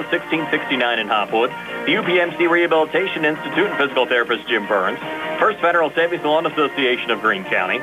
1669 in Hopwood. The UPMC Rehabilitation Institute and physical therapist Jim Burns. First Federal Savings and Loan Association of Greene County.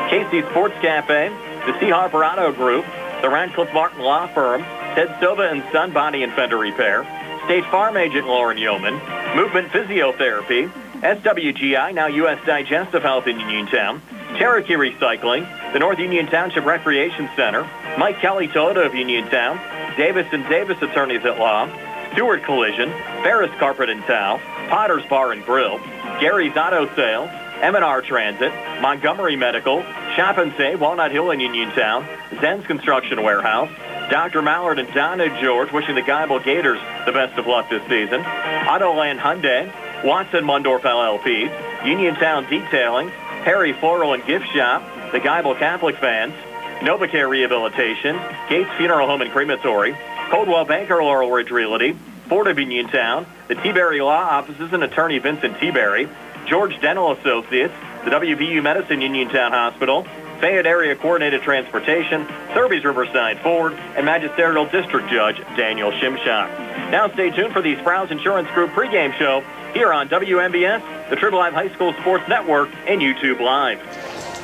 Casey Sports Cafe. The C. Harper Auto Group. The Radcliffe Martin Law Firm. Ted Sova and Son Body and Fender Repair. State Farm Agent Lauren Yeoman. Movement Physiotherapy. SWGI, now U.S. Digestive Health in Uniontown. Cherokee Recycling. The North Union Township Recreation Center. Mike Kelly Toyota of Uniontown. Davis & Davis Attorneys at Law. Stewart Collision. Faris Carpet and Towel. Potter's Bar and Grill. Gary's Auto Sales. M&R Transit. Montgomery Medical. Shop and Save, Walnut Hill in Uniontown. Zen's Construction Warehouse. Dr. Mallard and Donna George wishing the Geibel Gators the best of luck this season. Autoland Hyundai. Watson Mundorf LLP. Uniontown Detailing. Harry Floral and Gift Shop. The Geibel Catholic Fans. NovaCare Rehabilitation. Gates Funeral Home and Crematory. Coldwell Banker Laurel Ridge Realty. Ford of Uniontown. The T-Berry Law Offices and Attorney Vincent T-Berry. George Dental Associates. The WVU Medicine Uniontown Hospital. Fayette Area Coordinated Transportation, Thurby's Riverside Ford, and Magisterial District Judge Daniel Shimshock. Now stay tuned for the Sprouse Insurance Group pregame show here on WMBS, the Triple Live High School Sports Network, and YouTube Live.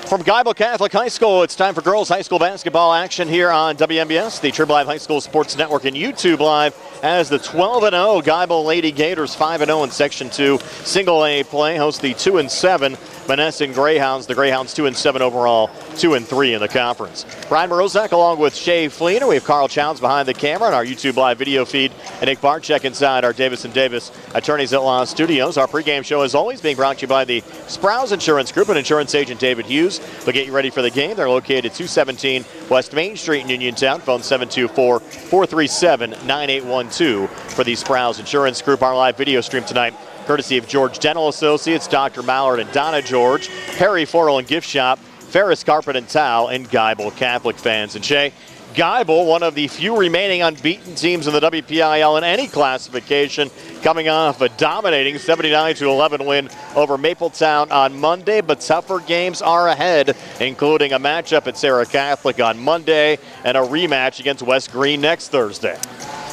From Geibel Catholic High School, it's time for girls high school basketball action here on WMBS, the Triple Live High School Sports Network, and YouTube Live as the 12-0 Geibel Lady Gators, 5-0 in Section 2 Single A play, host the 2-7 Monessen Greyhounds. The Greyhounds 2-7 overall, 2-3 in the conference. Brian Morozak along with Shay Fleener. We have Carl Chowns behind the camera on our YouTube Live video feed, and Nick Barczyk inside our Davis & Davis Attorneys at Law studios. Our pregame show is always being brought to you by the Sprouse Insurance Group and insurance agent David Hughes. They'll get you ready for the game. They're located at 217 West Main Street in Uniontown. Phone 724-437-9812 for the Sprouse Insurance Group. Our live video stream tonight courtesy of George Dental Associates, Dr. Mallard and Donna George, Harry Floral and Gift Shop, Faris Carpet and Towel, and Geibel Catholic Fans. And Shay, Geibel, one of the few remaining unbeaten teams in the WPIAL in any classification, coming off a dominating 79-11 win over Mapletown on Monday, but tougher games are ahead, including a matchup at Sarah Catholic on Monday and a rematch against West Greene next Thursday.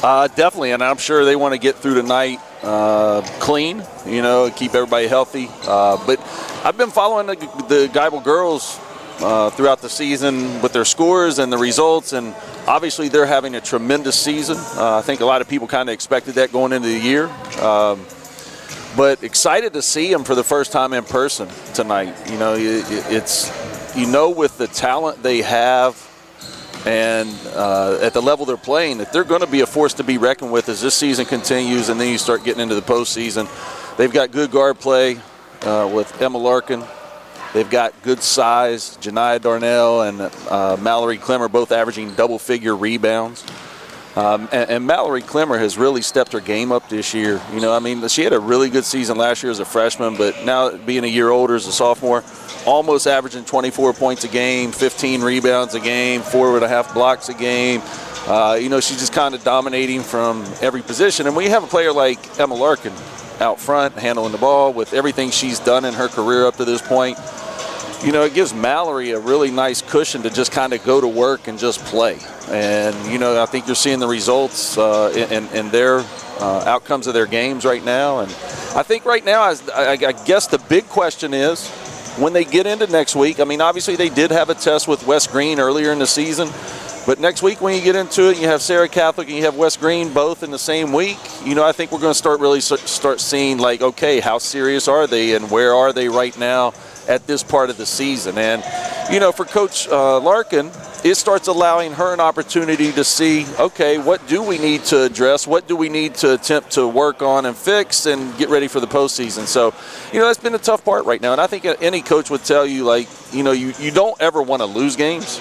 Definitely, and I'm sure they want to get through tonight clean, keep everybody healthy. But I've been following the Geibel girls throughout the season with their scores and the results, and obviously they're having a tremendous season. I think a lot of people kind of expected that going into the year. But excited to see them for the first time in person tonight. It's with the talent they have, and at the level they're playing, that they're going to be a force to be reckoned with as this season continues, and then you start getting into the postseason. They've got good guard play with Emma Larkin. They've got good size. Janiyah Darnell and Mallory Clemmer both averaging double-figure rebounds. And Mallory Clemmer has really stepped her game up this year. She had a really good season last year as a freshman, but now being a year older as a sophomore, almost averaging 24 points a game, 15 rebounds a game, 4.5 blocks a game. She's just kind of dominating from every position. And when you have a player like Emma Larkin out front, handling the ball with everything she's done in her career up to this point, it gives Mallory a really nice cushion to just kind of go to work and just play. And, I think you're seeing the results in their outcomes of their games right now. And I think right now, I guess the big question is when they get into next week. Obviously they did have a test with West Greene earlier in the season. But next week when you get into it, you have Sarah Catholic and you have West Greene both in the same week, I think we're going to start seeing, like, okay, how serious are they and where are they right now at this part of the season? And, for Coach Larkin, it starts allowing her an opportunity to see, okay, what do we need to address? What do we need to attempt to work on and fix and get ready for the postseason? So, that's been a tough part right now. And I think any coach would tell you, you don't ever want to lose games.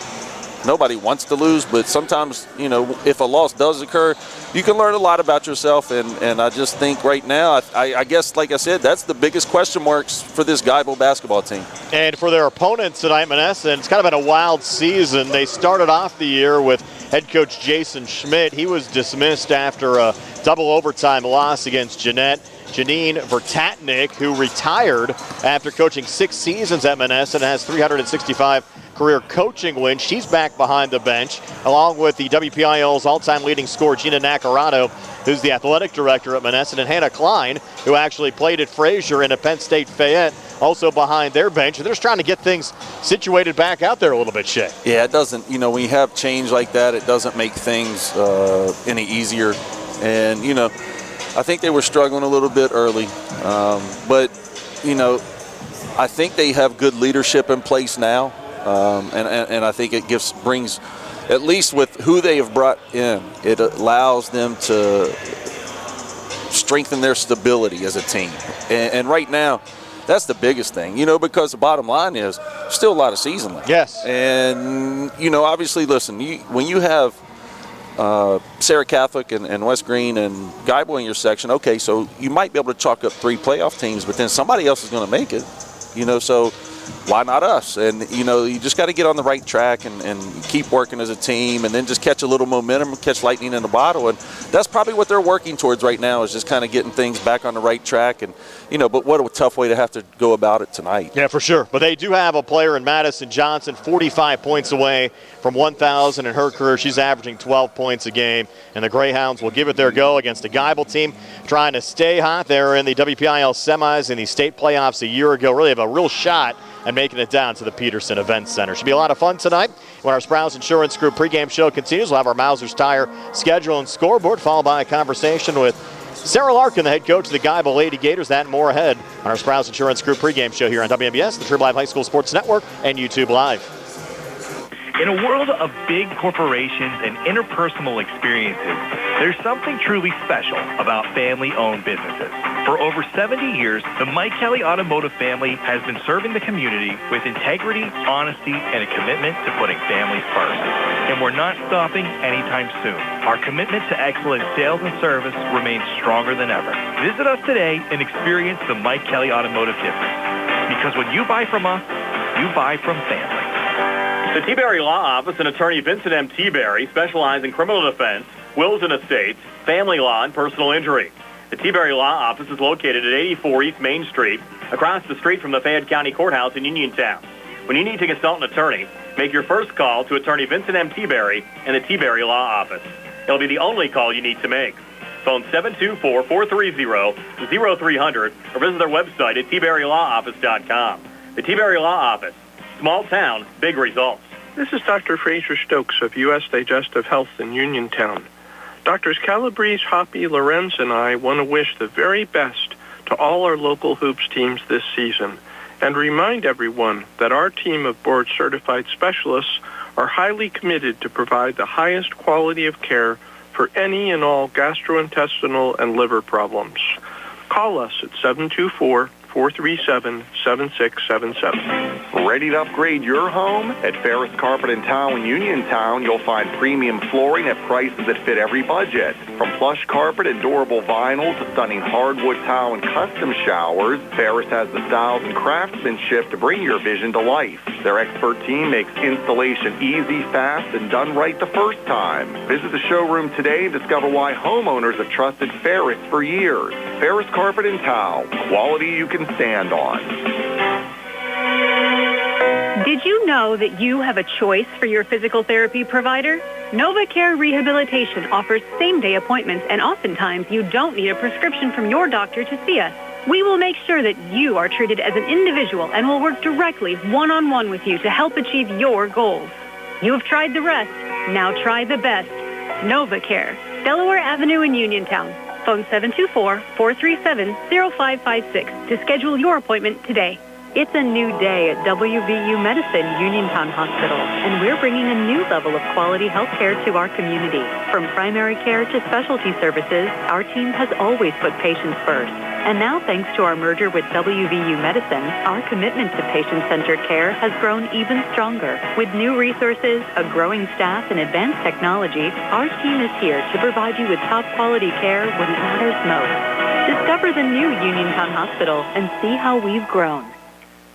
Nobody wants to lose, but sometimes, if a loss does occur, you can learn a lot about yourself. And I just think right now, I guess, like I said, that's the biggest question marks for this Geibel basketball team. And for their opponents tonight, Monessen, it's kind of been a wild season. They started off the year with head coach Jason Schmidt. He was dismissed after a double overtime loss against Janine Vertatnik, who retired after coaching 6 seasons at Monessen, has 365 career coaching win. She's back behind the bench, along with the WPIAL's all-time leading scorer, Gina Nacarado, who's the athletic director at Monessen, and Hannah Klein, who actually played at Frazier and at Penn State Fayette, also behind their bench. They're just trying to get things situated back out there a little bit, Shay. Yeah, it doesn't, when you have change like that, it doesn't make things any easier. And, I think they were struggling a little bit early. But, I think they have good leadership in place now. And I think it brings, at least with who they have brought in, it allows them to strengthen their stability as a team. And right now, that's the biggest thing, because the bottom line is still a lot of season left. Yes. And, obviously, listen, when you have Sarah Catholic and West Green and Geibel in your section, okay, so you might be able to chalk up 3 playoff teams, but then somebody else is going to make it, so why not us? And, you just got to get on the right track and keep working as a team and then just catch a little momentum, catch lightning in the bottle. And that's probably what they're working towards right now, is just kind of getting things back on the right track. And, but what a tough way to have to go about it tonight. Yeah, for sure. But they do have a player in Madison Johnson, 45 points away from 1,000 in her career. She's averaging 12 points a game. And the Greyhounds will give it their go against a Geibel team trying to stay hot. They were in the WPIAL semis in the state playoffs a year ago. Really have a real shot and making it down to the Peterson Event Center. Should be a lot of fun tonight. When our Sprouse Insurance Group pregame show continues, we'll have our Mauser's Tire schedule and scoreboard, followed by a conversation with Sarah Larkin, the head coach of the Geibel Lady Gators. That and more ahead on our Sprouse Insurance Group pregame show here on WMBS, the True Live High School Sports Network, and YouTube Live. In a world of big corporations and interpersonal experiences, there's something truly special about family-owned businesses. For over 70 years, the Mike Kelly Automotive family has been serving the community with integrity, honesty, and a commitment to putting families first. And we're not stopping anytime soon. Our commitment to excellent sales and service remains stronger than ever. Visit us today and experience the Mike Kelly Automotive difference. Because when you buy from us, you buy from family. The T-Berry Law Office and attorney Vincent M. T-Berry specialize in criminal defense, wills and estates, family law, and personal injury. The T-Berry Law Office is located at 84 East Main Street, across the street from the Fayette County Courthouse in Uniontown. When you need to consult an attorney, make your first call to attorney Vincent M. T-Berry and the T-Berry Law Office. It'll be the only call you need to make. Phone 724-430-0300 or visit their website at tberrylawoffice.com. The T-Berry Law Office. Small town, big results. This is Dr. Fraser Stokes of U.S. Digestive Health in Uniontown. Doctors Calabrese, Hoppy, Lorenz, and I want to wish the very best to all our local hoops teams this season and remind everyone that our team of board-certified specialists are highly committed to provide the highest quality of care for any and all gastrointestinal and liver problems. Call us at 724-437-7677. Ready to upgrade your home? At Faris Carpet and Tile in Uniontown, you'll find premium flooring at prices that fit every budget. From plush carpet and durable vinyl to stunning hardwood tile and custom showers, Faris has the styles and craftsmanship to bring your vision to life. Their expert team makes installation easy, fast, and done right the first time. Visit the showroom today and discover why homeowners have trusted Faris for years. Faris Carpet and Tile, quality you can stand on. Did you know that you have a choice for your physical therapy provider? NovaCare Rehabilitation offers same-day appointments, and oftentimes you don't need a prescription from your doctor to see us. We will make sure that you are treated as an individual and will work directly one-on-one with you to help achieve your goals. You have tried the rest. Now try the best. NovaCare, Delaware Avenue in Uniontown. Phone 724-437-0556 to schedule your appointment today. It's a new day at WVU Medicine Uniontown Hospital, and we're bringing a new level of quality health care to our community. From primary care to specialty services, our team has always put patients first. And now, thanks to our merger with WVU Medicine, our commitment to patient-centered care has grown even stronger. With new resources, a growing staff, and advanced technology, our team is here to provide you with top-quality care when it matters most. Discover the new Uniontown Hospital and see how we've grown.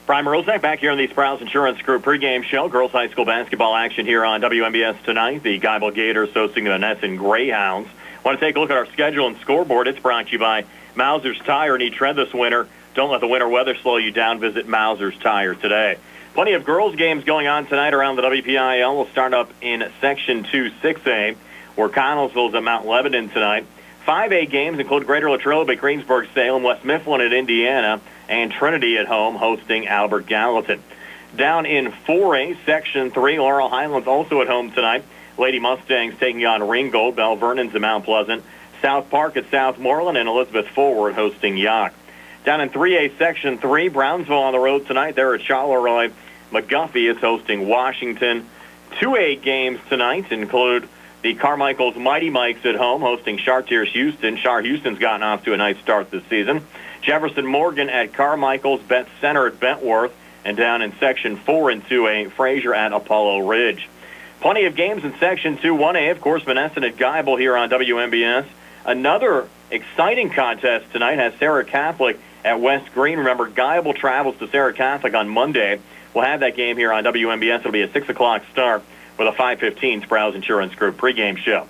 Brian Morozak back here on the Sprouse Insurance Group pregame show. Girls high school basketball action here on WMBS tonight. The Geibel Gators hosting the Monessen Greyhounds. Want to take a look at our schedule and scoreboard. It's brought to you by Mauser's Tire. Need tread this winter. Don't let the winter weather slow you down. Visit Mauser's Tire today. Plenty of girls' games going on tonight around the WPIAL. We'll start up in Section 2 6A, where Connellsville's at Mount Lebanon tonight. 5A games include Greater Latrobe at Greensburg-Salem, West Mifflin at Indiana, and Trinity at home hosting Albert Gallatin. Down in 4A, Section 3, Laurel Highlands also at home tonight. Lady Mustangs taking on Ringgold, Bell Vernon's at Mount Pleasant, South Park at Southmoreland, and Elizabeth Forward hosting Yock. Down in 3A, Section 3, Brownsville on the road tonight. They're at Charleroi. McGuffey is hosting Washington. 2A games tonight include the Carmichael's Mighty Mikes at home hosting Chartiers Houston. Char Houston's gotten off to a nice start this season. Jefferson Morgan at Carmichael's, Bet Center at Bentworth, and down in Section 4 and 2A, Fraser at Apollo Ridge. Plenty of games in Section 2 1A. Of course, Monessen at Geibel here on WMBS. Another exciting contest tonight has Sarah Catholic at West Green. Remember, Geibel travels to Sarah Catholic on Monday. We'll have that game here on WMBS. It'll be a 6 o'clock start with a 5:15 Sprouse Insurance Group pregame show.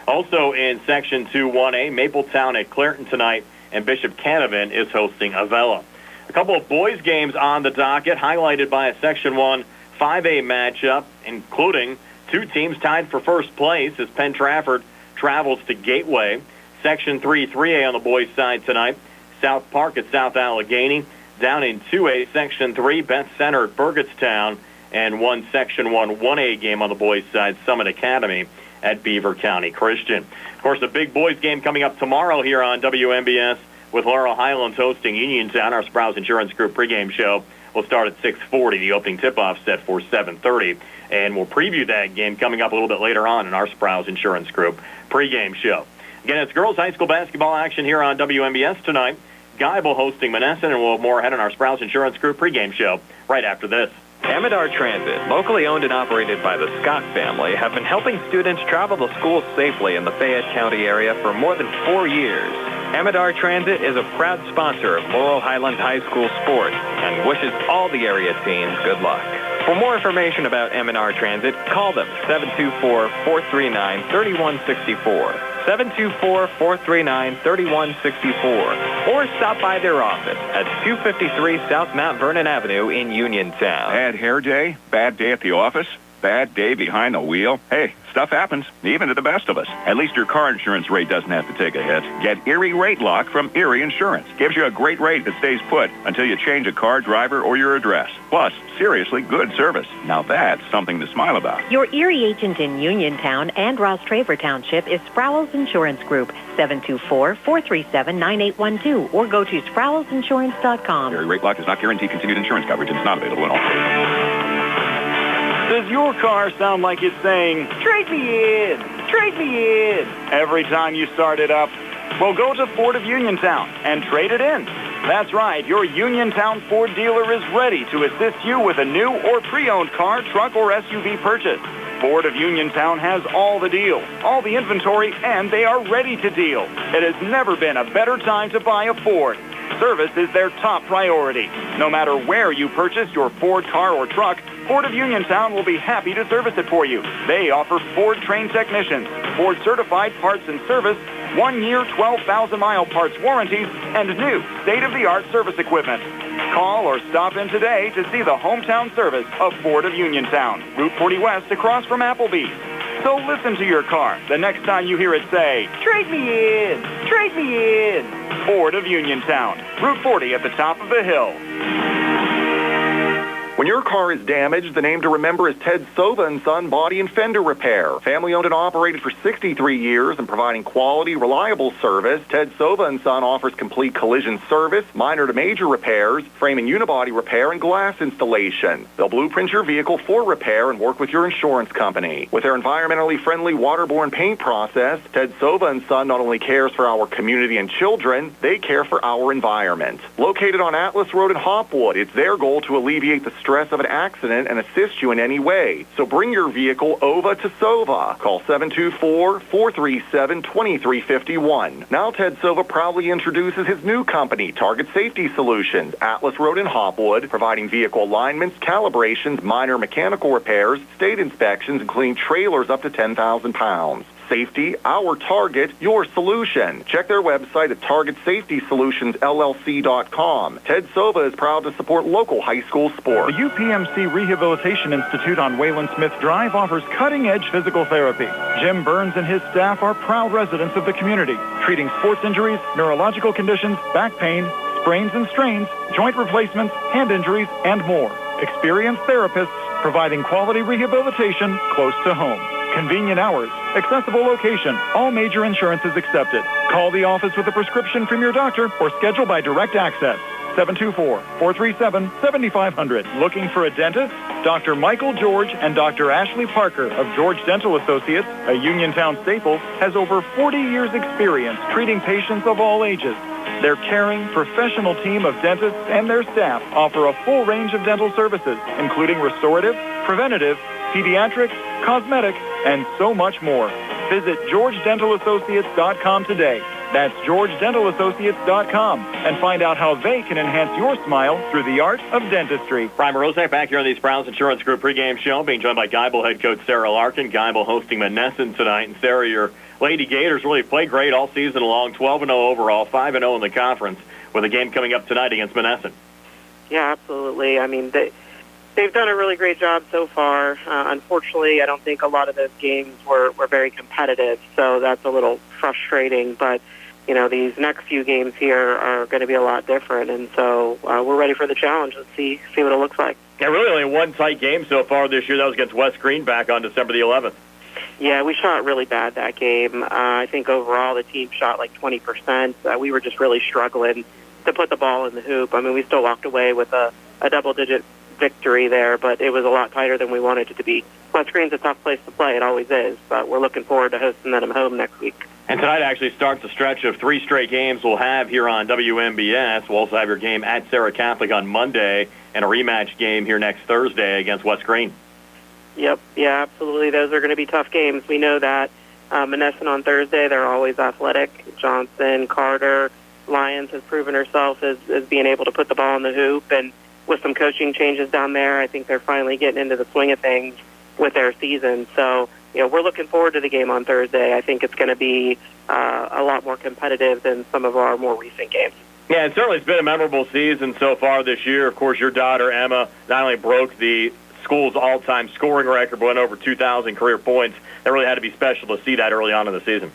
Also in Section 2 1A, Mapletown at Clairton tonight, and Bishop Canavan is hosting Avella. A couple of boys' games on the docket, highlighted by a Section 1 5A matchup, including two teams tied for first place as Penn Trafford travels to Gateway. Section 3 3A on the boys' side tonight, South Park at South Allegheny. Down in 2A, Section 3, Beth Center at Burgettstown, and one Section 1 1A game on the boys' side, Summit Academy at Beaver County Christian. Of course, a big boys' game coming up tomorrow here on WMBS with Laurel Highlands hosting Uniontown. Our Sprouse Insurance Group pregame show will start at 6:40. The opening tip-off set for 7:30, and we'll preview that game coming up a little bit later on in our Sprouse Insurance Group pregame show. Again, it's girls high school basketball action here on WMBS tonight. Geibel hosting Monessen, and we'll have more ahead on our Sprouse Insurance Group pregame show right after this. Amidar Transit, locally owned and operated by the Scott family, have been helping students travel to school safely in the Fayette County area for more than 4 years. Amidar Transit is a proud sponsor of Laurel Highlands High School sports and wishes all the area teams good luck. For more information about Amidar Transit, call them 724-439-3164. 724-439-3164, or stop by their office at 253 South Mount Vernon Avenue in Uniontown. Bad hair day? Bad day at the office? Bad day behind the wheel? Hey, stuff happens, even to the best of us. At least your car insurance rate doesn't have to take a hit. Get Erie Rate Lock from Erie Insurance. Gives you a great rate that stays put until you change a car, driver, or your address. Plus, seriously good service. Now that's something to smile about. Your Erie agent in Uniontown and Ross Traver Township is Sproul's Insurance Group, 724-437-9812, or go to SproulsInsurance.com. Erie Rate Lock does not guarantee continued insurance coverage and is not available in all states. Does your car sound like it's saying, "Trade me in, trade me in," every time you start it up? Well, go to Ford of Uniontown and trade it in. That's right, your Uniontown Ford dealer is ready to assist you with a new or pre-owned car, truck, or SUV purchase. Ford of Uniontown has all the deals, all the inventory, and they are ready to deal. It has never been a better time to buy a Ford. Service is their top priority. No matter where you purchase your Ford car or truck, Ford of Uniontown will be happy to service it for you. They offer Ford-trained technicians, Ford-certified parts and service, 1-year, 12,000-mile parts warranties, and new state-of-the-art service equipment. Call or stop in today to see the hometown service of Ford of Uniontown, Route 40 West across from Applebee's. So listen to your car the next time you hear it say, "Trade me in, trade me in." Ford of Uniontown, Route 40 at the top of the hill. When your car is damaged, the name to remember is Ted Sova & Son Body and Fender Repair. Family owned and operated for 63 years and providing quality, reliable service. Ted Sova & Son offers complete collision service, minor to major repairs, frame and unibody repair, and glass installation. They'll blueprint your vehicle for repair and work with your insurance company. With their environmentally friendly waterborne paint process, Ted Sova & Son not only cares for our community and children, they care for our environment. Located on Atlas Road in Hopwood, it's their goal to alleviate the stress of an accident and assist you in any way. So bring your vehicle over to Sova. Call 724-437-2351. Now Ted Sova proudly introduces his new company, Target Safety Solutions, Atlas Road in Hopwood, providing vehicle alignments, calibrations, minor mechanical repairs, state inspections, including trailers up to 10,000 pounds. Safety, our target, your solution. Check their website at targetsafetysolutionsllc.com. Ted Sova is proud to support local high school sports. The UPMC Rehabilitation Institute on Wayland Smith Drive offers cutting-edge physical therapy. Jim Burns and his staff are proud residents of the community, treating sports injuries, neurological conditions, back pain, sprains and strains, joint replacements, hand injuries, and more. Experienced therapists providing quality rehabilitation close to home. Convenient hours, accessible location, all major insurances accepted. Call the office with a prescription from your doctor or schedule by direct access. 724-437-7500. Looking for a dentist? Dr. Michael George and Dr. Ashley Parker of George Dental Associates, a Uniontown staple, has over 40 years experience treating patients of all ages. Their caring, professional team of dentists and their staff offer a full range of dental services, including restorative, preventative, pediatric, cosmetic, and so much more. Visit GeorgeDentalAssociates.com today. That's GeorgeDentalAssociates.com and find out how they can enhance your smile through the art of dentistry. Brian Morozek back here on the Sprouse Insurance Group pregame show, being joined by Geibel head coach Sarah Larkin. Geibel hosting Monessen tonight. And Sarah, your Lady Gators really played great all season long, 12-0 overall, 5-0 in the conference, with a game coming up tonight against Monessen. Yeah, absolutely. I mean, they've done a really great job so far. Unfortunately, I don't think a lot of those games were very competitive, so that's a little frustrating. But, you know, these next few games here are going to be a lot different, and so we're ready for the challenge. Let's see what it looks like. Yeah, really only one tight game so far this year. That was against West Green back on December the 11th. Yeah, we shot really bad that game. I think overall the team shot like 20%. We were just really struggling to put the ball in the hoop. I mean, we still walked away with a double-digit victory there, but it was a lot tighter than we wanted it to be. West Green's a tough place to play. It always is, but we're looking forward to hosting them home next week. And tonight actually starts a stretch of 3 straight games we'll have here on WMBS. We'll also have your game at Sarah Catholic on Monday and a rematch game here next Thursday against West Green. Yep, yeah, absolutely. Those are going to be tough games. We know that. Monessen on Thursday, they're always athletic. Johnson, Carter, Lyons has proven herself as being able to put the ball in the hoop. And with some coaching changes down there, I think they're finally getting into the swing of things with their season. So, you know, we're looking forward to the game on Thursday. I think it's going to be a lot more competitive than some of our more recent games. Yeah, and certainly it's been a memorable season so far this year. Of course, your daughter, Emma, not only broke the school's all-time scoring record, but went over 2,000 career points. That really had to be special to see that early on in the season.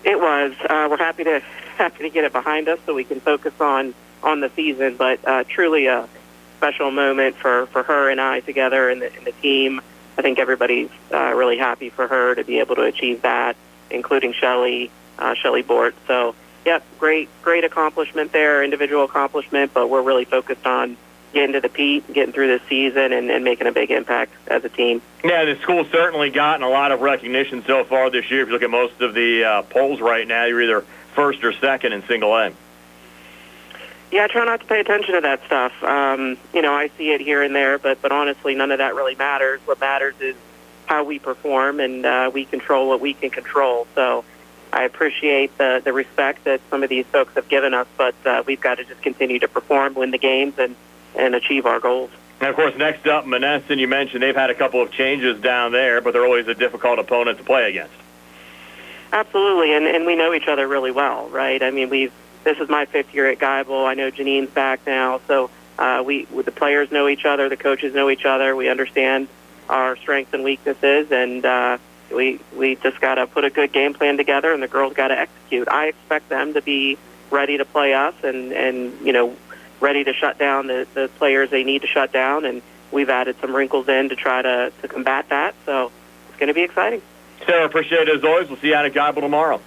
It was. We're happy to get it behind us so we can focus on the season, but truly a special moment for her and I together in the team. I think everybody's really happy for her to be able to achieve that, including Shelley Bort. So, yep, great accomplishment there, individual accomplishment, but we're really focused on getting to the peak, getting through this season, and making a big impact as a team. Yeah, the school's certainly gotten a lot of recognition so far this year. If you look at most of the polls right now, you're either first or second in single A. Yeah, I try not to pay attention to that stuff. You know, I see it here and there, but honestly, none of that really matters. What matters is how we perform, and we control what we can control. So I appreciate the respect that some of these folks have given us, but we've got to just continue to perform, win the games, and achieve our goals. And, of course, next up, Monessen, you mentioned they've had a couple of changes down there, but they're always a difficult opponent to play against. Absolutely, and we know each other really well, right? I mean, this is my 5th year at Geibel. I know Janine's back now, so the players know each other, the coaches know each other. We understand our strengths and weaknesses, and we just got to put a good game plan together, and the girls got to execute. I expect them to be ready to play us and you know, ready to shut down the players they need to shut down, and we've added some wrinkles in to try to combat that, so it's going to be exciting. Sarah, appreciate it as always. We'll see you out at Geibel tomorrow.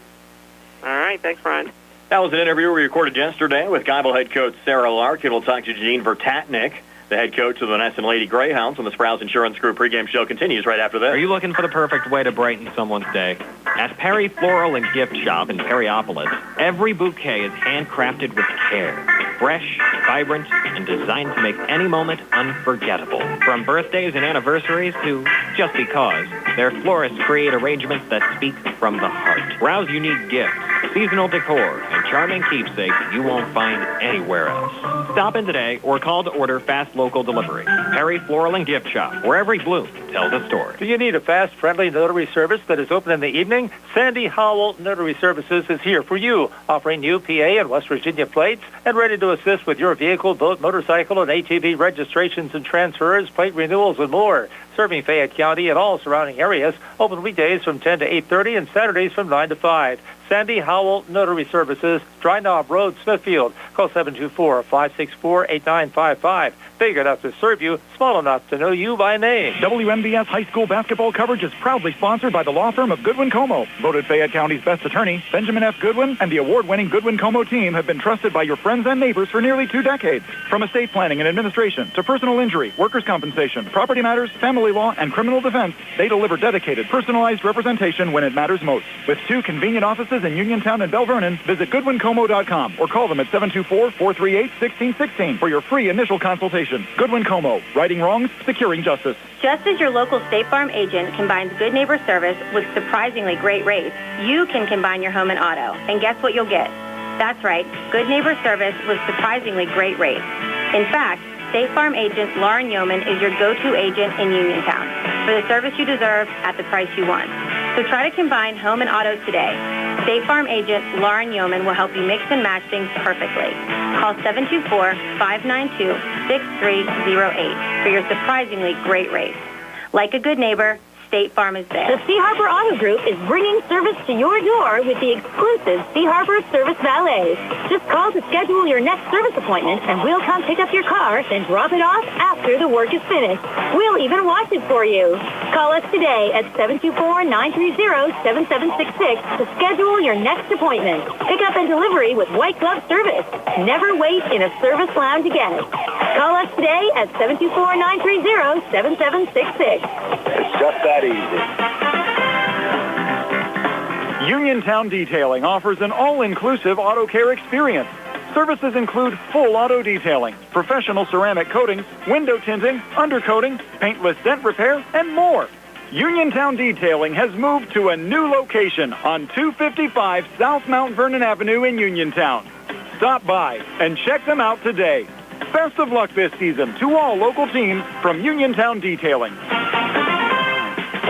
All right, thanks, Brian. That was an interview we recorded yesterday with Geibel head coach Sarah Larkin. We'll talk to Janine Vertatnik, the head coach of the Monessen Lady Greyhounds, when the Sprouse Insurance Group pregame show continues right after this. Are you looking for the perfect way to brighten someone's day? At Perry Floral and Gift Shop in Perryopolis, every bouquet is handcrafted with care. Fresh, vibrant, and designed to make any moment unforgettable. From birthdays and anniversaries to just because, their florists create arrangements that speak from the heart. Browse unique gifts, seasonal decor, and charming keepsakes you won't find anywhere else. Stop in today or call to order fast local delivery. Perry Floral and Gift Shop, where every bloom tells a story. Do you need a fast, friendly notary service that is open in the evening? Sandy Howell Notary Services is here for you, offering new PA and West Virginia plates and ready to assist with your vehicle, boat, motorcycle, and ATV registrations and transfers, plate renewals, and more. Serving Fayette County and all surrounding areas, open weekdays from 10 to 8:30 and Saturdays from 9 to 5. Sandy Howell Notary Services, Dry Knob Road, Smithfield. Call 724-564-8955. Big enough to serve you, small enough to know you by name. WMBS high school basketball coverage is proudly sponsored by the law firm of Goodwin Como. Voted Fayette County's best attorney, Benjamin F. Goodwin, and the award-winning Goodwin Como team have been trusted by your friends and neighbors for nearly 2 decades. From estate planning and administration to personal injury, workers' compensation, property matters, family law, and criminal defense, they deliver dedicated, personalized representation when it matters most. With 2 convenient offices in Uniontown and Bell Vernon, visit GoodwinComo.com or call them at 724-438-1616 for your free initial consultation. Goodwin Como, righting wrongs, securing justice. Just as your local State Farm agent combines good neighbor service with surprisingly great rates, you can combine your home and auto. And guess what you'll get? That's right, good neighbor service with surprisingly great rates. In fact, State Farm agent Lauren Yeoman is your go-to agent in Uniontown for the service you deserve at the price you want. So try to combine home and auto today. State Farm agent Lauren Yeoman will help you mix and match things perfectly. Call 724-592-6308 for your surprisingly great rates. Like a good neighbor, State Farm is there. The Sea Harbor Auto Group is bringing service to your door with the exclusive Sea Harbor Service Valets. Just call to schedule your next service appointment, and we'll come pick up your car, then drop it off after the work is finished. We'll even wash it for you. Call us today at 724-930-7766 to schedule your next appointment. Pick up and delivery with white glove service. Never wait in a service lounge again. Call us today at 724-930-7766. It's just that easy. Uniontown Detailing offers an all-inclusive auto care experience. Services include full auto detailing, professional ceramic coatings, window tinting, undercoating, paintless dent repair, and more. Uniontown Detailing has moved to a new location on 255 South Mount Vernon Avenue in Uniontown. Stop by and check them out today. Best of luck this season to all local teams from Uniontown Detailing.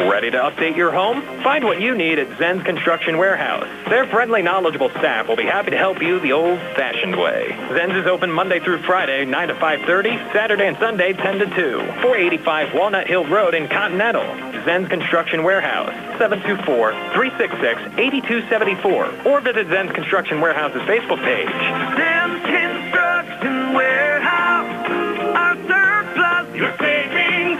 Ready to update your home? Find what you need at Zen's Construction Warehouse. Their friendly, knowledgeable staff will be happy to help you the old-fashioned way. Zen's is open Monday through Friday, 9 to 5:30, Saturday and Sunday, 10 to 2. 485 Walnut Hill Road in Continental. Zen's Construction Warehouse, 724-366-8274. Or visit Zen's Construction Warehouse's Facebook page. Zen's Construction Warehouse, our surplus, your savings.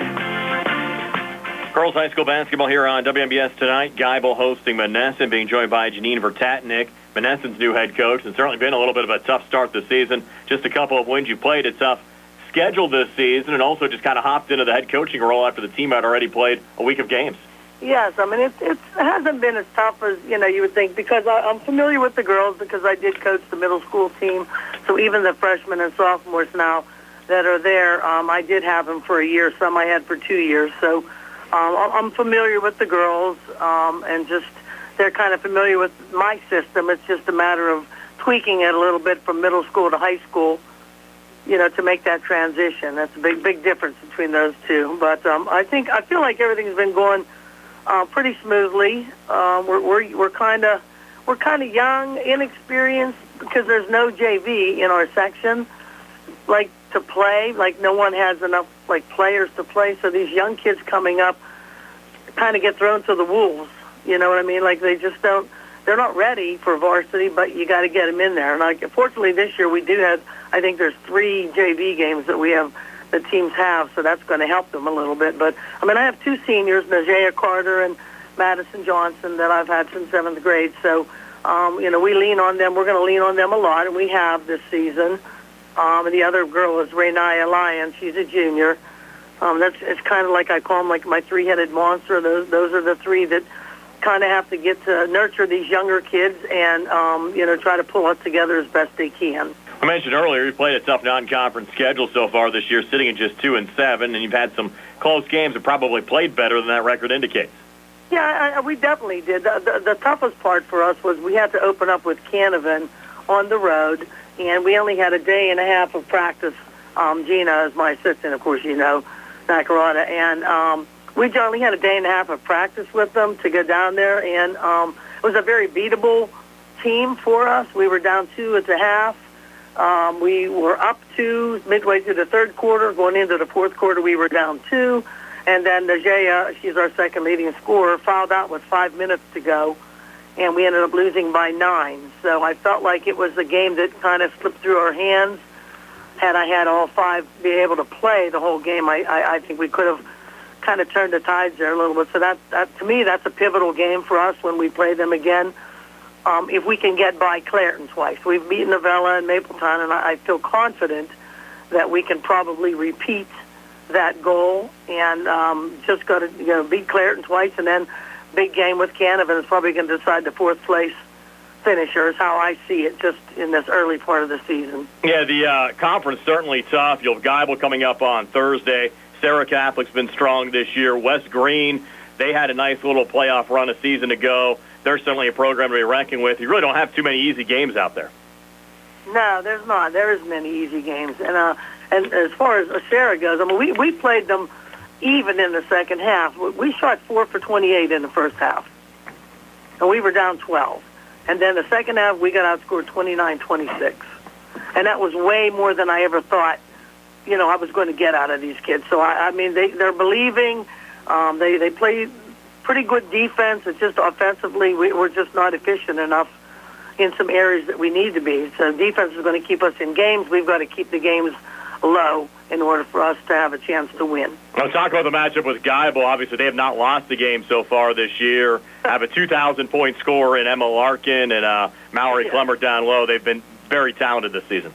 Girls High School basketball here on WMBS tonight. Geibel hosting Monessen, being joined by Janine Vertatnik, Monessen's new head coach. It's certainly been a little bit of a tough start this season. Just a couple of wins. You played a tough schedule this season and also just kind of hopped into the head coaching role after the team had already played a week of games. Yes, I mean, it hasn't been as tough as, you would think, because I'm familiar with the girls because I did coach the middle school team. So even the freshmen and sophomores now that are there, I did have them for a year. Some I had for 2 years. So I'm familiar with the girls, and just they're kind of familiar with my system. It's just a matter of tweaking it a little bit from middle school to high school, to make that transition. That's a big difference between those two. But I feel like everything's been going pretty smoothly. We're kind of young, inexperienced because there's no JV in our section, to play. No one has enough players to play. So these young kids coming up kind of get thrown to the wolves. You know what I mean? They just don't. They're not ready for varsity, but you got to get them in there. And fortunately, this year we do have. I think there's 3 JV games that the teams have, so that's going to help them a little bit. But I have 2 seniors, Najee Carter and Madison Johnson, that I've had since 7th grade. So we lean on them. We're going to lean on them a lot, and we have this season. And the other girl is Rainaya Lyons. She's a junior. It's kind of like I call them my 3-headed monster. Those are the 3 that kind of have to get to nurture these younger kids and try to pull it together as best they can. I mentioned earlier you played a tough non-conference schedule so far this year, sitting at just 2-7, and you've had some close games and probably played better than that record indicates. Yeah, we definitely did. The toughest part for us was we had to open up with Canavan on the road, and we only had a day and a half of practice. Gina is my assistant, of course, you know, Nakarada, and we only had a day and a half of practice with them to go down there, and it was a very beatable team for us. We were down 2 at the half. We were up 2 midway through the third quarter. Going into the fourth quarter, we were down 2. And then Najee, she's our second leading scorer, fouled out with 5 minutes to go, and we ended up losing by 9. So I felt like it was a game that kind of slipped through our hands. Had I had all 5 be able to play the whole game, I think we could have kind of turned the tides there a little bit. So that to me, that's a pivotal game for us when we play them again. If we can get by Clairton twice. We've beaten Avella and Mapletown, and I feel confident that we can probably repeat that goal and just got to beat Clairton twice, and then big game with Canavan is probably going to decide the 4th place finisher is how I see it just in this early part of the season. Yeah, the conference certainly tough. You'll have Geibel coming up on Thursday. Sarah Catholic's been strong this year. West Green, they had a nice little playoff run a season ago. They're certainly a program to be reckoning with. You really don't have too many easy games out there. No, there's not. There isn't many easy games. And as far as Sarah goes, I mean, we played them even in the second half. We shot 4 for 28 in the first half, and we were down 12. And then the second half, we got outscored 29-26. And that was way more than I ever thought, I was going to get out of these kids. So, I mean, they're believing. They play pretty good defense. It's just offensively, we're just not efficient enough in some areas that we need to be. So defense is going to keep us in games. We've got to keep the games low in order for us to have a chance to win. Let's talk about the matchup with Geibel. Obviously, they have not lost the game so far this year. Have a 2,000-point scorer in Emma Larkin and Mallory Clemmer down low. They've been very talented this season.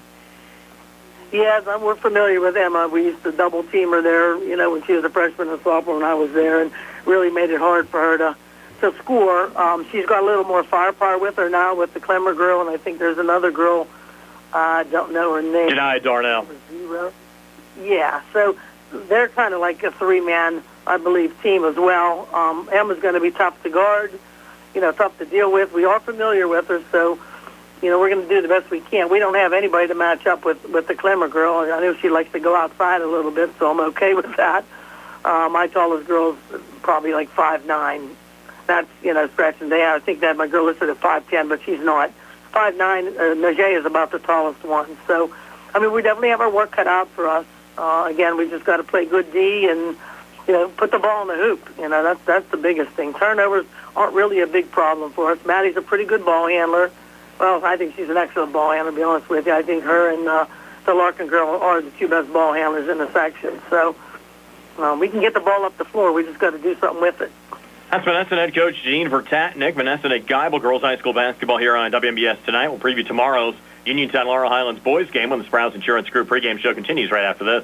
Yes, we're familiar with Emma. We used to double team her there, when she was a freshman and sophomore when I was there, and really made it hard for her to score. She's got a little more firepower with her now with the Clemmer girl, and I think there's another girl. I don't know her name. Janai Darnell. Yeah, so they're kind of like a 3-man, I believe, team as well. Emma's going to be tough to guard, tough to deal with. We are familiar with her, so, we're going to do the best we can. We don't have anybody to match up with the Clemmer girl. I know she likes to go outside a little bit, so I'm okay with that. My tallest girl's probably like 5'9". That's, scratching day. I think that my girl listed at 5'10", but she's not. 5'9", Najee is about the tallest one. So, I mean, we definitely have our work cut out for us. Again, we just got to play good D and, put the ball in the hoop. That's the biggest thing. Turnovers aren't really a big problem for us. Maddie's a pretty good ball handler. Well, I think she's an excellent ball handler, to be honest with you. I think her and the Larkin girl are the 2 best ball handlers in the section. So we can get the ball up the floor. We just got to do something with it. That's Monessen head coach Jean Vertatnik. Monessen at Geibel girls high school basketball here on WMBS tonight. We'll preview tomorrow's Uniontown Laurel Highlands boys game when the Sprouse Insurance Group pregame show continues right after this.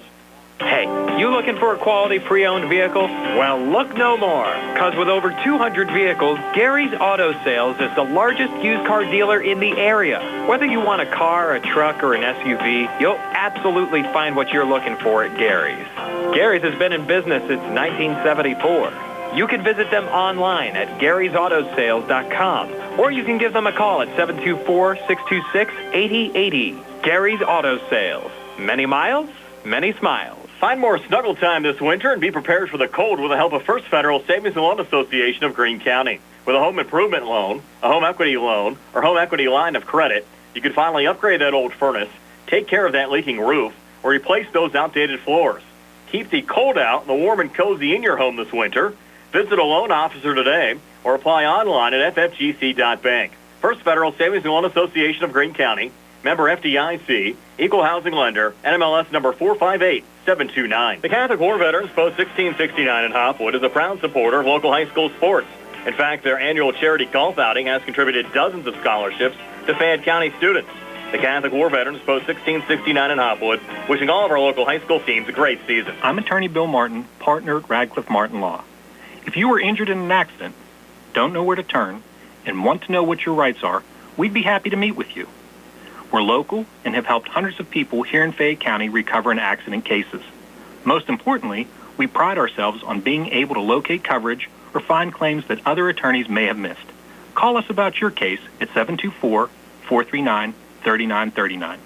Hey, you looking for a quality pre-owned vehicle? Well, look no more, because with over 200 vehicles, Gary's Auto Sales is the largest used car dealer in the area. Whether you want a car, a truck, or an SUV, you'll absolutely find what you're looking for at Gary's. Gary's has been in business since 1974. You can visit them online at Gary'sAutoSales.com, or you can give them a call at 724-626-8080. Gary's Auto Sales. Many miles, many smiles. Find more snuggle time this winter and be prepared for the cold with the help of First Federal Savings and Loan Association of Greene County. With a home improvement loan, a home equity loan, or home equity line of credit, you can finally upgrade that old furnace, take care of that leaking roof, or replace those outdated floors. Keep the cold out and the warm and cozy in your home this winter. Visit a loan officer today or apply online at ffgc.bank. First Federal Savings and Loan Association of Greene County, member FDIC, equal housing lender, NMLS number 458729. The Catholic War Veterans Post 1669 in Hopwood is a proud supporter of local high school sports. In fact, their annual charity golf outing has contributed dozens of scholarships to Fayette County students. The Catholic War Veterans Post 1669 in Hopwood, wishing all of our local high school teams a great season. I'm attorney Bill Martin, partner at Radcliffe Martin Law. If you were injured in an accident, don't know where to turn, and want to know what your rights are, we'd be happy to meet with you. We're local and have helped hundreds of people here in Fayette County recover in accident cases. Most importantly, we pride ourselves on being able to locate coverage or find claims that other attorneys may have missed. Call us about your case at 724-439-3939.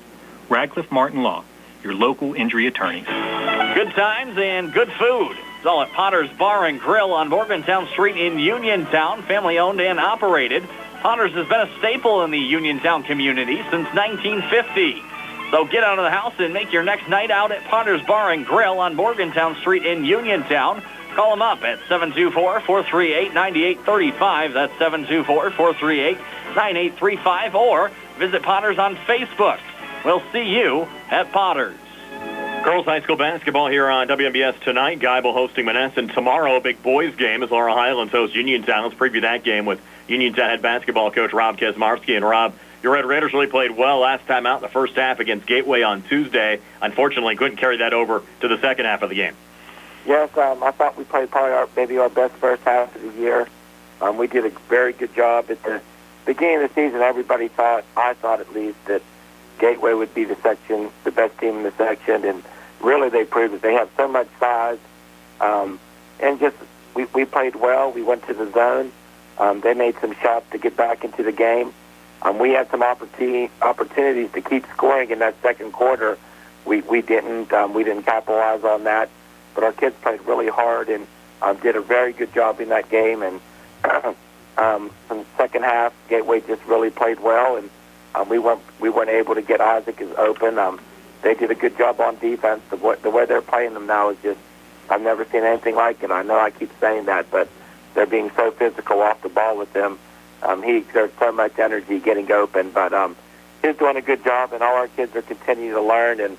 Radcliffe Martin Law, your local injury attorneys. Good times and good food. It's all at Potter's Bar and Grill on Morgantown Street in Uniontown, family-owned and operated. Potter's has been a staple in the Uniontown community since 1950. So get out of the house and make your next night out at Potter's Bar and Grill on Morgantown Street in Uniontown. Call them up at 724-438-9835. That's 724-438-9835. Or visit Potter's on Facebook. We'll see you at Potter's. Girls high school basketball here on WMBS tonight. Geibel hosting Monessen tomorrow. A big boys game as Laurel Highlands hosts Uniontown. Let's preview that game with Uniontown head basketball coach Rob Kesmarski. And Rob, your Red Raiders really played well last time out in the first half against Gateway on Tuesday. Unfortunately, couldn't carry that over to the second half of the game. Yes, I thought we played probably maybe our best first half of the year. We did a very good job at the beginning of the season. Everybody thought, I thought at least, that Gateway would be the best team in the section, and really they proved that they have so much size. And just we played well. We went to the zone. They made some shots to get back into the game. We had some opportunities to keep scoring in that second quarter. We didn't capitalize on that. But our kids played really hard and did a very good job in that game. And in the second half, Gateway just really played well, and we weren't able to get Isaac as open. They did a good job on defense. The way they're playing them now is just, I've never seen anything like it. I know I keep saying that, but they're being so physical off the ball with them. He exerts so much energy getting open, but he's doing a good job, and all our kids are continuing to learn. And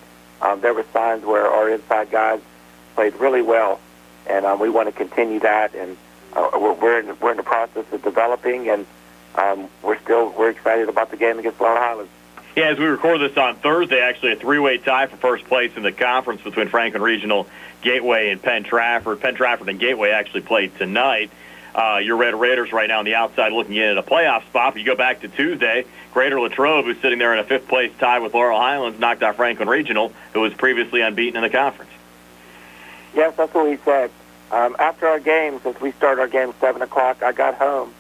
there were signs where our inside guys played really well, and we want to continue that. And we're in the process of developing, and we're excited about the game against Floral Highlands. Yeah, as we record this on Thursday, actually a three-way tie for first place in the conference between Franklin Regional, Gateway, and Penn Trafford. Penn Trafford and Gateway actually played tonight. Your Red Raiders right now on the outside looking in at a playoff spot. But you go back to Tuesday, Greater Latrobe, who's sitting there in a fifth-place tie with Laurel Highlands, knocked out Franklin Regional, who was previously unbeaten in the conference. Yes, that's what we said. After our game, since we started our game at 7 o'clock, I got home,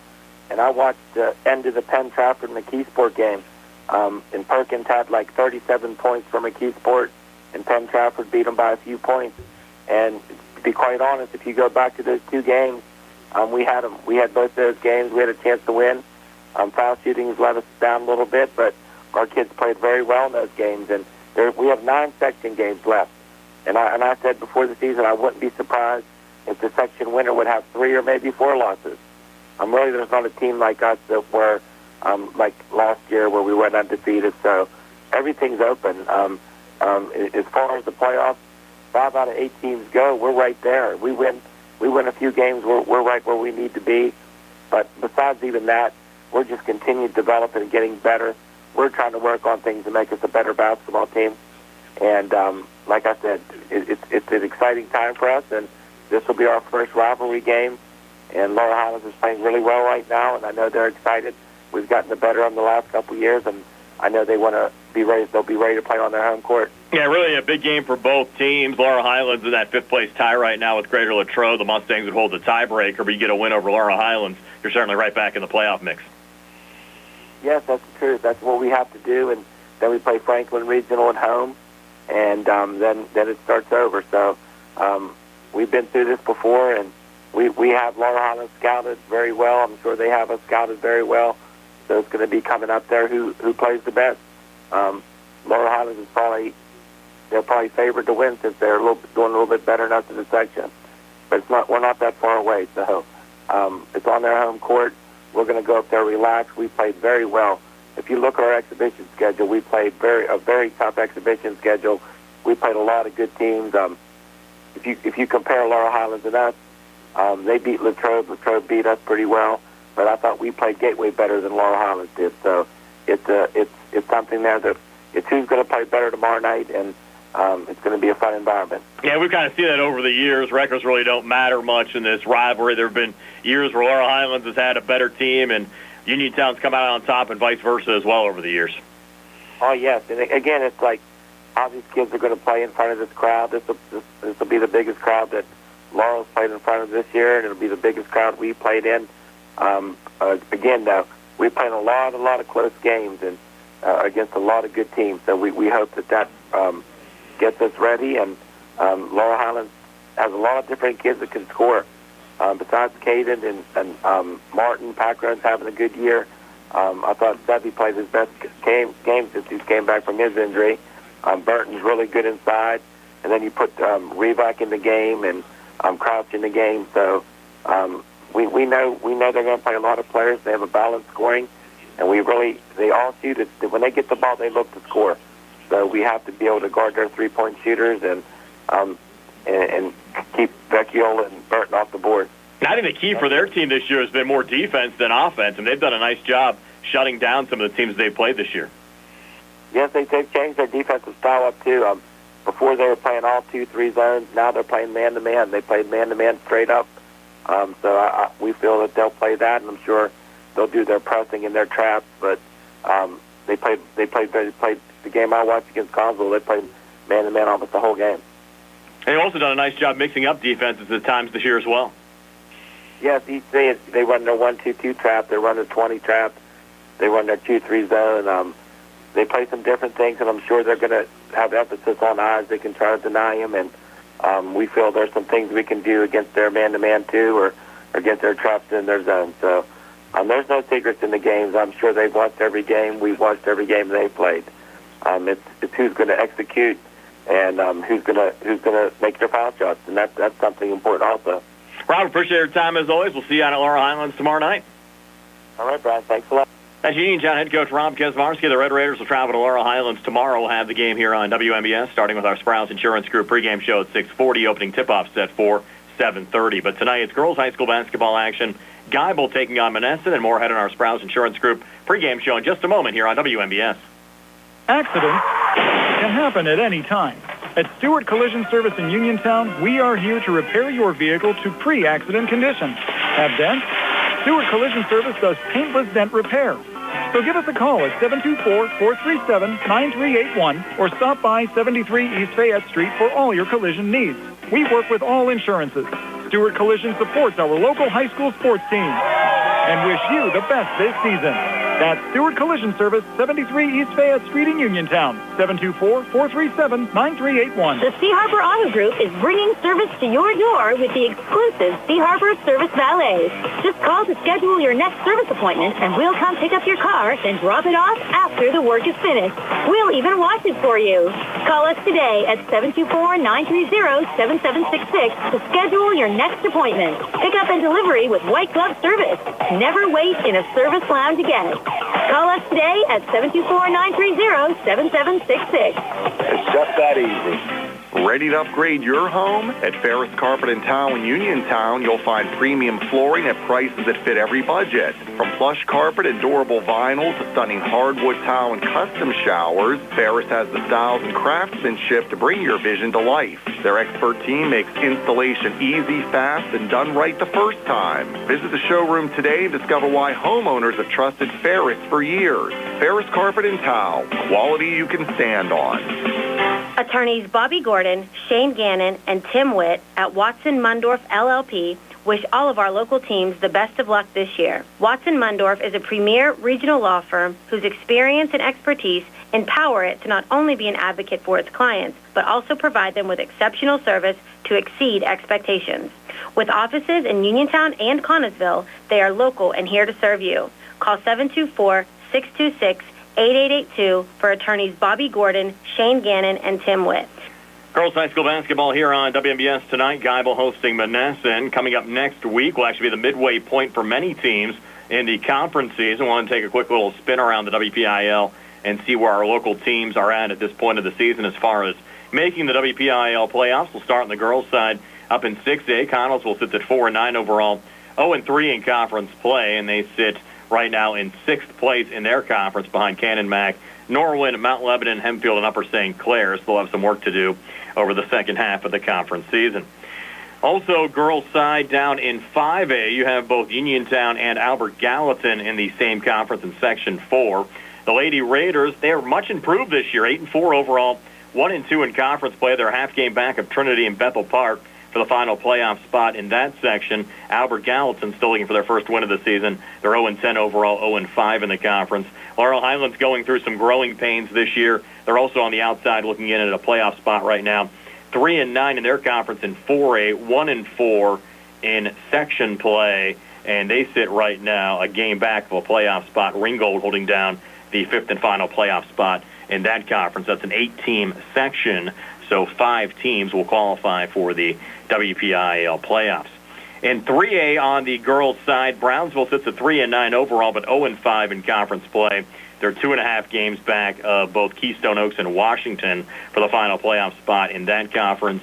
and I watched the end of the Penn Trafford McKeesport game. And Perkins had like 37 points for McKeesport, and Penn Trafford beat them by a few points. And to be quite honest, if you go back to those two games, we had them. We had both those games. We had a chance to win. Foul shootings let us down a little bit, but our kids played very well in those games. And we have 9 section games left. And I said before the season I wouldn't be surprised if the section winner would have 3 or maybe 4 losses. Really, there's not a team like us that were like last year where we went undefeated. So everything's open. As far as the playoffs, 5 out of 8 teams go. We're right there. We win a few games. We're right where we need to be. But besides even that, we're just continuing developing and getting better. We're trying to work on things to make us a better basketball team. And like I said, it's an exciting time for us, and this will be our first rivalry game. And Laurel Highlands is playing really well right now, and I know they're excited. We've gotten the better in the last couple of years, and I know they want to be ready. They'll be ready to play on their home court. Yeah, really a big game for both teams. Laurel Highlands in that fifth-place tie right now with Greater Latrobe. The Mustangs would hold the tiebreaker, but you get a win over Laurel Highlands, you're certainly right back in the playoff mix. Yes, that's the truth. That's what we have to do, and then we play Franklin Regional at home, and then it starts over. So we've been through this before, and we have Laurel Highlands scouted very well. I'm sure they have us scouted very well. So it's going to be coming up there who plays the best. Laurel Highlands is probably favored to win since they're doing a little bit better than us in the section. But we're not that far away. So it's on their home court. We're going to go up there, relax. We played very well. If you look at our exhibition schedule, we played a very tough exhibition schedule. We played a lot of good teams. If you compare Laurel Highlands and us, they beat Latrobe. Latrobe beat us pretty well, but I thought we played Gateway better than Laurel Highlands did. So it's something there that it's who's going to play better tomorrow night, and it's going to be a fun environment. Yeah, we've kind of seen that over the years. Records really don't matter much in this rivalry. There have been years where Laurel Highlands has had a better team, and Uniontown's come out on top, and vice versa as well over the years. Oh, yes. And again, it's like all these kids are going to play in front of this crowd. This will be the biggest crowd that Laurel's played in front of this year, and it'll be the biggest crowd we played in. Again, though, we played a lot of close games and against a lot of good teams. So we hope that gets us ready. And Laurel Highlands has a lot of different kids that can score. Besides Caden and Martin, Packron's having a good year. I thought Sevy played his best game since he came back from his injury. Burton's really good inside. And then you put Revac in the game and Crouch in the game. So we know they're going to play a lot of players. They have a balanced scoring. And they all shoot it. When they get the ball, they look to score. So we have to be able to guard their three-point shooters and keep Vecchio and Burton off the board. I think the key for their team this year has been more defense than offense, and they've done a nice job shutting down some of the teams they've played this year. Yes, they've changed their defensive style up, too. Before they were playing all 2-3 zones. Now they're playing man-to-man. They played man-to-man straight up. So we feel that they'll play that, and I'm sure they'll do their pressing and their traps. But they played the game I watched against Conville. They played man-to-man almost the whole game. They've also done a nice job mixing up defenses at times this year as well. Yes, each day they run their 1-2-2 trap. They run their 20 trap. They run their 2-3 zone. They play some different things, and I'm sure they're going to have emphasis on eyes. They can try to deny him, and we feel there's some things we can do against their man-to-man too, or against their traps in their zone. So there's no secrets in the games. I'm sure they've watched every game. We've watched every game they played. It's who's going to execute and who's going to make their foul shots, and that's something important also. Rob, appreciate your time as always. We'll see you out at Laurel Highlands tomorrow night. All right, Brian. Thanks a lot. That's Uniontown head coach Rob Kesmarski. The Red Raiders will travel to Laurel Highlands tomorrow. We'll have the game here on WMBS, starting with our Sprouse Insurance Group pregame show at 6:40, opening tip-off set for 7:30. But tonight it's girls high school basketball action. Geibel taking on Monessen, and more ahead on our Sprouse Insurance Group pregame show in just a moment here on WMBS. Accidents can happen at any time. At Stewart Collision Service in Uniontown, we are here to repair your vehicle to pre-accident condition. Have dents? Stewart Collision Service does paintless dent repair. So give us a call at 724-437-9381 or stop by 73 East Fayette Street for all your collision needs. We work with all insurances. Stewart Collision supports our local high school sports team and wish you the best this season. That's Stewart Collision Service, 73 East Fayette Street in Uniontown, 724-437-9381. The Sea Harbor Auto Group is bringing service to your door with the exclusive Sea Harbor Service Valets. Just call to schedule your next service appointment, and we'll come pick up your car, then drop it off after the work is finished. We'll even wash it for you. Call us today at 724-930-7766 to schedule your next appointment. Pickup and delivery with white glove service. Never wait in a service lounge again. Call us today at 724-930-7766. It's just that easy. Ready to upgrade your home? At Faris Carpet and Tile in Uniontown, you'll find premium flooring at prices that fit every budget. From plush carpet and durable vinyl to stunning hardwood tile and custom showers, Faris has the styles and craftsmanship to bring your vision to life. Their expert team makes installation easy, fast, and done right the first time. Visit the showroom today to discover why homeowners have trusted Faris for years. Faris Carpet and Tile, quality you can stand on. Attorneys Bobby Gordon, Shane Gannon, and Tim Witt at Watson Mundorf LLP wish all of our local teams the best of luck this year. Watson Mundorf is a premier regional law firm whose experience and expertise empower it to not only be an advocate for its clients, but also provide them with exceptional service to exceed expectations. With offices in Uniontown and Connellsville, they are local and here to serve you. Call 724-626-8882 for attorneys Bobby Gordon, Shane Gannon, and Tim Witt. Girls high school basketball here on WMBS tonight. Geibel hosting Monessen. Coming up next week will actually be the midway point for many teams in the conference season. We'll want to take a quick little spin around the WPIAL and see where our local teams are at this point of the season as far as making the WPIAL playoffs. We'll start on the girls' side up in 6A. Connellsville sits at 4-9 overall, 0-3 in conference play, and they sit right now in 6th place in their conference behind Cannon Mac, Norwin, Mount Lebanon, Hempfield, and Upper St. Clair. So they'll have some work to do over the second half of the conference season. Also, girls' side down in 5A, you have both Uniontown and Albert Gallatin in the same conference in Section 4. The Lady Raiders, they are much improved this year, 8-4 overall, 1-2 in conference play. They're a half game back of Trinity and Bethel Park. for the final playoff spot in that section. Albert Gallatin still looking for their first win of the season. They're 0-10 overall, 0-5 in the conference. Laurel Highlands going through some growing pains this year. They're also on the outside looking in at a playoff spot right now. 3-9 in their conference in 4A, 1-4 in section play, and they sit right now a game back of a playoff spot. Ringgold holding down the fifth and final playoff spot in that conference. That's an 8-team section, so 5 teams will qualify for the WPIAL playoffs. In 3A on the girls' side, Brownsville sits at 3-9 overall, but 0-5 in conference play. They're 2.5 games back of both Keystone Oaks and Washington for the final playoff spot in that conference.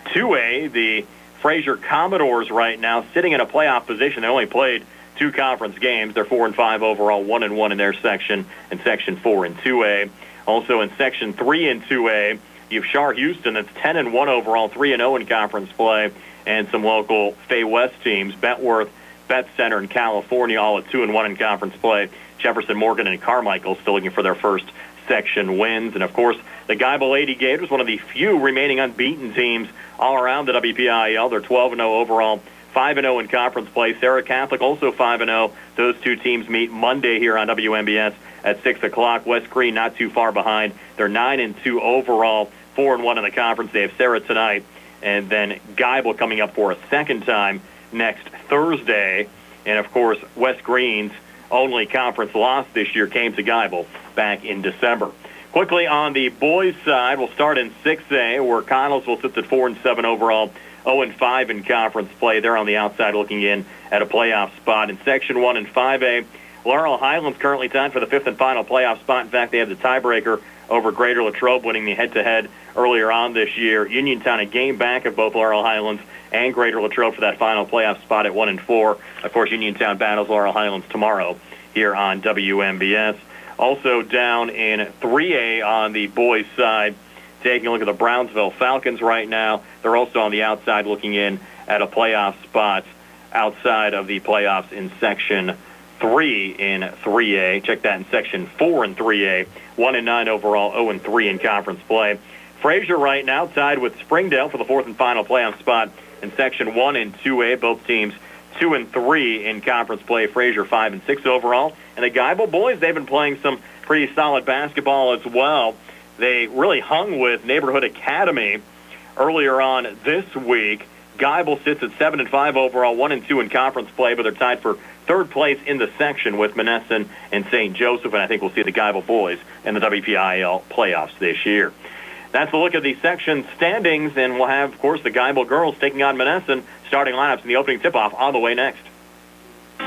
2A, the Fraser Commodores right now sitting in a playoff position. They only played 2 conference games. They're 4-5 overall, 1-1 in their section, and Section 4 in 2A. Also in Section 3 in 2A, you have Shar Houston that's 10-1 overall, 3-0 in conference play, and some local Fay West teams, Bentworth, Bet Center, and California, all at 2-1 in conference play. Jefferson Morgan and Carmichael still looking for their first section wins. And, of course, the Geibel Lady Gators, one of the few remaining unbeaten teams all around the WPIAL. They're 12-0 overall, 5-0 in conference play. Sarah Catholic also 5-0. Those 2 teams meet Monday here on WMBS at 6 o'clock. West Green not too far behind. They're 9-2 overall, 4-1 in the conference. They have Sarah tonight. And then Geibel coming up for a second time next Thursday. And, of course, West Green's only conference loss this year came to Geibel back in December. Quickly on the boys' side, we'll start in 6A, where Connellsville sits at 4-7 overall, 0-5 in conference play. They're on the outside looking in at a playoff spot. In Section 1 and 5A, Laurel Highlands currently tied for the 5th and final playoff spot. In fact, they have the tiebreaker over Greater Latrobe, winning the head-to-head earlier on this year. Uniontown a game back of both Laurel Highlands and Greater Latrobe for that final playoff spot at 1-4. Of course, Uniontown battles Laurel Highlands tomorrow here on WMBS. Also down in 3A on the boys' side, taking a look at the Brownsville Falcons right now. They're also on the outside looking in at a playoff spot outside of the playoffs in Section 3 in 3A. Check that in Section 4 in 3A. 1-9 overall, 0-3 in conference play. Fraser right now tied with Springdale for the 4th and final playoff spot in Section 1 and 2A. Both teams 2-3 in conference play. Fraser 5-6 overall. And the Geibel boys, they've been playing some pretty solid basketball as well. They really hung with Neighborhood Academy earlier on this week. Geibel sits at 7-5 overall, 1-2 in conference play, but they're tied for 3rd place in the section with Monessen and St. Joseph, and I think we'll see the Geibel boys in the WPIAL playoffs this year. That's a look at the section standings, and we'll have, of course, the Geibel girls taking on Monessen. Starting lineups in the opening tip-off on the way next.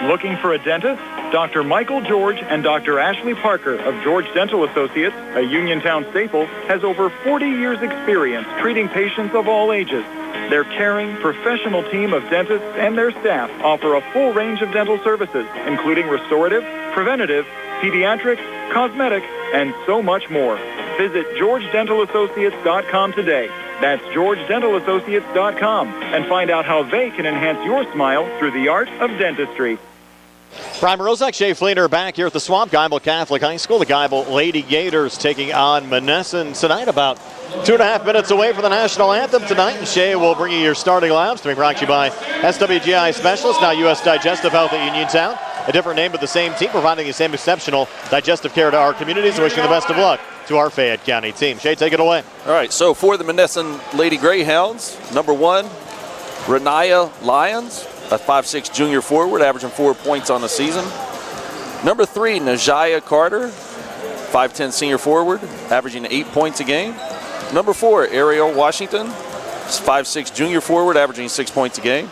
Looking for a dentist? Dr. Michael George and Dr. Ashley Parker of George Dental Associates, a Uniontown staple, has over 40 years' experience treating patients of all ages. Their caring, professional team of dentists and their staff offer a full range of dental services, including restorative, preventative, pediatric, cosmetic, and so much more. Visit GeorgeDentalAssociates.com today. That's GeorgeDentalAssociates.com, and find out how they can enhance your smile through the art of dentistry. Brian Rozak, Shea Fleener back here at the Swamp, Geibel Catholic High School. The Geibel Lady Gators taking on Monessen tonight, about 2.5 minutes away from the national anthem tonight. And Shea will bring you your starting lineups to be brought to you by SWGI Specialists, now U.S. Digestive Health at Uniontown. A different name, but the same team, providing the same exceptional digestive care to our communities. Wishing the best of luck to our Fayette County team. Shea, take it away. All right, so for the Monessen Lady Greyhounds, number 1, Renaya Lyons, a 5'6" junior forward, averaging 4 points on the season. Number 3, Najaya Carter, 5'10" senior forward, averaging 8 points a game. Number 4, Ariel Washington, 5'6" junior forward, averaging 6 points a game.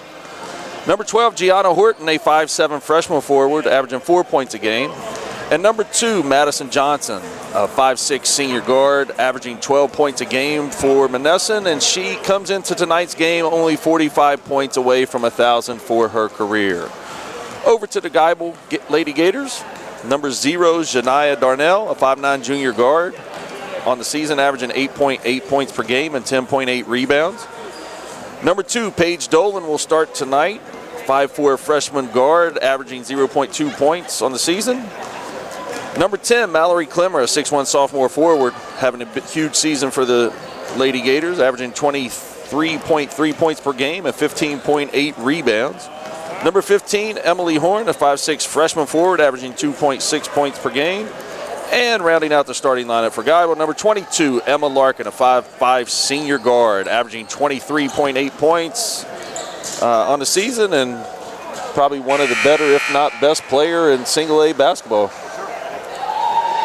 Number 12, Gianna Horton, a 5'7" freshman forward, averaging 4 points a game. And number 2, Madison Johnson, a 5'6" senior guard, averaging 12 points a game for Monessen, and she comes into tonight's game only 45 points away from 1,000 for her career. Over to the Geibel Lady Gators, number 0, Janiyah Darnell, a 5'9" junior guard, on the season averaging 8.8 points per game and 10.8 rebounds. Number 2, Paige Dolan will start tonight, 5'4" freshman guard, averaging 0.2 points on the season. Number 10, Mallory Clemmer, a 6'1" sophomore forward, having a huge season for the Lady Gators, averaging 23 3.3 points per game and 15.8 rebounds. Number 15, Emily Horn, a 5'6" freshman forward, averaging 2.6 points per game. And rounding out the starting lineup for Geibel, number 22, Emma Larkin, a 5'5" senior guard, averaging 23.8 points on the season, and probably one of the better, if not best player in single-A basketball.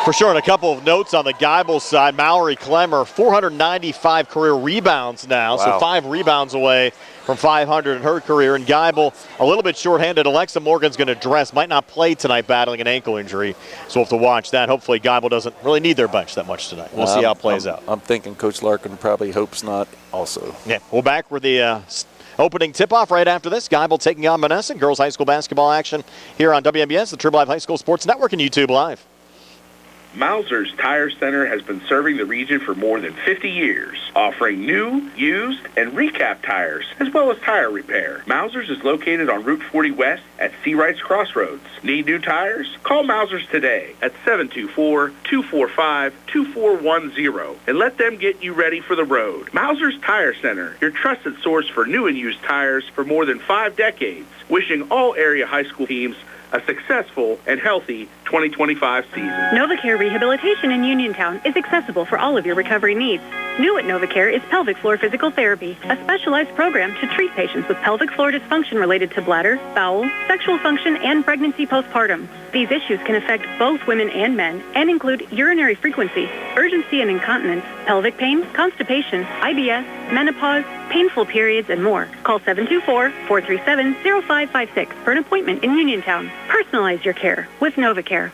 For sure, and a couple of notes on the Geibel side. Mallory Clemmer, 495 career rebounds now, Wow. so 5 rebounds away from 500 in her career. And Geibel, a little bit shorthanded. Alexa Morgan's going to dress, might not play tonight, battling an ankle injury. So we'll have to watch that. Hopefully Geibel doesn't really need their bench that much tonight. We'll see how it plays out. I'm thinking Coach Larkin probably hopes not also. Yeah, we'll back with the opening tip-off right after this. Geibel taking on Monessen. Girls high school basketball action here on WMBS, the True Live High School Sports Network, and YouTube Live. Mauser's Tire Center has been serving the region for more than 50 years, offering new, used, and recap tires, as well as tire repair. Mauser's is located on Route 40 West at Seawrights Crossroads. Need new tires? Call Mauser's today at 724-245-2410 and let them get you ready for the road. Mauser's Tire Center, your trusted source for new and used tires for more than 5 decades. Wishing all area high school teams a successful and healthy 2025 season. NovaCare Rehabilitation in Uniontown is accessible for all of your recovery needs. New at NovaCare is pelvic floor physical therapy, a specialized program to treat patients with pelvic floor dysfunction related to bladder, bowel, sexual function, and pregnancy postpartum. These issues can affect both women and men and include urinary frequency, urgency and incontinence, pelvic pain, constipation, IBS, menopause, painful periods, and more. Call 724-437-0556 for an appointment in Uniontown. Personalize your care with NovaCare.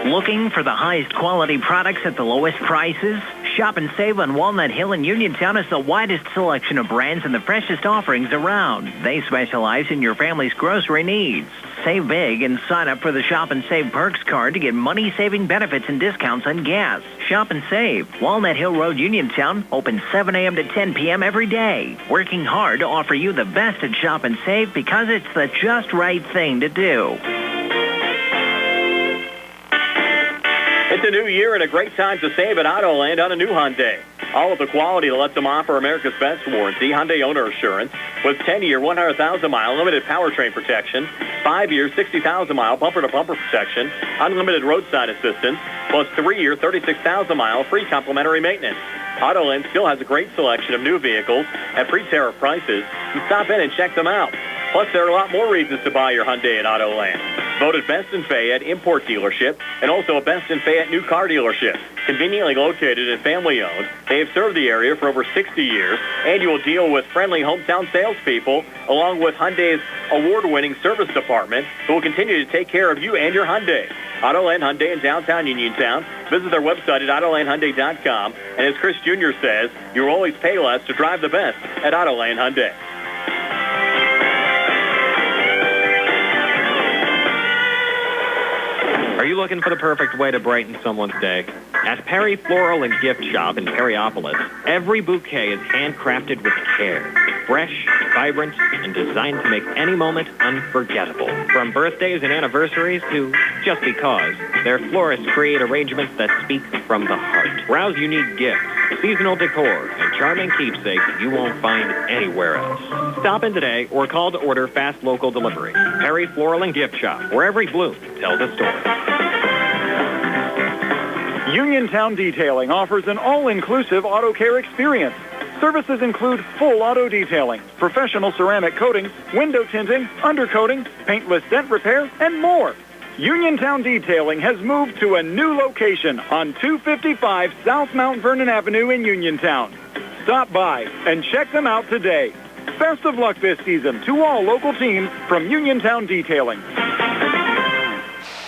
Looking for the highest quality products at the lowest prices? Shop and save on Walnut Hill in Uniontown has the widest selection of brands and the freshest offerings around. They specialize in your family's grocery needs. Save big and sign up for the Shop and Save Perks card to get money-saving benefits and discounts on gas. Shop and save. Walnut Hill Road, Uniontown, open 7 a.m. to 10 p.m. every day. Working hard to offer you the best at Shop and Save because it's the just right thing to do. It's a new year and a great time to save at Autoland on a new Hyundai. All of the quality that lets them offer America's best warranty, Hyundai Owner Assurance, with 10-year, 100,000-mile limited powertrain protection, 5-year, 60,000-mile bumper-to-bumper protection, unlimited roadside assistance, plus 3-year, 36,000-mile free complimentary maintenance. Autoland still has a great selection of new vehicles at pre-tariff prices. So stop in and check them out. Plus, there are a lot more reasons to buy your Hyundai at Autoland. Voted Best in Fayette Import Dealership and also a Best in Fayette New Car Dealership. Conveniently located and family-owned, they have served the area for over 60 years, and you will deal with friendly hometown salespeople along with Hyundai's award-winning service department who will continue to take care of you and your Hyundai. Autoland Hyundai in downtown Uniontown. Visit their website at AutolandHyundai.com. And as Chris Jr. says, you will always pay less to drive the best at Autoland Hyundai. Are you looking for the perfect way to brighten someone's day? At Perry Floral and Gift Shop in Perryopolis, every bouquet is handcrafted with care. Fresh, vibrant, and designed to make any moment unforgettable. From birthdays and anniversaries to just because, their florists create arrangements that speak from the heart. Browse unique gifts, seasonal decor, and charming keepsakes you won't find anywhere else. Stop in today or call to order fast local delivery. Perry Floral and Gift Shop, where every bloom tells a story. Uniontown Detailing offers an all-inclusive auto care experience. Services include full auto detailing, professional ceramic coatings, window tinting, undercoating, paintless dent repair, and more. Uniontown Detailing has moved to a new location on 255 South Mount Vernon Avenue in Uniontown. Stop by and check them out today. Best of luck this season to all local teams from Uniontown Detailing.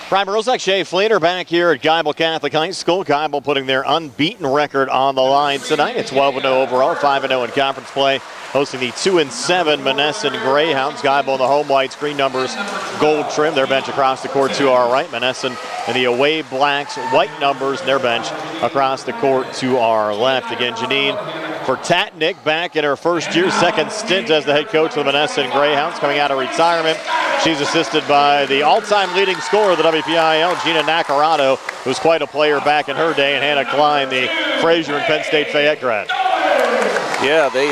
Brian Rozak, Shea Fleener back here at Geibel Catholic High School. Geibel putting their unbeaten record on the line tonight. It's 12-0 overall, 5-0 in conference play. Hosting the 2-7 Monessen Greyhounds. Geibel in the home whites, green numbers, gold trim. Their bench across the court to our right. Monessen and the away blacks, white numbers, and their bench across the court to our left. Again, Janine Vertatnik back in her first year, second stint as the head coach of the Monessen Greyhounds, coming out of retirement. She's assisted by the all-time leading scorer of the WPIAL, Gina Nacarado, who's quite a player back in her day, and Hannah Klein, the Fraser and Penn State Fayette grad. Yeah, they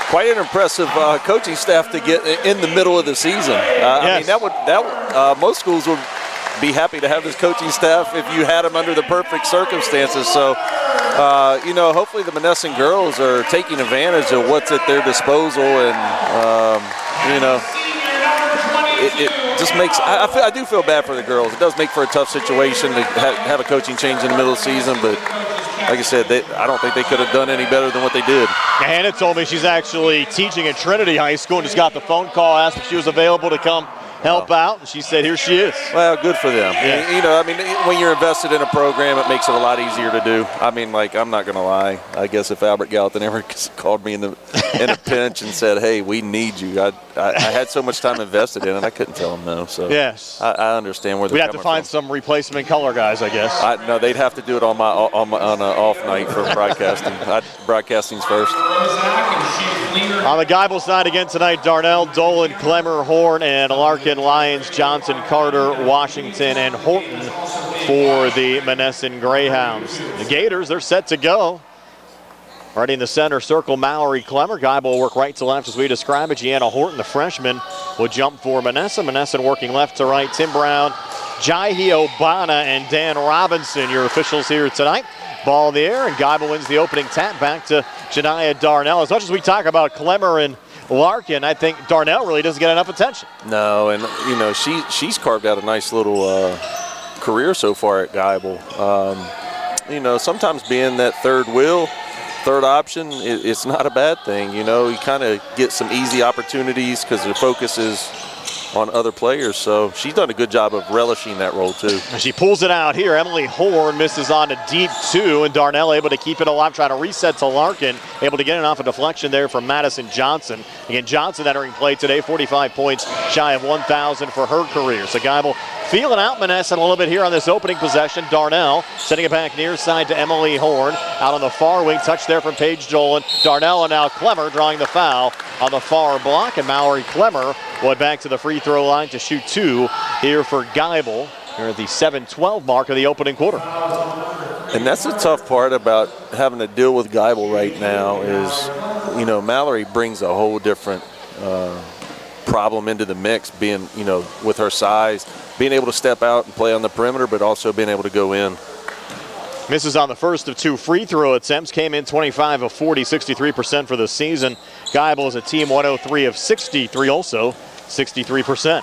quite an impressive coaching staff to get in the middle of the season. I mean, that would most schools would be happy to have this coaching staff if you had them under the perfect circumstances. So, you know, hopefully the Monessen girls are taking advantage of what's at their disposal, and you know, it just makes. I do feel bad for the girls. It does make for a tough situation to have a coaching change in the middle of the season, but. Like I said, I don't think they could have done any better than what they did. Hannah told me she's actually teaching at Trinity High School and just got the phone call, asked if she was available to come help out, and she said here she is. Well, good for them. Yeah. You know, I mean, when you're invested in a program, it makes it a lot easier to do. I mean, like, I'm not going to lie. I guess if Albert Gallatin ever called me in a pinch and said, hey, we need you, I had so much time invested in it, I couldn't tell them no. So yes, I understand where they're coming from. We'd have to find some replacement color guys, I guess. No, they'd have to do it on an off night for broadcasting. Broadcasting's first. On the Geibel side again tonight, Darnell, Dolan, Clemmer, Horn, and Larkin, Lyons, Johnson, Carter, Washington, and Horton for the Monessen Greyhounds. The Gators, they're set to go. Right in the center circle, Mallory, Clemmer. Geibel will work right to left as we describe it. Gianna Horton, the freshman, will jump for Monessen. Monessen working left to right. Tim Brown, Jaihi Obana, and Dan Robinson, your officials here tonight. Ball in the air, and Geibel wins the opening tap back to Janiah Darnell. As much as we talk about Clemmer and Larkin, I think Darnell really doesn't get enough attention. No, and you know she's carved out a nice little career so far at Geibel. You know, sometimes being that third option, it's not a bad thing. You know, you kind of get some easy opportunities because the focus is on other players. So she's done a good job of relishing that role too. And she pulls it out here. Emily Horn misses on a deep two, and Darnell able to keep it alive, trying to reset to Larkin. Able to get it off a deflection there from Madison Johnson. Again, Johnson entering play today, 45 points shy of 1,000 for her career. So Geibel feeling out Monessen a little bit here on this opening possession. Darnell sending it back near side to Emily Horn. Out on the far wing, touch there from Paige Dolan. Darnell and now Clemmer drawing the foul on the far block, and Mallory Clemmer went back to the free throw line to shoot two here for Geibel. Here at the 7-12 mark of the opening quarter. And that's the tough part about having to deal with Geibel right now is, you know, Mallory brings a whole different problem into the mix, being, you know, with her size, being able to step out and play on the perimeter, but also being able to go in. Misses on the first of two free throw attempts. Came in 25 of 40, 63% for the season. Geibel is a team 103 of 63, also 63%.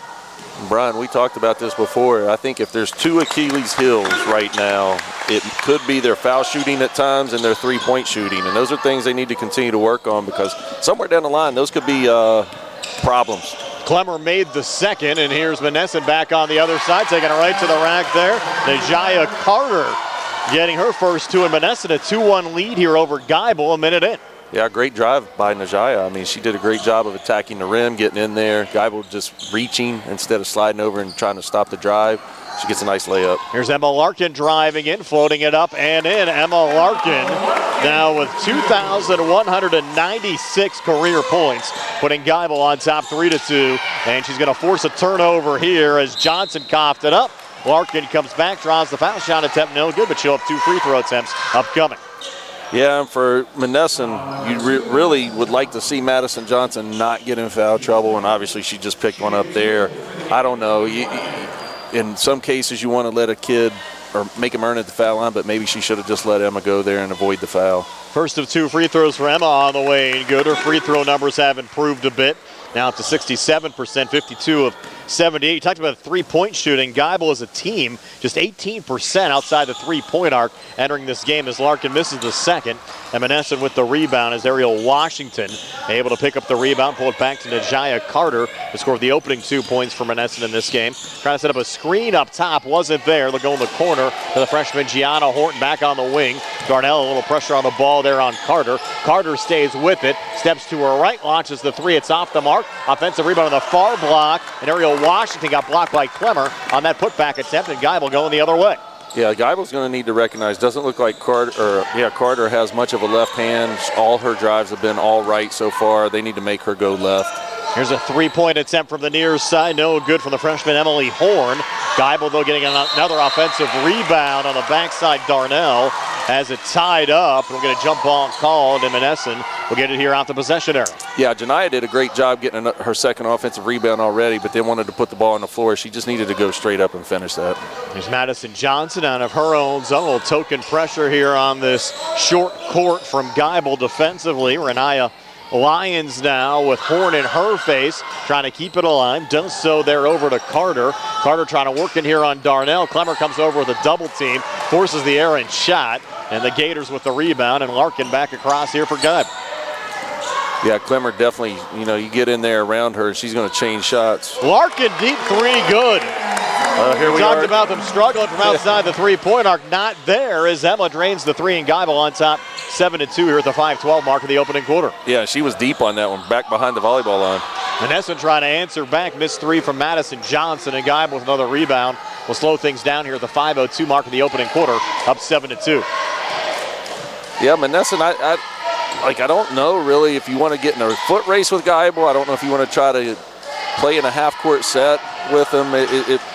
Brian, we talked about this before. I think if there's two Achilles heels right now, it could be their foul shooting at times and their three-point shooting. And those are things they need to continue to work on, because somewhere down the line, those could be problems. Clemmer made the second, and here's Monessen back on the other side, taking it right to the rack there. Najaya Carter getting her first two, and Monessen a 2-1 lead here over Geibel a minute in. Yeah, great drive by Najaya. I mean, she did a great job of attacking the rim, getting in there. Geibel just reaching instead of sliding over and trying to stop the drive. She gets a nice layup. Here's Emma Larkin driving in, floating it up and in. Emma Larkin now with 2,196 career points, putting Geibel on top 3-2. And she's going to force a turnover here as Johnson coughed it up. Larkin comes back, draws the foul shot attempt, no good, but she'll have two free throw attempts upcoming. Yeah, and for Monessen, you really would like to see Madison Johnson not get in foul trouble, and obviously she just picked one up there. I don't know. In some cases, you want to let a kid or make him earn at the foul line, but maybe she should have just let Emma go there and avoid the foul. First of two free throws for Emma on the way and good. Her free throw numbers have improved a bit. Now up to 67%, 52 of 78. You talked about three-point shooting. Geibel as a team, just 18% outside the three-point arc entering this game as Larkin misses the second. And Monessen with the rebound as Ariel Washington able to pick up the rebound, pull it back to Najaya Carter to score the opening 2 points for Monessen in this game. Trying to set up a screen up top, wasn't there. They'll go in the corner to the freshman Gianna Horton back on the wing. Darnell a little pressure on the ball there on Carter. Carter stays with it, steps to her right, launches the three. It's off the mark. Offensive rebound on the far block, and Ariel Washington got blocked by Clemmer on that putback attempt, and Geibel going the other way. Yeah, Geibel's going to need to recognize, doesn't look like Carter has much of a left hand. All her drives have been all right so far. They need to make her go left. Here's a three-point attempt from the near side. No good from the freshman Emily Horn. Geibel, though, getting another offensive rebound on the backside. Darnell has it tied up. We'll get a jump ball called, and Monessen will get it here off the possession area. Yeah, Janiyah did a great job getting her second offensive rebound already, but they wanted to put the ball on the floor. She just needed to go straight up and finish that. There's Madison Johnson out of her own zone. A little token pressure here on this short court from Geibel defensively. Renaya Lyons now with Horn in her face, trying to keep it alive. Does so there over to Carter. Carter trying to work in here on Darnell. Clemmer comes over with a double team, forces the errant shot, and the Gators with the rebound, and Larkin back across here for Geibel. Yeah, Clemmer definitely, you get in there around her, she's going to change shots. Larkin deep three, good. Here we talked are. about them struggling from outside the three-point arc. Not there as Emma drains the three, and Geibel on top 7-2 here at the 5:12 mark of the opening quarter. Yeah, she was deep on that one, back behind the volleyball line. Monessen trying to answer back, missed three from Madison Johnson, and Geibel with another rebound will slow things down here at the 5:02 mark of the opening quarter, up 7-2. Yeah, Monessen, I don't know really if you want to get in a foot race with Geibel. I don't know if you want to try to play in a half-court set with them.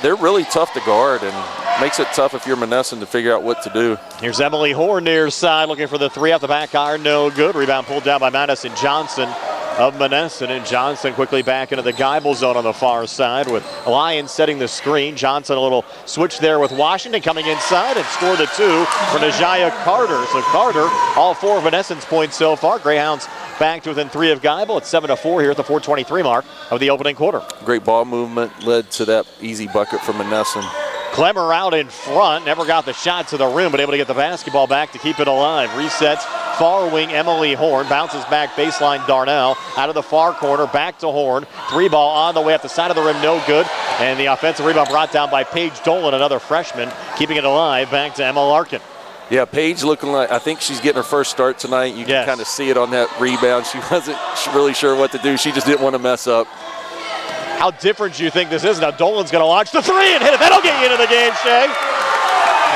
They're really tough to guard, and makes it tough if you're Monessen to figure out what to do. Here's Emily Horn near side looking for the three off the back iron. No good. Rebound pulled down by Madison Johnson of Monessen, and Johnson quickly back into the Geibel zone on the far side with Lyons setting the screen. Johnson a little switch there with Washington coming inside and scored the two for Najaya Carter. So Carter, all four of Monessen's points so far. Greyhounds back to within three of Geibel. It's 7-4 here at the 4:23 mark of the opening quarter. Great ball movement led to that easy bucket from Monessen. Clemmer out in front, never got the shot to the rim, but able to get the basketball back to keep it alive. Resets, far wing Emily Horn, bounces back baseline Darnell, out of the far corner, back to Horn. Three ball on the way up the side of the rim, no good. And the offensive rebound brought down by Paige Dolan, another freshman, keeping it alive, back to Emma Larkin. Yeah, Paige looking like, I think she's getting her first start tonight. You can kind of see it on that rebound. She wasn't really sure what to do. She just didn't want to mess up. How different do you think this is? Now Dolan's going to launch the three and hit it. That'll get you into the game, Shay.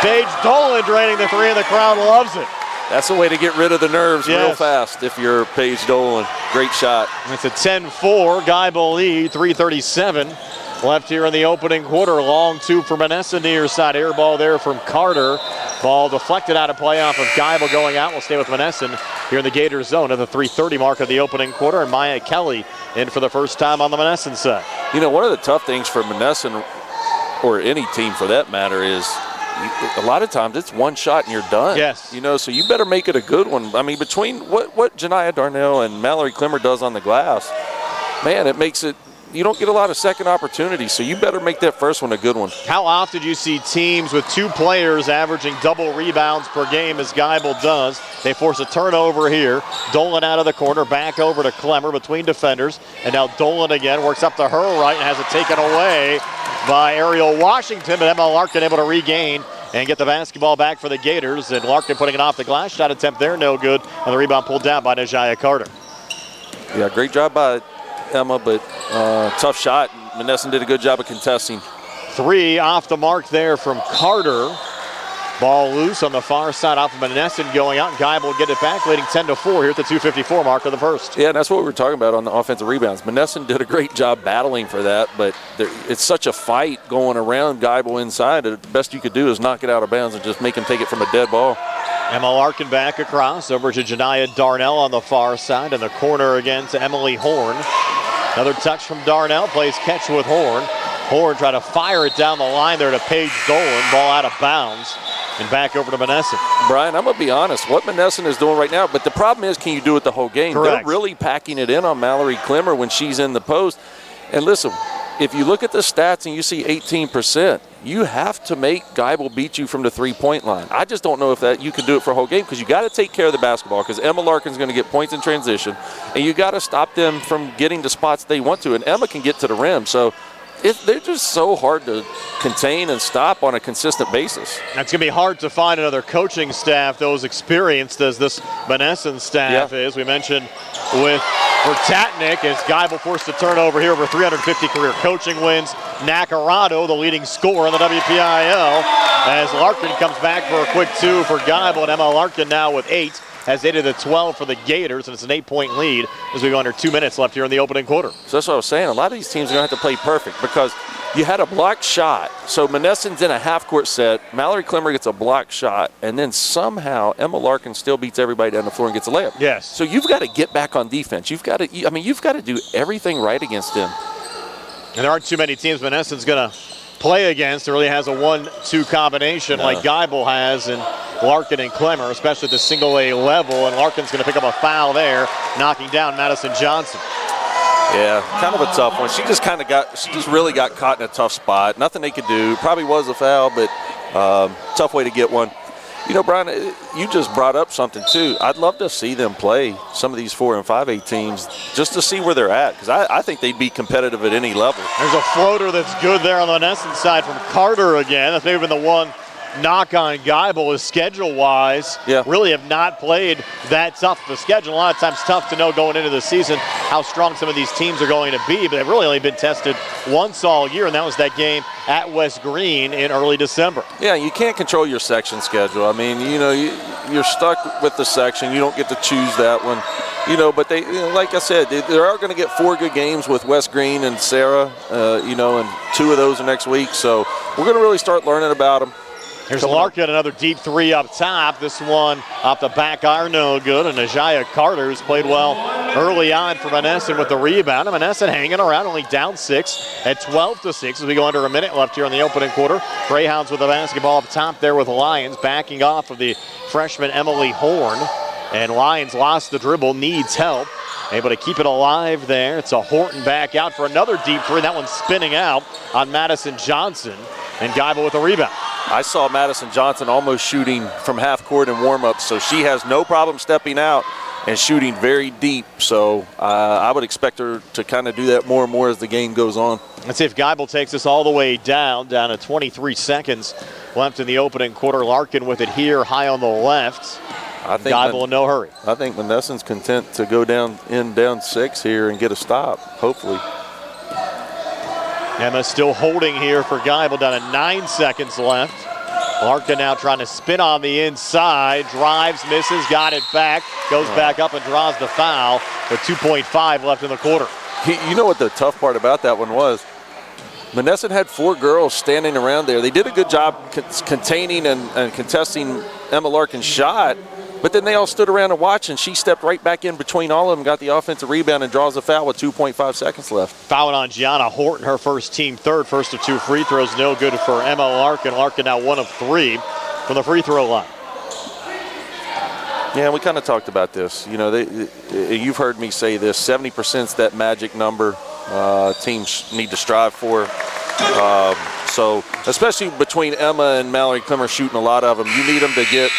Paige Dolan draining the three, and the crowd loves it. That's a way to get rid of the nerves real fast if you're Paige Dolan. Great shot. It's a 10-4. Geibel lead, 3:37 left here in the opening quarter. Long two for Monessen near side. Air ball there from Carter. Ball deflected out of play off of Geibel going out. We'll stay with Monessen here in the Gators zone at the 3:30 mark of the opening quarter. And Maya Kelly in for the first time on the Monessen side. One of the tough things for Monessen, or any team for that matter, is a lot of times it's one shot and you're done. Yes. So you better make it a good one. I mean, between what Janiyah Darnell and Mallory Clemmer does on the glass, man, it makes it, you don't get a lot of second opportunities, so you better make that first one a good one. How often do you see teams with two players averaging double rebounds per game as Geibel does? They force a turnover here. Dolan out of the corner, back over to Clemmer between defenders, and now Dolan again works up to her right and has it taken away by Ariel Washington, but Emma Larkin able to regain and get the basketball back for the Gators, and Larkin putting it off the glass. Shot attempt there, no good, and the rebound pulled down by Najaya Carter. Yeah, great job by Emma, but tough shot. Monessen did a good job of contesting. Three off the mark there from Carter. Ball loose on the far side off of Monessen going out, and Geibel will get it back, leading 10-4 here at the 2:54 mark of the first. Yeah, and that's what we were talking about on the offensive rebounds. Monessen did a great job battling for that, but it's such a fight going around Geibel inside. The best you could do is knock it out of bounds and just make him take it from a dead ball. Emma Larkin back across over to Janiyah Darnell on the far side, and the corner again to Emily Horn. Another touch from Darnell, plays catch with Horn. Horn trying to fire it down the line there to Paige Dolan. Ball out of bounds and back over to Monessen. Brian, I'm going to be honest, what Monessen is doing right now, but the problem is, can you do it the whole game? Correct. They're really packing it in on Mallory Clemmer when she's in the post. And listen, if you look at the stats and you see 18%, you have to make Geibel beat you from the three-point line. I just don't know if that you can do it for a whole game, because you got to take care of the basketball, because Emma Larkin's going to get points in transition, and you got to stop them from getting the spots they want to, and Emma can get to the rim. So they're just so hard to contain and stop on a consistent basis. It's going to be hard to find another coaching staff that was experienced as this Monessen staff is. We mentioned with Vertatnik as Geibel forced a turnover here, over 350 career coaching wins. Nacarado, the leading scorer in the WPIAL, as Larkin comes back for a quick two for Geibel, and Emma Larkin now with 8. as they did the 12 for the Gators, and it's an 8-point lead as we go under 2 minutes left here in the opening quarter. So that's what I was saying. A lot of these teams are going to have to play perfect because you had a blocked shot. So Monessen's in a half-court set. Mallory Clemmer gets a blocked shot, and then somehow Emma Larkin still beats everybody down the floor and gets a layup. Yes. So you've got to get back on defense. You've got to do everything right against them. And there aren't too many teams Monessen's going to play against. It really has a 1-2 combination like Geibel has and Larkin and Clemmer, especially at the single A level. And Larkin's going to pick up a foul there, knocking down Madison Johnson. Yeah, kind of a tough one. She just really got caught in a tough spot. Nothing they could do. Probably was a foul, but tough way to get one. You know, Brian, you just brought up something, too. I'd love to see them play some of these 4 and 5A teams just to see where they're at, because I think they'd be competitive at any level. There's a floater that's good there on the Monessen side from Carter again. That's maybe been the one knock on Geibel is schedule-wise. Yeah. Really have not played that tough of a schedule. A lot of times tough to know going into the season how strong some of these teams are going to be, but they've really only been tested once all year, and that was that game at West Green in early December. Yeah, you can't control your section schedule. I mean, you know, you're stuck with the section. You don't get to choose that one. You know, but they, like I said, they are going to get 4 good games with West Green and Sarah, you know, and 2 of those are next week. So we're going to really start learning about them. Here's Larkin, another deep 3 up top. This one off the back iron, no good. And Najaya Carter's played well early on for Monessen with the rebound. And Monessen hanging around, only down 6 at 12-6 as we go under a minute left here in the opening quarter. Greyhounds with the basketball up top there with the Lions, backing off of the freshman Emily Horn. And Lions lost the dribble, needs help. Able to keep it alive there. It's a Horton back out for another deep 3. That one's spinning out on Madison Johnson. And Geibel with the rebound. I saw Madison Johnson almost shooting from half court in warm-up, so she has no problem stepping out and shooting very deep. So I would expect her to kind of do that more and more as the game goes on. Let's see if Geibel takes this all the way down to 23 seconds left in the opening quarter. Larkin with it here, high on the left. I think Geibel in no hurry. I think Monessen's content to go down 6 here and get a stop, hopefully. Emma still holding here for Geibel, down to 9 seconds left. Larkin now trying to spin on the inside, drives, misses, got it back, goes back up and draws the foul with 2.5 left in the quarter. You know what the tough part about that one was? Monessen had 4 girls standing around there. They did a good job containing and contesting Emma Larkin's shot, but then they all stood around and watched, and she stepped right back in between all of them, got the offensive rebound, and draws the foul with 2.5 seconds left. Foul on Gianna Horton, her first team third. First of 2 free throws, no good for Emma Larkin. Larkin now 1 of 3 from the free throw line. Yeah, we kind of talked about this. You know, you've heard me say this, 70% is that magic number teams need to strive for. So especially between Emma and Mallory Clemmer shooting a lot of them, you need them to get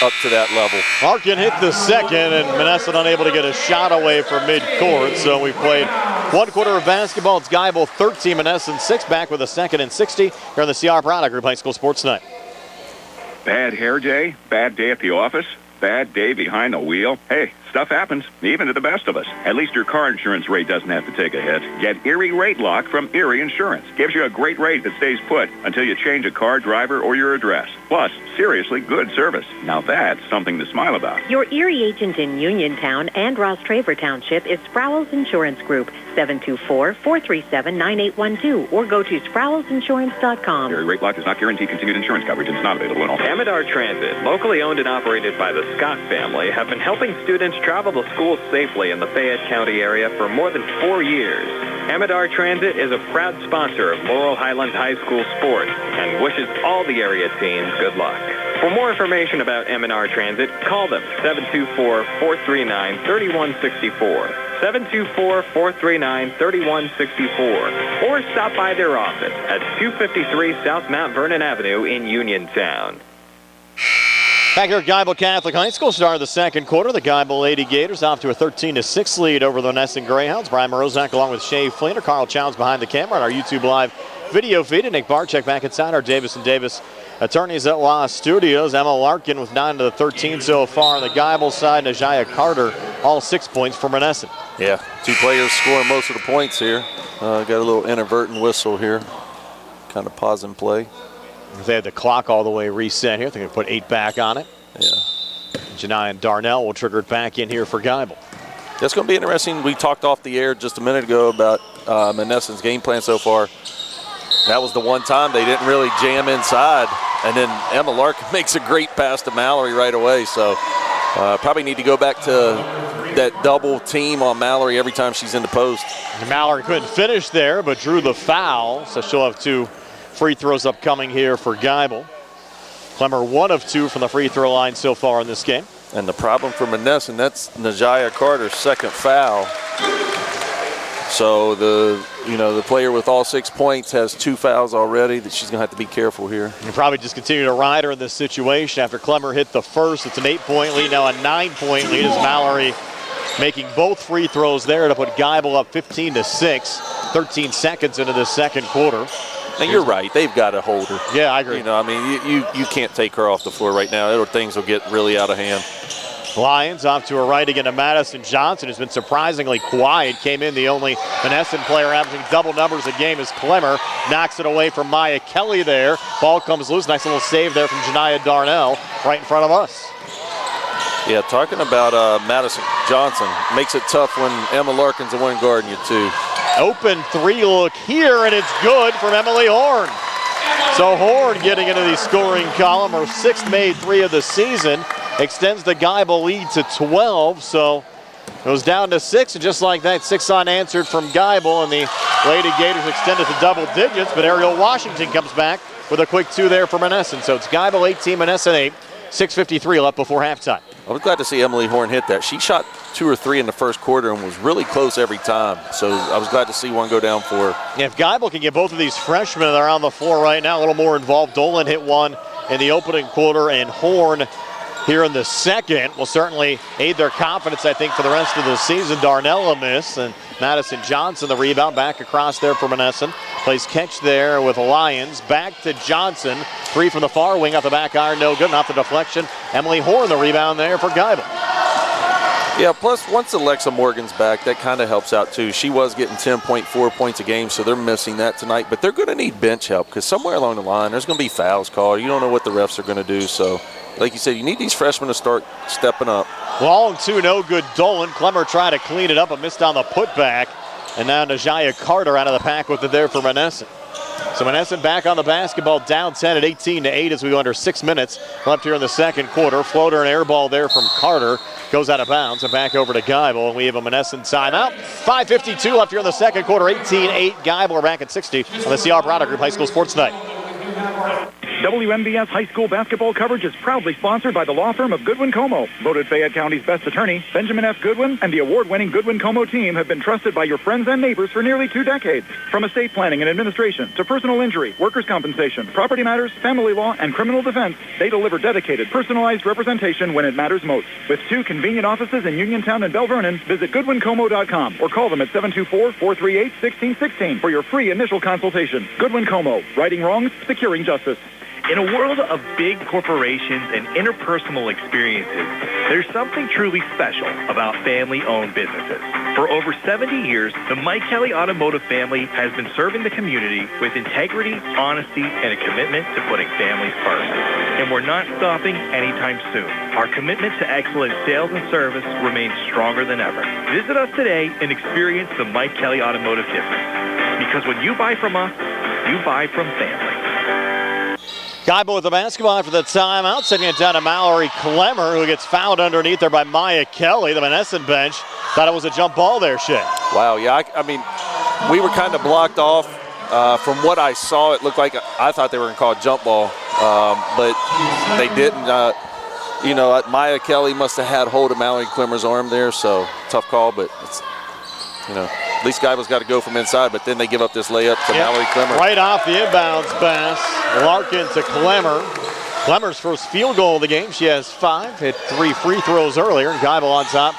up to that level. Larkin hit the second, and Monessen unable to get a shot away from midcourt. So we've played 1 quarter of basketball. It's Geibel 13, Monessen 6, back with a 2nd and 60 here on the CR Product Group High School Sports Night. Bad hair day? Bad day at the office? Bad day behind the wheel? Hey, stuff happens, even to the best of us. At least your car insurance rate doesn't have to take a hit. Get Erie Rate Lock from Erie Insurance. Gives you a great rate that stays put until you change a car, driver, or your address. Plus, seriously good service. Now that's something to smile about. Your Erie agent in Uniontown and Ross Traver Township is Sproul's Insurance Group, 724-437-9812, or go to sproulsinsurance.com. Erie Rate Lock does not guarantee continued insurance coverage and is not available in all. Mallard Transit, locally owned and operated by the Scott family, have been helping students travel to school safely in the Fayette County area for more than 4 years. Mallard Transit is a proud sponsor of Laurel Highlands High School sports and wishes all the area teams good luck. For more information about M&R Transit, call them 724-439-3164, 724-439-3164, or stop by their office at 253 South Mount Vernon Avenue in Uniontown. Back here at Geibel Catholic High School, start of the second quarter. The Geibel Lady Gators off to a 13-6 lead over the Monessen Greyhounds. Brian Morozak along with Shay Fleener, Carl Chowns behind the camera on our YouTube Live video feed. And Nick Barczyk back inside our Davis & Davis Attorneys at Law Studios. Emma Larkin with 9 to the 13 so far on the Geibel side. Najaya Carter, all 6 points for Monessen. Yeah, 2 players scoring most of the points here. Got a little inadvertent whistle here. Kind of pause and play. They had the clock all the way reset here. I think they put 8 back on it. Yeah. Janai and Darnell will trigger it back in here for Geibel. That's going to be interesting. We talked off the air just a minute ago about Monessen's game plan so far. That was the one time they didn't really jam inside. And then Emma Larkin makes a great pass to Mallory right away. So probably need to go back to that double team on Mallory every time she's in the post. And Mallory couldn't finish there, but drew the foul. So she'll have 2 free throws upcoming here for Geibel. Clemmer 1 of 2 from the free throw line so far in this game. And the problem for Monessen, that's Najaya Carter's second foul. So the player with all 6 points has 2 fouls already that she's going to have to be careful here. You probably just continue to ride her in this situation. After Clemmer hit the first, it's an 8-point lead, now a 9-point lead as Mallory making both free throws there to put Geibel up 15-6, 13 seconds into the second quarter. And you're right, they've got to hold her. Yeah, I agree. You can't take her off the floor right now. Things will get really out of hand. Lions off to her right again to Madison Johnson, who's been surprisingly quiet. Came in the only Monessen player averaging double numbers a game as Clemmer knocks it away from Maya Kelly there. Ball comes loose. Nice little save there from Janaya Darnell right in front of us. Yeah, talking about Madison Johnson, makes it tough when Emma Larkin's the one guarding you too. Open 3 look here, and it's good from Emily Horn. So Horn getting into the scoring column, her 6th made 3 of the season. Extends the Geibel lead to 12, so it goes down to 6, and just like that, 6 unanswered from Geibel, and the Lady Gators extended to double digits, but Ariel Washington comes back with a quick 2 there for Monessen. So it's Geibel 18, Monessen 8, 6:53 left before halftime. I was glad to see Emily Horn hit that. She shot 2 or 3 in the first quarter and was really close every time, so I was glad to see one go down for her. Yeah, if Geibel can get both of these freshmen that are on the floor right now a little more involved, Dolan hit one in the opening quarter, and Horn here in the second will certainly aid their confidence, I think, for the rest of the season. Darnell a miss, and Madison Johnson the rebound back across there for Monessen. Plays catch there with Lions. Back to Johnson. 3 from the far wing off the back iron, no good. Off the deflection. Emily Horn the rebound there for Geibel. Yeah, plus once Alexa Morgan's back, that kind of helps out too. She was getting 10.4 points a game, so they're missing that tonight. But they're going to need bench help because somewhere along the line there's going to be fouls called. You don't know what the refs are going to do, so like you said, you need these freshmen to start stepping up. Long 2, no good. Dolan. Clemmer tried to clean it up but missed on the putback. And now Najaya Carter out of the pack with it there for Monessen. So Monessen back on the basketball, down 10 at 18-8 as we go under 6 minutes left here in the second quarter. Floater and air ball there from Carter. Goes out of bounds and back over to Geibel. And we have a Monessen timeout. 5:52 left here in the second quarter. 18-8 Geibel. We're back at 60 on the CR Product Group High School Sports Night. WMBS high school basketball coverage is proudly sponsored by the law firm of Goodwin Como. Voted Fayette County's best attorney, Benjamin F. Goodwin and the award-winning Goodwin Como team have been trusted by your friends and neighbors for nearly 2 decades. From estate planning and administration to personal injury, workers' compensation, property matters, family law, and criminal defense, they deliver dedicated, personalized representation when it matters most. With 2 convenient offices in Uniontown and Bell Vernon, visit GoodwinComo.com or call them at 724-438-1616 for your free initial consultation. Goodwin Como, righting wrongs, securing justice. In a world of big corporations and interpersonal experiences, there's something truly special about family-owned businesses. For over 70 years, the Mike Kelly Automotive family has been serving the community with integrity, honesty, and a commitment to putting families first. And we're not stopping anytime soon. Our commitment to excellent sales and service remains stronger than ever. Visit us today and experience the Mike Kelly Automotive difference. Because when you buy from us, you buy from family. Geibel with the basketball after the timeout, sending it down to Mallory Clemmer, who gets fouled underneath there by Maya Kelly. The Monessen bench thought it was a jump ball there, Shea. Wow, yeah, I mean, we were kind of blocked off. From what I saw, it looked like I thought they were going to call a jump ball, but they didn't. Maya Kelly must have had hold of Mallory Clemmer's arm there, so tough call, but it's, at least Geibel's got to go from inside, but then they give up this layup to Mallory Clemmer. Right off the inbounds pass. Larkin to Clemmer. Clemmer's first field goal of the game. She has 5, hit 3 free throws earlier, and Geibel on top,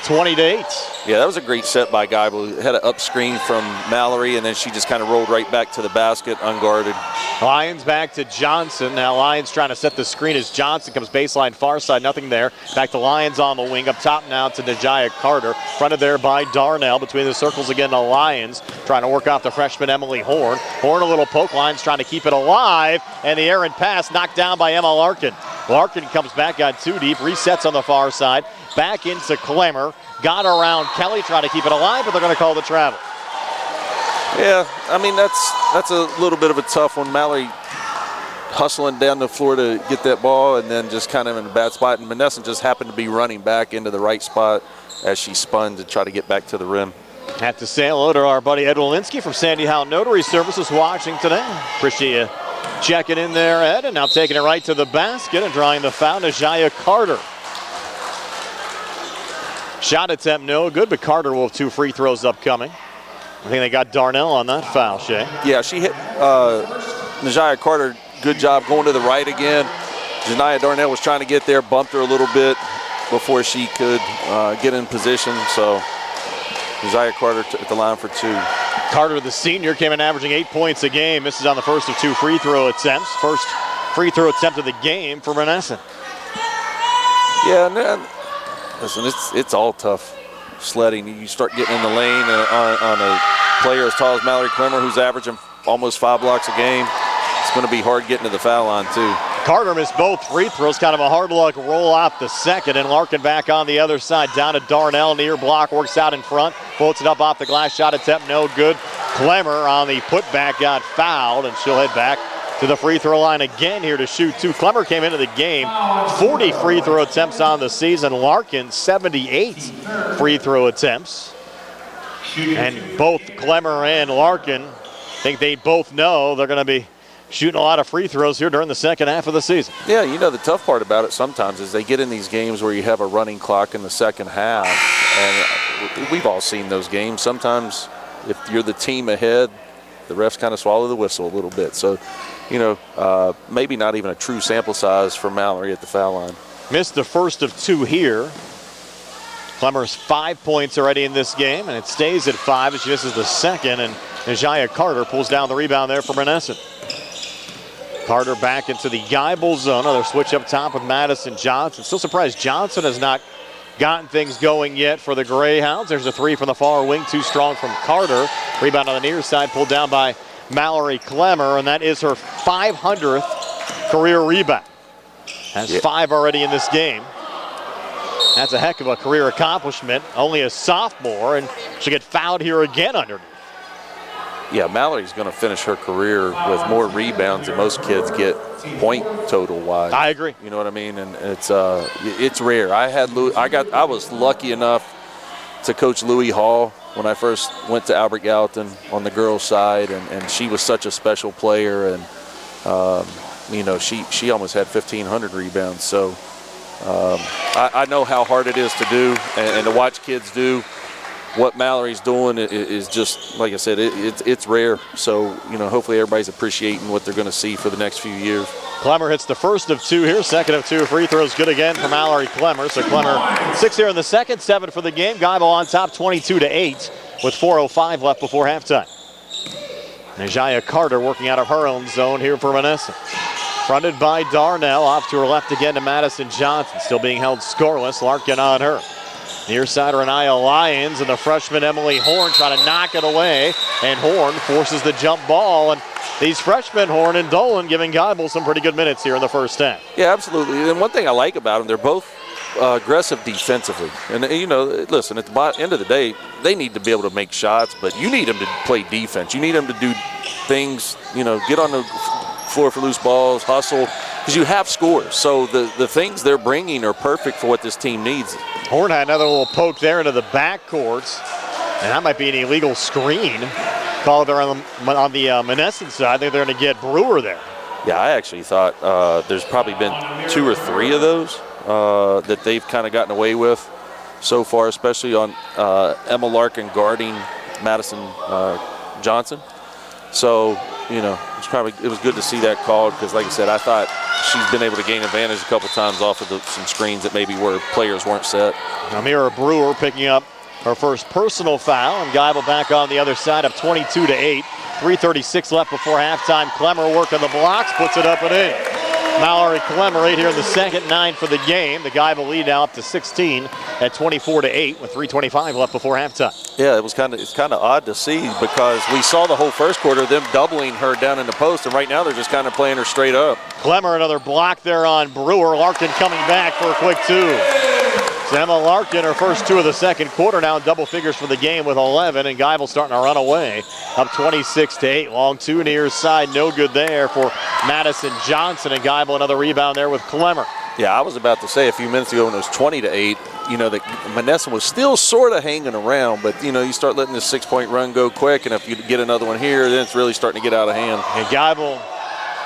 20-8. Yeah, that was a great set by Geibel. Had an up screen from Mallory, and then she just kind of rolled right back to the basket, unguarded. Lions back to Johnson. Now Lions trying to set the screen as Johnson comes baseline far side, nothing there. Back to Lions on the wing, up top now to Najaya Carter. Fronted there by Darnell, between the circles again to Lions. Trying to work off the freshman Emily Horn. Horn a little poke, Lions trying to keep it alive, and the errant pass knocked down by Emma Larkin. Larkin comes back on 2 deep, resets on the far side, back into Clemmer. Got around Kelly, trying to keep it alive, but they're going to call the travel. Yeah, I mean, that's a little bit of a tough one. Mallory hustling down the floor to get that ball and then just kind of in a bad spot. And Monessen just happened to be running back into the right spot as she spun to try to get back to the rim. Have to say hello to our buddy Ed Walensky from Sandy Howe Notary Services watching today. Appreciate you checking in there, Ed. And now taking it right to the basket and drawing the foul, Najaya Carter. Shot attempt no good, but Carter will have 2 free throws upcoming. I think they got Darnell on that foul, Shay. Yeah, she hit Najaya Carter. Good job going to the right again. Janiah Darnell was trying to get there, bumped her a little bit before she could get in position. So Najaya Carter at the line for 2. Carter, the senior, came in averaging 8 points a game. This is on the first of 2 free throw attempts. First free throw attempt of the game for Monessen. Yeah, and listen, it's all tough sledding. You start getting in the lane on a player as tall as Mallory Clemmer, who's averaging almost 5 blocks a game. It's going to be hard getting to the foul line, too. Carter missed both free throws, kind of a hard luck roll off the second, and Larkin back on the other side. Down to Darnell, near block, works out in front, floats it up off the glass, shot attempt, no good. Clemmer on the putback got fouled, and she'll head back to the free throw line again here to shoot 2. Clemmer came into the game, 40 free throw attempts on the season. Larkin, 78 free throw attempts. And both Clemmer and Larkin think they both know they're going to be shooting a lot of free throws here during the second half of the season. Yeah, you know, the tough part about it sometimes is they get in these games where you have a running clock in the second half, and we've all seen those games. Sometimes if you're the team ahead, the refs kind of swallow the whistle a little bit. So, you know, maybe not even a true sample size for Mallory at the foul line. Missed the first of 2 here. Clemmer's 5 points already in this game, and it stays at 5 as she misses the second, and Najaya Carter pulls down the rebound there for Monessen. Carter back into the Geibel zone. Another switch up top with Madison Johnson. Still surprised Johnson has not gotten things going yet for the Greyhounds. There's a 3 from the far wing, too strong from Carter. Rebound on the near side, pulled down by Mallory Clemmer, and that is her 500th career rebound. Has 5 already in this game. That's a heck of a career accomplishment. Only a sophomore, and she'll get fouled here again underneath. Yeah, Mallory's going to finish her career with more rebounds than most kids get point total wise. I agree. You know what I mean? And it's rare. I was lucky enough to coach Louis Hall when I first went to Albert Gallatin on the girls' side, and she was such a special player, and you know, she almost had 1,500 rebounds. So I know how hard it is to do, and to watch kids do what Mallory's doing is just, like I said, it's rare. So, you know, hopefully everybody's appreciating what they're going to see for the next few years. Clemmer hits the first of 2 here, second of 2 free throws, good again for Mallory Clemmer. So Clemmer 6 here in the second, 7 for the game. Geibel on top, 22-8 with 4:05 left before halftime. Najaya Carter working out of her own zone here for Monessen. Fronted by Darnell, off to her left again to Madison Johnson, still being held scoreless. Larkin on her. Near side Renaya Lyons and the freshman Emily Horn trying to knock it away, and Horn forces the jump ball, and these freshmen, Horn and Dolan, giving Geibel some pretty good minutes here in the first half. Yeah, absolutely. And one thing I like about them, they're both aggressive defensively. And, you know, listen, at the end of the day, they need to be able to make shots, but you need them to play defense. You need them to do things, you know, get on the floor for loose balls, hustle, because you have scores. So the things they're bringing are perfect for what this team needs. Horn had another little poke there into the backcourt, and that might be an illegal screen called there on the Monessen side. I think they're going to get Brewer there. Yeah, I actually thought there's probably been 2 or 3 of those that they've kind of gotten away with so far, especially on Emma Larkin guarding Madison Johnson. So, you know, it was good to see that called, because, like I said, I thought she's been able to gain advantage a couple times off of some screens that maybe where players weren't set. Amira Brewer picking up her first personal foul, and Geibel back on the other side up 22-8. 3:36 left before halftime. Clemmer working the blocks, puts it up and in. Mallory Clemmer right here in the second, 9 for the game. The Geibel lead now up to 16 at 24-8 with 3:25 left before halftime. Yeah, it's kind of odd to see because we saw the whole first quarter them doubling her down in the post, and right now they're just kind of playing her straight up. Clemmer, another block there on Brewer. Larkin coming back for a quick two. So Emma Larkin, her first two of the second quarter, now in double figures for the game with 11, and Geibel starting to run away, up 26-8. Long two near side, no good there for Madison Johnson, and Geibel another rebound there with Clemmer. Yeah, I was about to say a few minutes ago when it was 20-8, you know, that Monessen was still sort of hanging around, but, you know, you start letting this 6-point run go quick, and if you get another one here, then it's really starting to get out of hand. And Geibel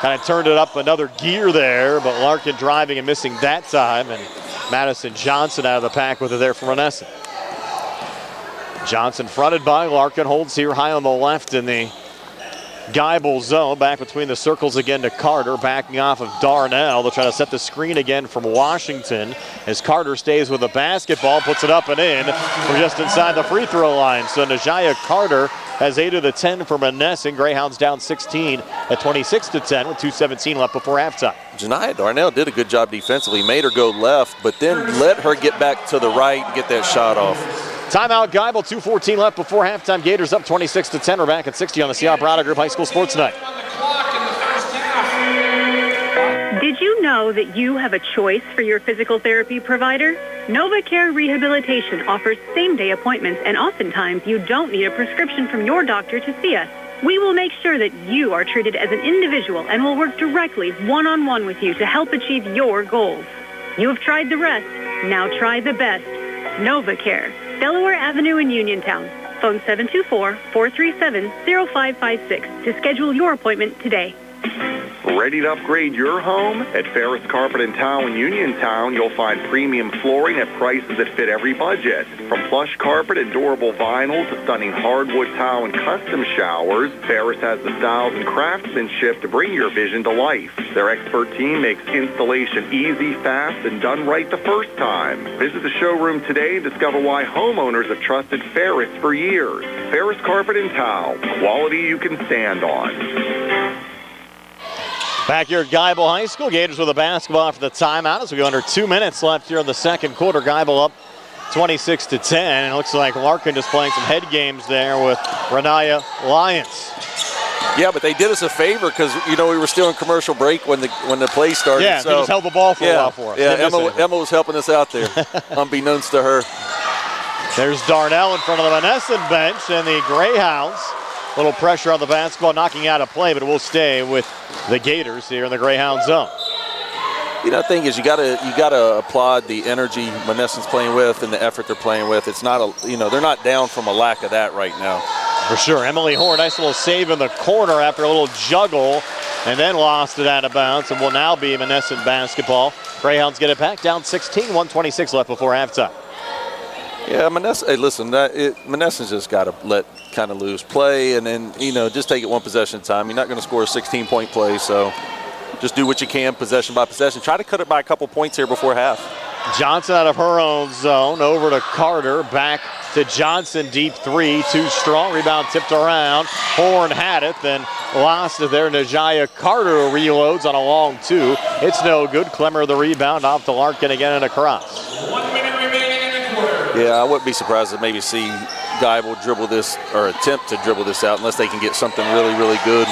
kind of turned it up another gear there, but Larkin driving and missing that time, and Madison Johnson out of the pack with it there for Monessen. Johnson fronted by Larkin, holds here high on the left in the Geibel zone, back between the circles again to Carter, backing off of Darnell. They'll try to set the screen again from Washington as Carter stays with the basketball, puts it up and in. We're just inside the free throw line. So Najaya Carter has 8 of the 10 for Monessen. Greyhounds down 16 at 26-10 with 2:17 left before halftime. Janiyah Darnell did a good job defensively, made her go left, but then let her get back to the right and get that shot off. Timeout, Geibel, 2:14 left before halftime. Gators up 26-10. We're back at 60 on the C.R. Browder Group High School Sports Night. Did you know that you have a choice for your physical therapy provider? NovaCare Rehabilitation offers same-day appointments, and oftentimes you don't need a prescription from your doctor to see us. We will make sure that you are treated as an individual and will work directly one-on-one with you to help achieve your goals. You have tried the rest. Now try the best. NovaCare, Delaware Avenue in Uniontown. Phone 724-437-0556 to schedule your appointment today. Ready to upgrade your home? At Faris Carpet and Tile in Uniontown, you'll find premium flooring at prices that fit every budget. From plush carpet and durable vinyl to stunning hardwood tile and custom showers, Faris has the styles and craftsmanship to bring your vision to life. Their expert team makes installation easy, fast, and done right the first time. Visit the showroom today and discover why homeowners have trusted Faris for years. Faris Carpet and Tile, quality you can stand on. Back here at Geibel High School, Gators with a basketball after the timeout as we go under 2 minutes left here in the second quarter. Geibel up 26-10. And it looks like Larkin just playing some head games there with Renaya Lyons. Yeah, but they did us a favor because, you know, we were still in commercial break when the play started. Yeah, so they just held the ball for a while for us. Yeah, Emma was helping us out there, unbeknownst to her. There's Darnell in front of the Monessen bench, and the Greyhounds. Little pressure on the basketball, knocking out a play, but it will stay with the Gators here in the Greyhound zone. You know, the thing is, you gotta applaud the energy Monessen's playing with and the effort they're playing with. It's not they're not down from a lack of that right now. For sure. Emily Horn, nice little save in the corner after a little juggle, and then lost it out of bounds, and will now be Monessen basketball. Greyhounds get it back, down 16, 1:26 left before halftime. Yeah, Monessen. Hey, listen, Monessen's just got to let kind of loose play, and then just take it one possession at a time. You're not going to score a 16-point play, so just do what you can, possession by possession. Try to cut it by a couple points here before half. Johnson out of her own zone, over to Carter, back to Johnson, deep three, too strong. Rebound tipped around. Horn had it, then lost it there. Najaya Carter reloads on a long two. It's no good. Clemmer the rebound, off to Larkin again and across. 1 minute remaining in the quarter. Yeah, I wouldn't be surprised to maybe see Geibel dribble this, or attempt to dribble this out, unless they can get something really, really good.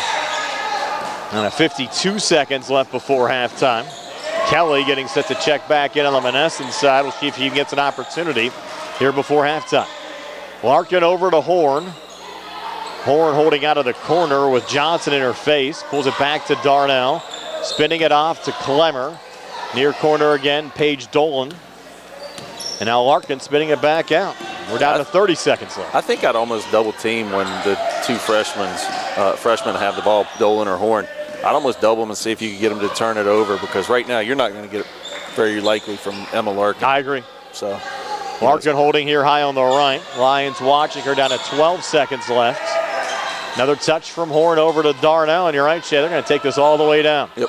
And 52 seconds left before halftime. Kelly getting set to check back in on the Monessen side. We'll see if he gets an opportunity here before halftime. Larkin over to Horn. Horn holding out of the corner with Johnson in her face. Pulls it back to Darnell. Spinning it off to Clemmer. Near corner again, Paige Dolan. And now Larkin spinning it back out. We're down to 30 seconds left. I think I'd almost double team when the two freshmen have the ball, Dolan or Horn. I'd almost double them and see if you could get them to turn it over, because right now you're not going to get it very likely from Emma Larkin. I agree. So Larkin holding here high on the right. Lions watching her, down to 12 seconds left. Another touch from Horn over to Darnell, and you're right, Shay, they're going to take this all the way down. Yep.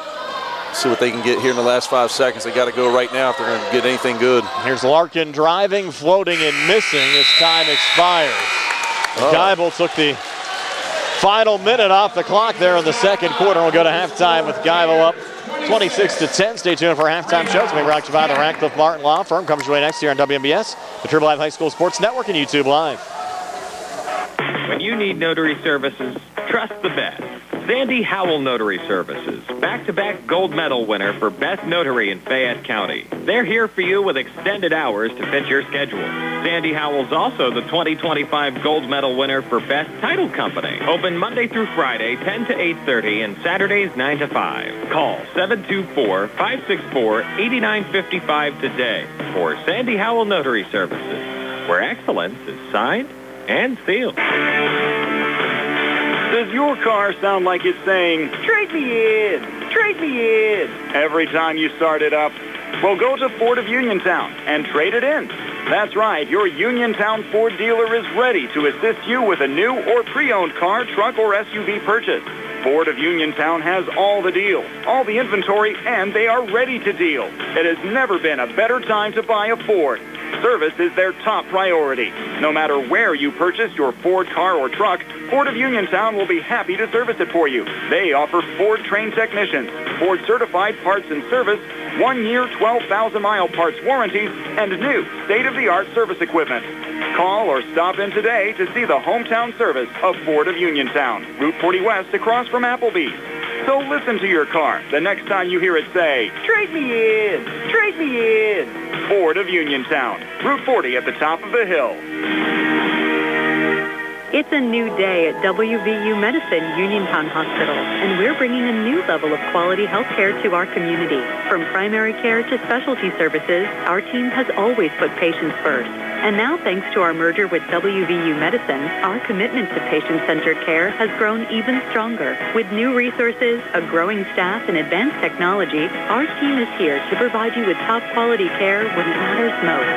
See what they can get here in the last 5 seconds. They got to go right now if they're going to get anything good. Here's Larkin driving, floating, and missing as time expires. Geibel took the Final minute off the clock there in the second quarter. We'll go to halftime with Geibel up 26-10. Stay tuned for halftime shows. We'll be brought to you by the Radcliffe Martin Law Firm. Comes your way next year on WMBS, the Triple Live High School Sports Network, and YouTube Live. When you need notary services, trust the best. Sandy Howell Notary Services, back-to-back gold medal winner for Best Notary in Fayette County. They're here for you with extended hours to fit your schedule. Sandy Howell's also the 2025 gold medal winner for Best Title Company. Open Monday through Friday, 10 to 8:30, and Saturdays, 9 to 5. Call 724-564-8955 today for Sandy Howell Notary Services, where excellence is signed and sealed. Does your car sound like it's saying, trade me in, trade me in, every time you start it up? Well, go to Ford of Uniontown and trade it in. That's right, your Uniontown Ford dealer is ready to assist you with a new or pre-owned car, truck, or SUV purchase. Ford of Uniontown has all the deals, all the inventory, and they are ready to deal. It has never been a better time to buy a Ford. Service is their top priority. No matter where you purchase your Ford car or truck, Ford of Uniontown will be happy to service it for you. They offer Ford-trained technicians, Ford-certified parts and service, 1-year, 12,000-mile parts warranties, and new state-of-the-art service equipment. Call or stop in today to see the hometown service of Ford of Uniontown, Route 40 West across from Applebee's. So listen to your car the next time you hear it say, trade me in, trade me in. Ford of Uniontown, Route 40 at the top of the hill. It's a new day at WVU Medicine Uniontown Hospital, and we're bringing a new level of quality health care to our community. From primary care to specialty services, our team has always put patients first. And now, thanks to our merger with WVU Medicine, our commitment to patient-centered care has grown even stronger. With new resources, a growing staff, and advanced technology, our team is here to provide you with top-quality care when it matters most.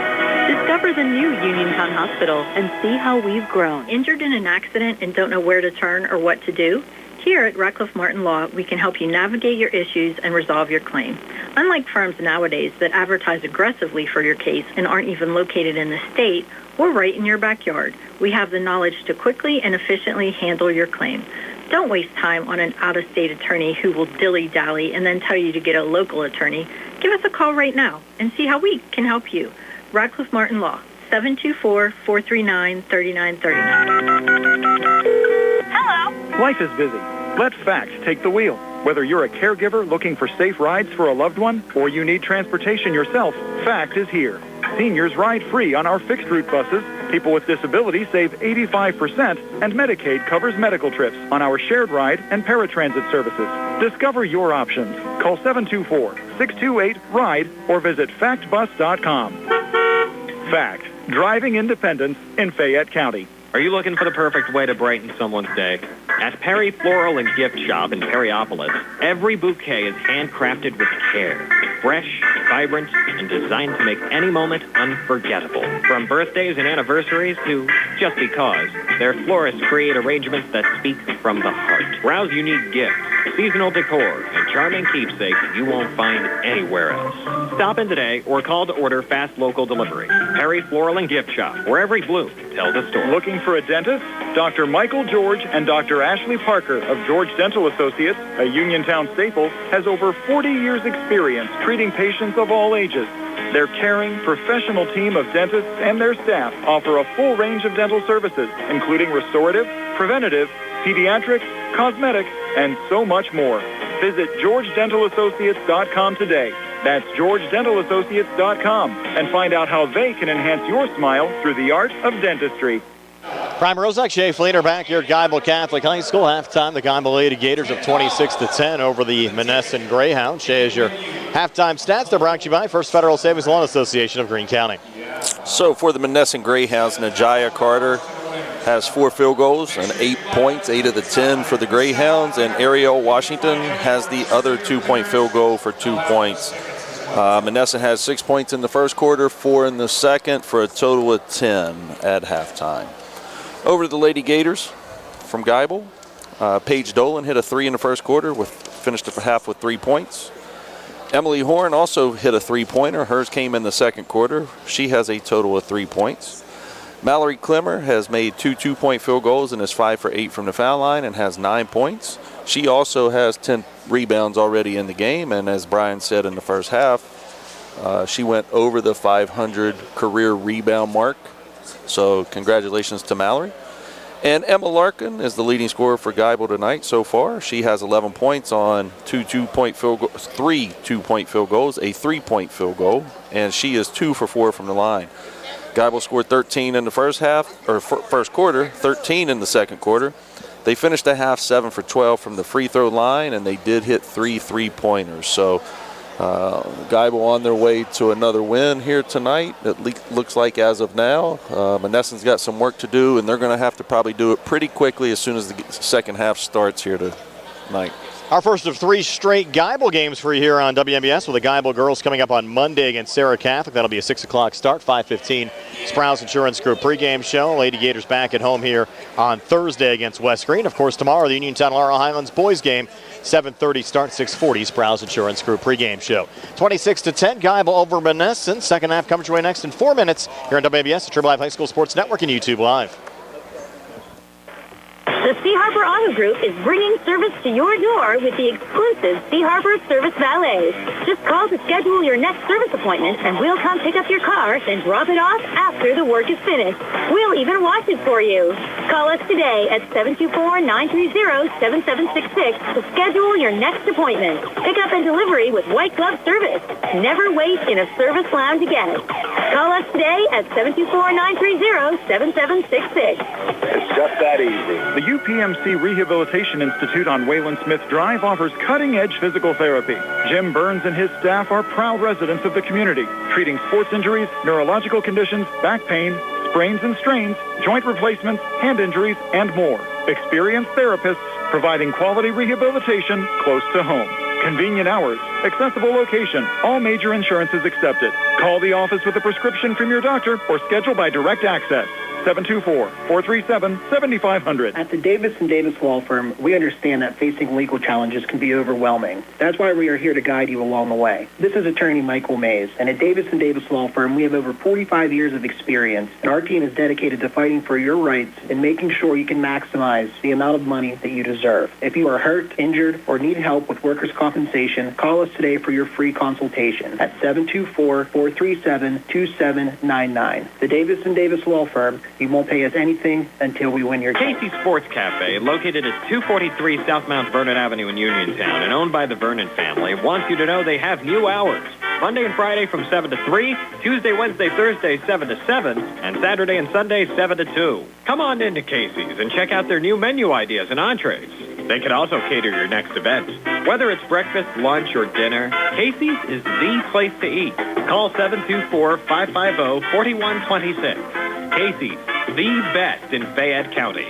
Discover the new Uniontown Hospital and see how we've grown. Injured in an accident and don't know where to turn or what to do? Here at Radcliffe Martin Law, we can help you navigate your issues and resolve your claim. Unlike firms nowadays that advertise aggressively for your case and aren't even located in the state, we're right in your backyard. We have the knowledge to quickly and efficiently handle your claim. Don't waste time on an out-of-state attorney who will dilly-dally and then tell you to get a local attorney. Give us a call right now and see how we can help you. Radcliffe Martin Law, 724-439-3939. Hello. Life is busy. Let FACT take the wheel. Whether you're a caregiver looking for safe rides for a loved one or you need transportation yourself, FACT is here. Seniors ride free on our fixed route buses. People with disabilities save 85%, and Medicaid covers medical trips on our shared ride and paratransit services. Discover your options. Call 724-628-RIDE or visit factbus.com. FACT, driving independence in Fayette County. Are you looking for the perfect way to brighten someone's day? At Perry Floral and Gift Shop in Perryopolis, every bouquet is handcrafted with care. Fresh, vibrant, and designed to make any moment unforgettable. From birthdays and anniversaries to just because, their florists create arrangements that speak from the heart. Browse unique gifts, seasonal decor, and charming keepsakes you won't find anywhere else. Stop in today or call to order fast local delivery. Perry Floral and Gift Shop, where every bloom tells a story. Looking for a dentist? Dr. Michael George and Dr. Ashley Parker of George Dental Associates, a Uniontown staple, has over 40 years' experience treating patients of all ages. Their caring, professional team of dentists and their staff offer a full range of dental services, including restorative, preventative, pediatric, cosmetic, and so much more. Visit GeorgeDentalAssociates.com today. That's GeorgeDentalAssociates.com and find out how they can enhance your smile through the art of dentistry. Prime Rozak, Shea Fleener back here at Geibel Catholic High School. Halftime, the Geibel Lady Gators of 26-10 over the Monessen Greyhounds. Shea, as your halftime stats, they're brought to you by First Federal Savings Loan Association of Greene County. So for the Monessen Greyhounds, Najaya Carter has 4 field goals and 8 points, 8 of the 10 for the Greyhounds, and Ariel Washington has the other 2-point field goal for 2 points. Monessen has 6 points in the first quarter, 4 in the second, for a total of 10 at halftime. Over to the Lady Gators from Geibel. Paige Dolan hit a 3 in the first quarter, finished the half with 3 points. Emily Horn also hit a 3-pointer. Hers came in the second quarter. She has a total of 3 points. Mallory Clemmer has made 2 two-point field goals and is 5 for 8 from the foul line and has 9 points. She also has 10 rebounds already in the game, and as Brian said in the first half, she went over the 500 career rebound mark. So congratulations to Mallory. And Emma Larkin is the leading scorer for Geibel tonight so far. She has 11 points on 3 two-point field goals, a 3-point field goal, and she is 2 for 4 from the line. Geibel scored 13 in the first quarter, 13 in the second quarter. They finished the half 7 for 12 from the free throw line, and they did hit 3 3-pointers. So Geibel on their way to another win here tonight. It looks like as of now. Monessen's got some work to do, and they're going to have to probably do it pretty quickly as soon as the second half starts here tonight. Our first of 3 straight Geibel games for you here on WMBS, with the Geibel girls coming up on Monday against Sarah Catholic. That'll be a 6 o'clock start, 5:15. Sprouse Insurance Group pregame show. Lady Gators back at home here on Thursday against West Green. Of course, tomorrow, the Uniontown Laurel Highlands boys game, 7:30 start, 6:40. Sprouse Insurance Group pregame show. 26-10, Geibel over Monessen. Second half comes your way next in 4 minutes here on WMBS, the Triple Live High School Sports Network, and YouTube Live. The Sea Harbor Auto Group is bringing service to your door with the exclusive Sea Harbor Service Valets. Just call to schedule your next service appointment, and we'll come pick up your car, then drop it off after the work is finished. We'll even wash it for you. Call us today at 724-930-7766 to schedule your next appointment. Pickup and delivery with white glove service. Never wait in a service lounge again. Call us today at 724-930-7766. It's just that easy. The UPMC Rehabilitation Institute on Wayland Smith Drive offers cutting-edge physical therapy. Jim Burns and his staff are proud residents of the community, treating sports injuries, neurological conditions, back pain, sprains and strains, joint replacements, hand injuries, and more. Experienced therapists providing quality rehabilitation close to home. Convenient hours, accessible location, all major insurances accepted. Call the office with a prescription from your doctor or schedule by direct access. 724-437-7500. At the Davis & Davis Law Firm, we understand that facing legal challenges can be overwhelming. That's why we are here to guide you along the way. This is attorney Michael Mays, and at Davis & Davis Law Firm, we have over 45 years of experience, and our team is dedicated to fighting for your rights and making sure you can maximize the amount of money that you deserve. If you are hurt, injured, or need help with workers' compensation, call us today for your free consultation at 724-437-2799. The Davis & Davis Law Firm. You won't pay us anything until we win your case. Casey's Sports Cafe, located at 243 South Mount Vernon Avenue in Uniontown and owned by the Vernon family, wants you to know they have new hours. Monday and Friday from 7 to 3, Tuesday, Wednesday, Thursday, 7 to 7, and Saturday and Sunday, 7 to 2. Come on into Casey's and check out their new menu ideas and entrees. They can also cater your next event. Whether it's breakfast, lunch, or dinner, Casey's is the place to eat. Call 724-550-4126. Casey's, the best in Fayette County.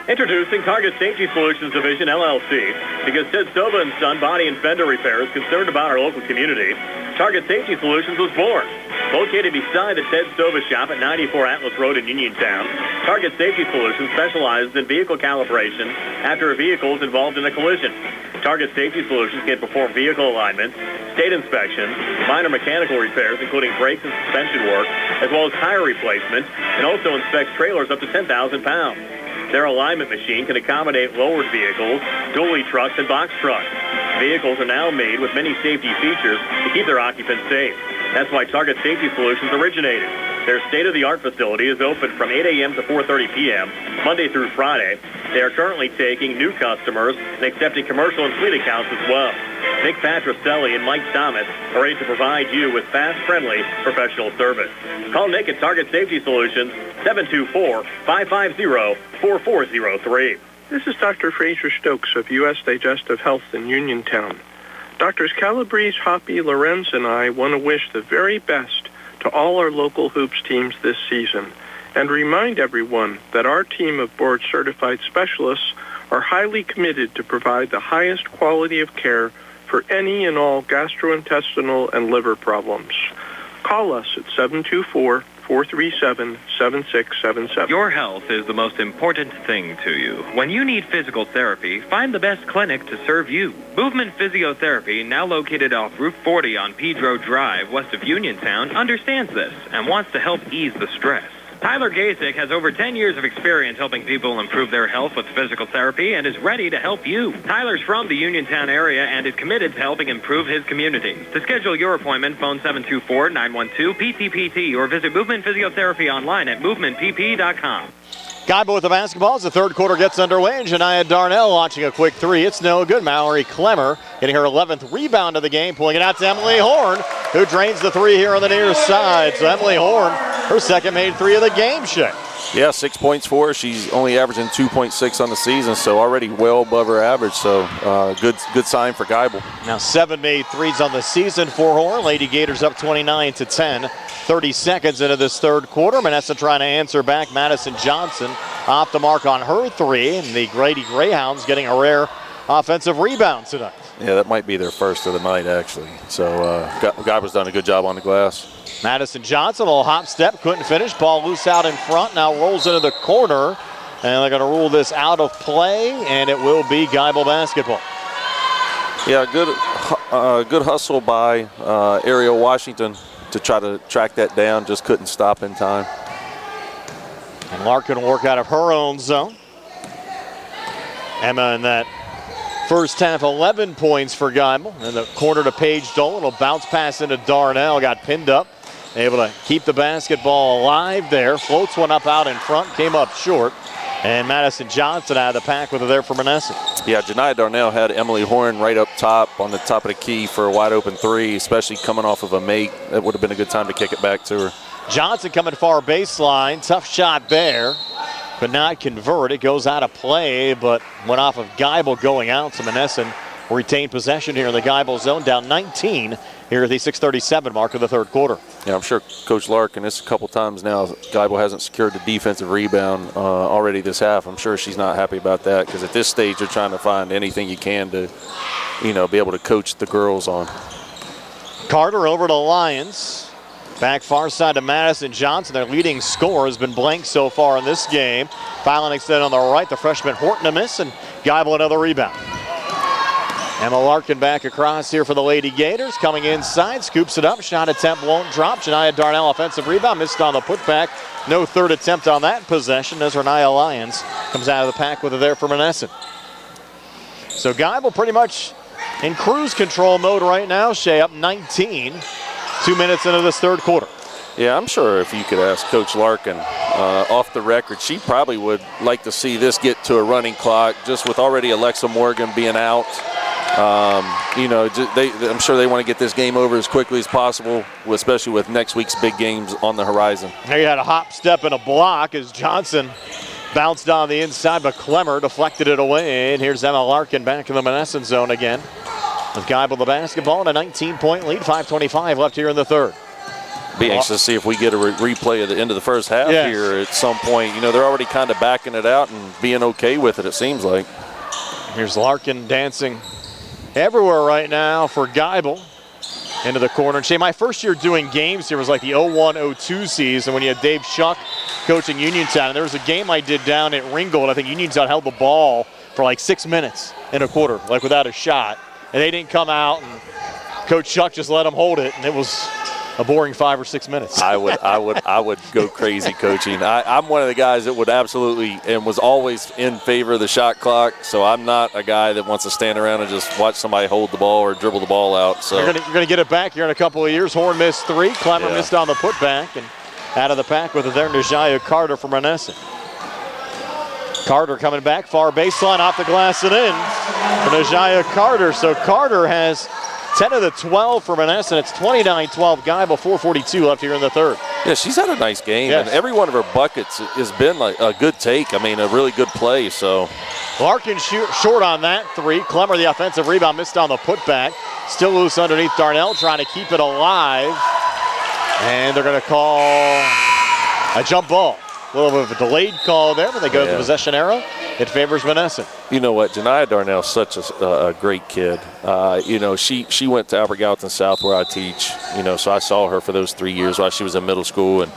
Introducing Target Safety Solutions Division, LLC. Because Ted Sova and Son Body and Fender Repair is concerned about our local community, Target Safety Solutions was born. Located beside the Ted Sova shop at 94 Atlas Road in Uniontown, Target Safety Solutions specializes in vehicle calibration after a vehicle is involved in a collision. Target Safety Solutions can perform vehicle alignments, state inspections, minor mechanical repairs, including brakes and suspension work, as well as tire replacement, and also inspects trailers up to 10,000 pounds. Their alignment machine can accommodate lowered vehicles, dually trucks, and box trucks. Vehicles are now made with many safety features to keep their occupants safe. That's why Target Safety Solutions originated. Their state-of-the-art facility is open from 8 a.m. to 4:30 p.m., Monday through Friday. They are currently taking new customers and accepting commercial and fleet accounts as well. Nick Patricelli and Mike Thomas are ready to provide you with fast, friendly, professional service. Call Nick at Target Safety Solutions, 724-550-4403. This is Dr. Fraser Stokes of U.S. Digestive Health in Uniontown. Doctors Calabrese, Hoppy, Lorenz, and I want to wish the very best to all our local hoops teams this season and remind everyone that our team of board-certified specialists are highly committed to provide the highest quality of care for any and all gastrointestinal and liver problems. Call us at 724-437-7677. Your health is the most important thing to you. When you need physical therapy, find the best clinic to serve you. Movement Physiotherapy, now located off Route 40 on Pedro Drive, west of Uniontown, understands this and wants to help ease the stress. Tyler Gasick has over 10 years of experience helping people improve their health with physical therapy and is ready to help you. Tyler's from the Uniontown area and is committed to helping improve his community. To schedule your appointment, phone 724-912-PTPT or visit Movement Physiotherapy online at movementpp.com. Geibel with the basketball as the third quarter gets underway. And Janiah Darnell launching a quick three. It's no good. Mallory Clemmer getting her 11th rebound of the game, pulling it out to Emily Horn, who drains the three here on the near side. So Emily Horn, her second made three of the game, Shay. Yeah, 6 points for her. She's only averaging 2.6 on the season, so already well above her average. So good sign for Geibel. Now 7 made threes on the season for Horn. Lady Gators up 29-10. 30 seconds into this third quarter. Monessen trying to answer back. Madison Johnson off the mark on her three. And the Grady Greyhounds getting a rare offensive rebound tonight. Yeah, that might be their first of the night, actually. So Geibel's done a good job on the glass. Madison Johnson, a little hop step, couldn't finish. Ball loose out in front, now rolls into the corner. And they're going to rule this out of play, and it will be Geibel basketball. Yeah, good hustle by Ariel Washington to try to track that down, just couldn't stop in time. And Larkin will work out of her own zone. Emma in that first half, 11 points for Geibel. And the corner to Paige Dolan, will bounce pass into Darnell, got pinned up. Able to keep the basketball alive there. Floats one up out in front, came up short. And Madison Johnson out of the pack with her there for Monessen. Yeah, Janiah Darnell had Emily Horn right up top on the top of the key for a wide open three, especially coming off of a make. That would have been a good time to kick it back to her. Johnson coming far baseline. Tough shot there. Could not convert. It goes out of play, but went off of Geibel going out. So Monessen retained possession here in the Geibel zone, down 19 here at the 6:37 mark of the third quarter. Yeah, I'm sure Coach Larkin, this a couple times now, Geibel hasn't secured the defensive rebound already this half. I'm sure she's not happy about that because at this stage they're trying to find anything you can to, be able to coach the girls on. Carter over to Lyons. Back far side to Madison Johnson. Their leading scorer has been blank so far in this game. Fouling extended on the right. The freshman Horton a miss, and Geibel another rebound. Emma Larkin back across here for the Lady Gators. Coming inside, scoops it up. Shot attempt won't drop. Janiah Darnell offensive rebound. Missed on the putback. No third attempt on that possession as Renaya Lyons comes out of the pack with it there for Monessen. So Geibel pretty much in cruise control mode right now. Shea up 19. 2 minutes into this third quarter. Yeah, I'm sure if you could ask Coach Larkin off the record, she probably would like to see this get to a running clock just with already Alexa Morgan being out. I'm sure they want to get this game over as quickly as possible, especially with next week's big games on the horizon. There you had a hop, step, and a block as Johnson bounced on the inside, but Clemmer deflected it away. And here's Emma Larkin back in the Monessen zone again. With Geibel the basketball and a 19-point lead, 5:25 left here in the third. Be anxious to see if we get a replay at the end of the first half here at some point. They're already kind of backing it out and being okay with it seems like. Here's Larkin dancing everywhere right now for Geibel. Into the corner. And Shay, my first year doing games here was like the 01-02 season when you had Dave Shuck coaching Uniontown. And there was a game I did down at Ringgold. I think Uniontown held the ball for like 6 minutes in a quarter, like without a shot. And they didn't come out, and Coach Shuck just let them hold it, and it was a boring 5 or 6 minutes. I would go crazy coaching. I'm one of the guys that would absolutely and was always in favor of the shot clock. So I'm not a guy that wants to stand around and just watch somebody hold the ball or dribble the ball out. So you're gonna get it back here in a couple of years. Horn missed three. Clemmer missed on the putback, and out of the pack with it there, Najaya Carter from Monessen. Carter coming back, far baseline, off the glass and in for Najaya Carter. So Carter has 10 of the 12 for Monessen. It's 29-12 Geibel, 4:42 left here in the third. Yeah, she's had a nice game, yes. And every one of her buckets has been like a good take. I mean, a really good play. So Larkin short on that three. Clemmer, the offensive rebound, missed on the putback. Still loose underneath Darnell, trying to keep it alive. And they're going to call a jump ball. A little bit of a delayed call there, but they go to the possession arrow. It favors Monessen. You know what? Janiah Darnell's such a great kid. She went to Albert Gallatin South where I teach. So I saw her for those 3 years while she was in middle school, and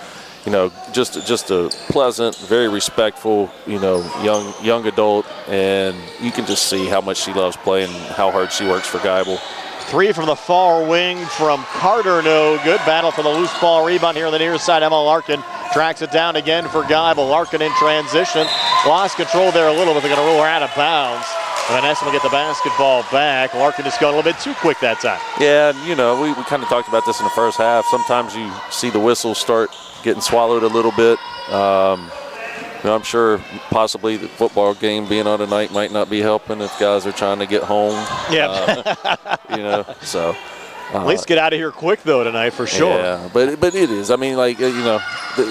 just a pleasant, very respectful, young adult, and you can just see how much she loves playing and how hard she works for Geibel. Three from the far wing from Carter, no good. Battle for the loose ball rebound here on the near side. Emma Larkin Tracks it down again for Geibel. Larkin in transition. Lost control there a little, but they're going to roll her out of bounds. Monessen will get the basketball back. Larkin just going a little bit too quick that time. Yeah, and, we kind of talked about this in the first half. Sometimes you see the whistles start getting swallowed a little bit. I'm sure possibly the football game being on tonight might not be helping if guys are trying to get home. Yeah. So. At least get out of here quick, though, tonight, for sure. Yeah, but it is. I mean, the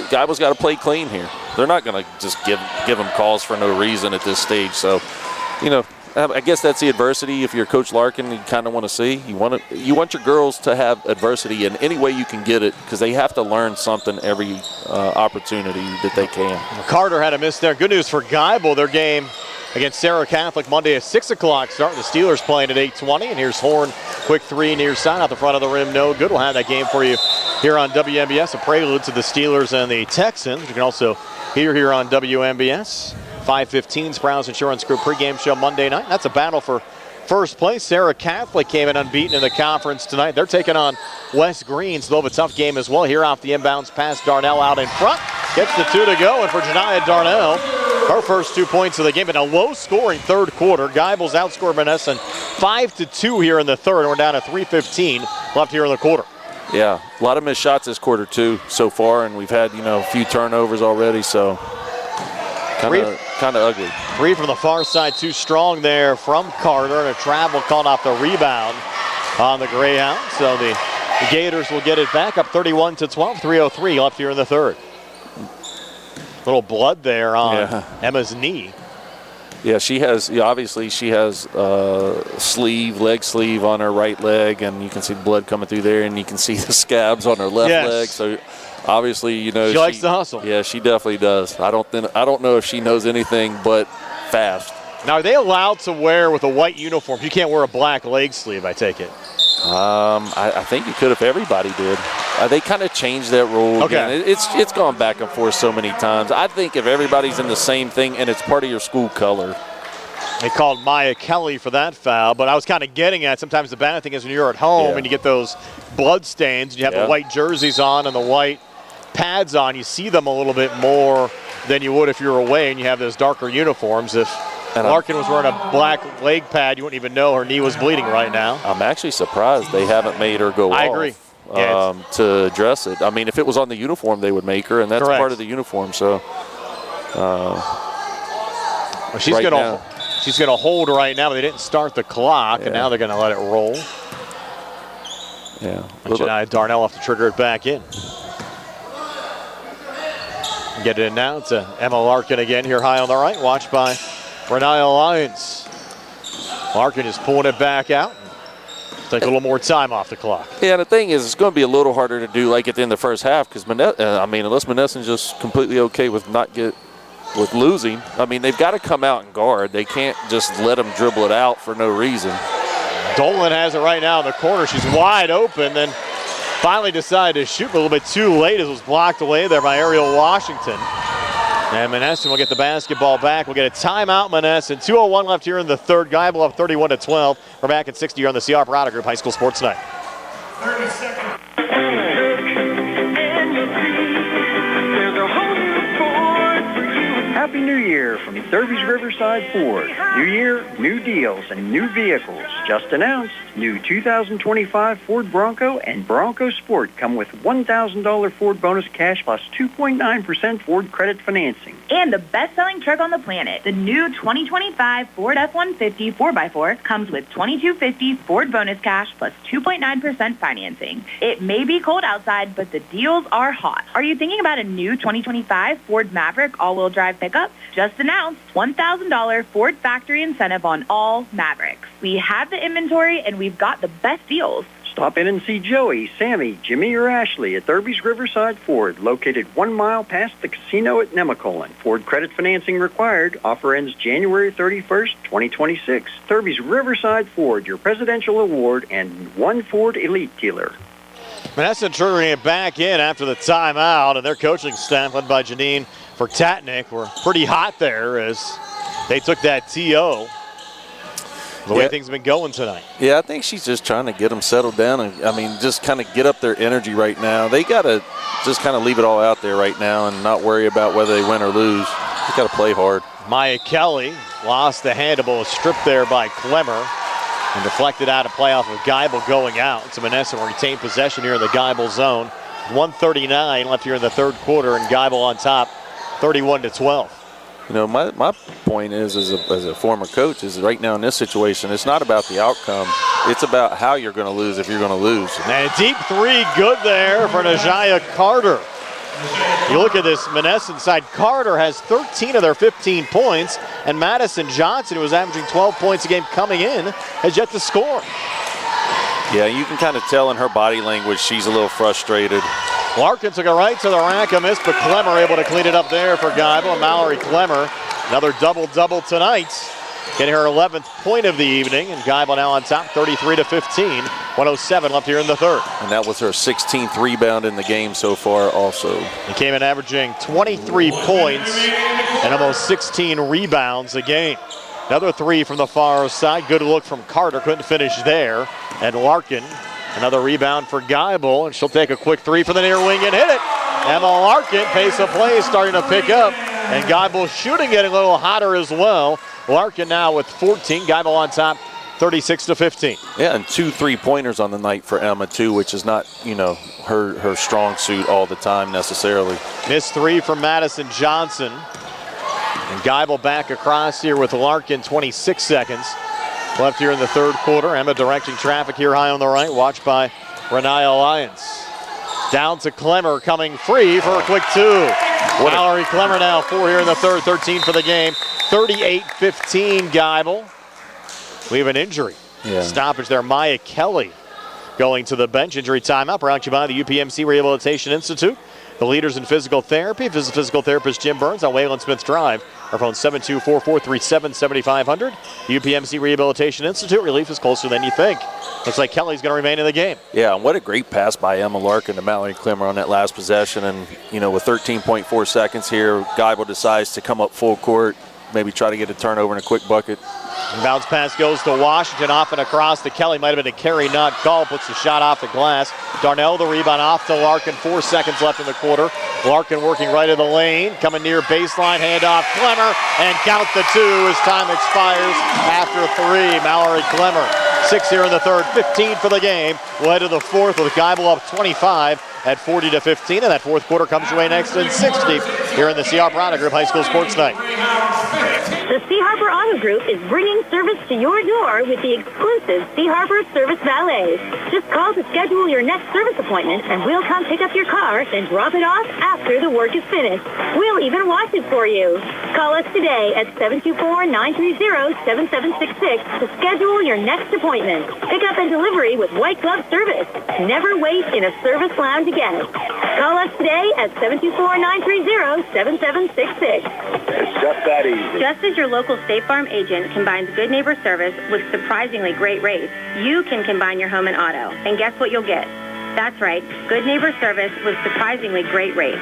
Geibel's got to play clean here. They're not going to just give them calls for no reason at this stage. So, I guess that's the adversity. If you're Coach Larkin, you kind of want to see. You want your girls to have adversity in any way you can get it, because they have to learn something every opportunity that they can. Carter had a miss there. Good news for Geibel. Their game against Sarah Catholic Monday at 6 o'clock start. The Steelers playing at 8:20. And here's Horn. Quick three near side out the front of the rim. No good. We'll have that game for you here on WMBS. A prelude to the Steelers and the Texans. You can also hear here on WMBS. 5:15 Sprouse Insurance Group pregame show Monday night. That's a battle for first place. Sarah Catholic came in unbeaten in the conference tonight. They're taking on West Green, so they'll have a tough game as well. Here off the inbounds pass, Darnell out in front. Gets the two to go, and for Janiah Darnell, her first 2 points of the game in a low-scoring third quarter. Geibel's outscored Monessen 5-2 here in the third, and we're down to 3:15 left here in the quarter. Yeah, a lot of missed shots this quarter, too, so far, and we've had, a few turnovers already, so kind of ugly. Three from the far side, too strong there from Carter, and a travel called off the rebound on the Greyhound. So the Gators will get it back up 31-12, 3:03 left here in the third. Little blood there on Emma's knee. Yeah, obviously she has leg sleeve on her right leg, and you can see the blood coming through there, and you can see the scabs on her left leg. So obviously, she likes to hustle. Yeah, she definitely does. I don't know if she knows anything but fast. Now, are they allowed to wear with a white uniform? You can't wear a black leg sleeve, I take it. I think you could if everybody did. They kind of changed that rule. Okay. Again. It's gone back and forth so many times. I think if everybody's in the same thing and it's part of your school color. They called Maya Kelly for that foul, but I was kind of getting at sometimes the bad thing is when you're at home and you get those blood stains and you have the white jerseys on and the white pads on, you see them a little bit more than you would if you're away and you have those darker uniforms. If Larkin was wearing a black leg pad, you wouldn't even know her knee was bleeding right now. I'm actually surprised they haven't made her go off. I agree. To address it. I mean, if it was on the uniform, they would make her, and that's part of the uniform. So she's going to hold right now. They didn't start the clock, and now they're going to let it roll. Yeah. Darnell will have to trigger it back in. Get it in now to Emma Larkin again here high on the right, watched by Renaya Lyons. Larkin is pulling it back out. Take a little more time off the clock. Yeah, the thing is, it's going to be a little harder to do like at the end of the first half because, unless Monessen's just completely okay with with losing, they've got to come out and guard. They can't just let them dribble it out for no reason. Dolan has it right now in the corner. She's wide open, then finally decided to shoot a little bit too late as it was blocked away there by Ariel Washington. And Monessen will get the basketball back. We'll get a timeout, Monessen. 2:01 left here in the third. Geibel up 31-12. We're back at 60 here on the CR Parada Group High School Sports Night. 30 seconds. Happy New Year from Derby's Riverside Ford. New year, new deals, and new vehicles. Just announced, new 2025 Ford Bronco and Bronco Sport come with $1,000 Ford bonus cash plus 2.9% Ford credit financing. And the best-selling truck on the planet, the new 2025 Ford F-150 4x4 comes with $2,250 Ford bonus cash plus 2.9% financing. It may be cold outside, but the deals are hot. Are you thinking about a new 2025 Ford Maverick all-wheel drive pickup? Just announced $1,000 Ford factory incentive on all Mavericks. We have the inventory and we've got the best deals. Stop in and see Joey, Sammy, Jimmy, or Ashley at Derby's Riverside Ford, located 1 mile past the casino at Nemacolin. Ford credit financing required. Offer ends January 31st, 2026. Derby's Riverside Ford, your presidential award and one Ford elite dealer. Monessen triggering it back in after the timeout, and their coaching staff, led by Janine Vertatnik, were pretty hot there as they took that TO. the way things have been going tonight. Yeah, I think she's just trying to get them settled down. And, just kind of get up their energy right now. They got to just kind of leave it all out there right now and not worry about whether they win or lose. They got to play hard. Maya Kelly lost the handle, stripped there by Clemmer, and deflected out of play off of Geibel going out. So Monessen retain possession here in the Geibel zone. 1:39 left here in the third quarter, and Geibel on top, 31-12. My point is, as a former coach, is right now in this situation, it's not about the outcome. It's about how you're going to lose if you're going to lose. And a deep three, good there for Najaya Carter. You look at this Monessen side, Carter has 13 of their 15 points, and Madison Johnson, who was averaging 12 points a game coming in, has yet to score. Yeah, you can kind of tell in her body language she's a little frustrated. Larkin took it right to the rack, a miss, but Clemmer able to clean it up there for Geibel. And Mallory Clemmer, another double-double tonight, getting her 11th point of the evening, and Geibel now on top, 33-15. 1:07 left here in the third. And that was her 16th rebound in the game so far also. He came in averaging 23 points and almost 16 rebounds a game. Another three from the far side. Good look from Carter. Couldn't finish there. And Larkin, another rebound for Geibel. And she'll take a quick three from the near wing and hit it. Emma Larkin, pace of play is starting to pick up. And Geibel shooting getting a little hotter as well. Larkin now with 14. Geibel on top, 36-15. Yeah, and 2 3-pointers on the night for Emma too, which is not, her strong suit all the time necessarily. Missed three from Madison Johnson. And Geibel back across here with Larkin, 26 seconds left here in the third quarter. Emma directing traffic here high on the right, watched by Renaya Lyons. Down to Clemmer, coming free for a quick two. Mallory Clemmer now 4 here in the third, 13 for the game. 38-15 Geibel. We have an injury. Stoppage there. Maya Kelly going to the bench. Injury timeout brought to you by the UPMC Rehabilitation Institute. The leaders in physical therapy. Visit physical therapist Jim Burns on Wayland Smith Drive. Our phone 724-437-7500. UPMC Rehabilitation Institute. Relief is closer than you think. Looks like Kelly's going to remain in the game. Yeah, and what a great pass by Emma Larkin to Mallory Clemmer on that last possession. And, with 13.4 seconds here, Geibel decides to come up full court, maybe try to get a turnover and a quick bucket. And bounce pass goes to Washington, off and across to Kelly. Might have been a carry, not call. Puts the shot off the glass. Darnell the rebound off to Larkin. 4 seconds left in the quarter. Larkin working right of the lane. Coming near baseline. Handoff Clemmer. And count the two as time expires after 3. Mallory Clemmer. 6 here in the third. 15 for the game. We'll head to the fourth with Geibel up 25 at 40-15. And that fourth quarter comes your way next in 60 here in the C. Harper Auto Group High School Sports Night. The C. Harper Auto Group is bringing service to your door with the exclusive C. Harper Service Valets. Just call to schedule your next service appointment, and we'll come pick up your car, then drop it off after the work is finished. We'll even wash it for you. Call us today at 724-930-7766 to schedule your next appointment. Pick up and delivery with white glove service. Never wait in a service lounge again. Call us today at 724-930-7766. It's just that easy. Just as your local State Farm agent combines good neighbor service with surprisingly great rates, you can combine your home and auto. And guess what you'll get? That's right, good neighbor service with surprisingly great rates.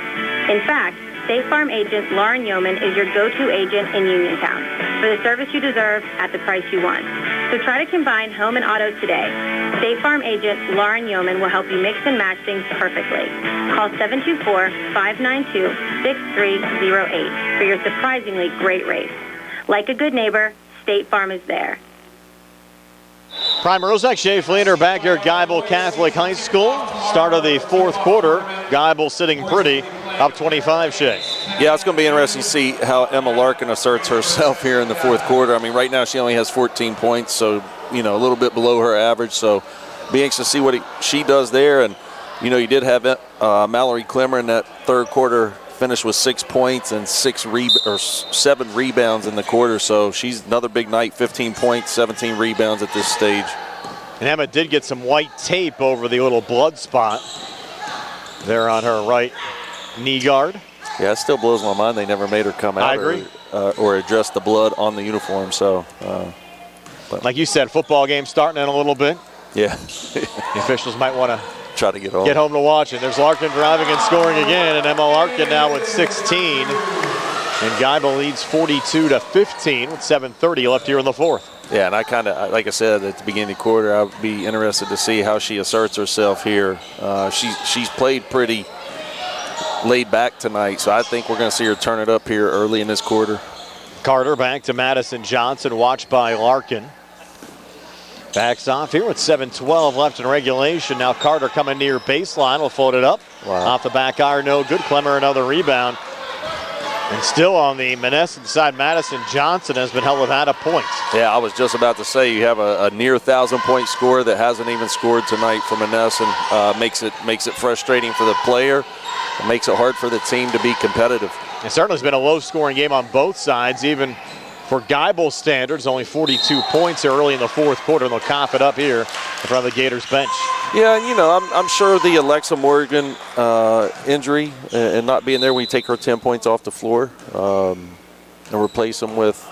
In fact, State Farm agent Lauren Yeoman is your go-to agent in Uniontown for the service you deserve at the price you want. So try to combine home and auto today. State Farm agent Lauren Yeoman will help you mix and match things perfectly. Call 724-592-6308 for your surprisingly great rates. Like a good neighbor, State Farm is there. Prime Rozak, Shea Fleener back here at Geibel Catholic High School. Start of the fourth quarter. Geibel sitting pretty, up 25, Shea. Yeah, it's going to be interesting to see how Emma Larkin asserts herself here in the fourth quarter. I mean, right now she only has 14 points, so, a little bit below her average. So be anxious to see what she does there. And, you did have Mallory Clemmer in that third quarter finished with 6 points and 7 rebounds in the quarter. So she's another big night, 15 points, 17 rebounds at this stage. And Emma did get some white tape over the little blood spot there on her right knee guard. Yeah, it still blows my mind they never made her come out. I agree. Or address the blood on the uniform. So, but like you said, football game starting in a little bit. Yeah. The officials might want to try to get home to watch it. There's Larkin driving and scoring again, and Emma Larkin now with 16. And Geibel leads 42-15 with 7:30 left here in the fourth. Yeah, and I kind of, like I said at the beginning of the quarter, I would be interested to see how she asserts herself here. She's played pretty laid back tonight, so I think we're going to see her turn it up here early in this quarter. Carter back to Madison Johnson, watched by Larkin. Backs off here with 7:12 left in regulation. Now Carter coming near baseline, will float it up. Wow. Off the back iron, no good. Clemmer another rebound. And still on the Monessen side, Madison Johnson has been held without a point. Yeah, I was just about to say, you have a near 1,000-point scorer that hasn't even scored tonight for Monessen. Makes it frustrating for the player. It makes it hard for the team to be competitive. It certainly has been a low-scoring game on both sides, even for Geibel standards. Only 42 points here early in the fourth quarter, and they'll cough it up here in front of the Gators bench. Yeah, and I'm sure the Alexa Morgan injury and not being there when you take her 10 points off the floor and replace them with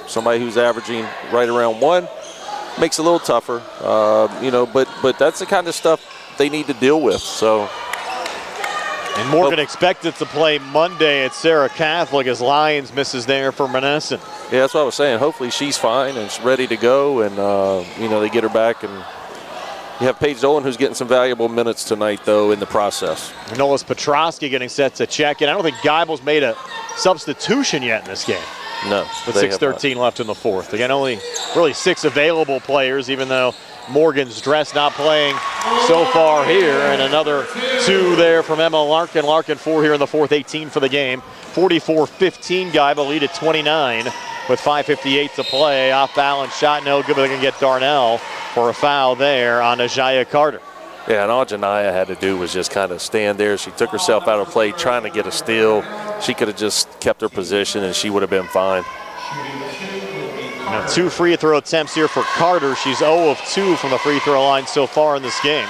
somebody who's averaging right around 1 makes it a little tougher. But that's the kind of stuff they need to deal with. So. And Morgan expected to play Monday at Sarah Catholic as Lyons misses there for Monessen. Yeah, that's what I was saying. Hopefully she's fine and she's ready to go, and they get her back. And you have Paige Dolan, who's getting some valuable minutes tonight, though, in the process. Nolas Petrosky getting set to check in. I don't think Geibel's made a substitution yet in this game. No. With 6:13 left in the fourth. Again, only really 6 available players, even though Morgan's dressed not playing so far here. And another 2 there from Emma Larkin. Larkin 4 here in the fourth, 18 for the game. 44-15, Geibel lead at 29 with 5:58 to play. Off balance shot, no good, but they're going to get Darnell for a foul there on Ajaya Carter. Yeah, and all Janiyah had to do was just kind of stand there. She took herself out of play trying to get a steal. She could have just kept her position and she would have been fine. Now 2 free throw attempts here for Carter. She's 0 of 2 from the free throw line so far in this game.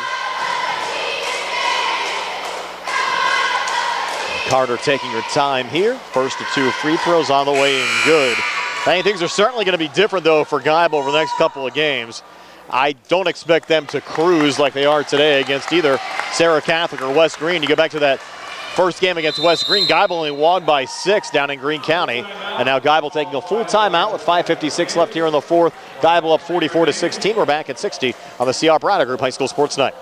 Carter taking her time here. First of 2 free throws on the way and good. I think things are certainly going to be different, though, for Geibel over the next couple of games. I don't expect them to cruise like they are today against either Sarah Catholic or West Green. You go back to that first game against West Green, Geibel only won by 6 down in Greene County. And now Geibel taking a full timeout with 5:56 left here in the fourth. Geibel up 44-16. We're back at 60 on the C. Operato Group High School Sports Night.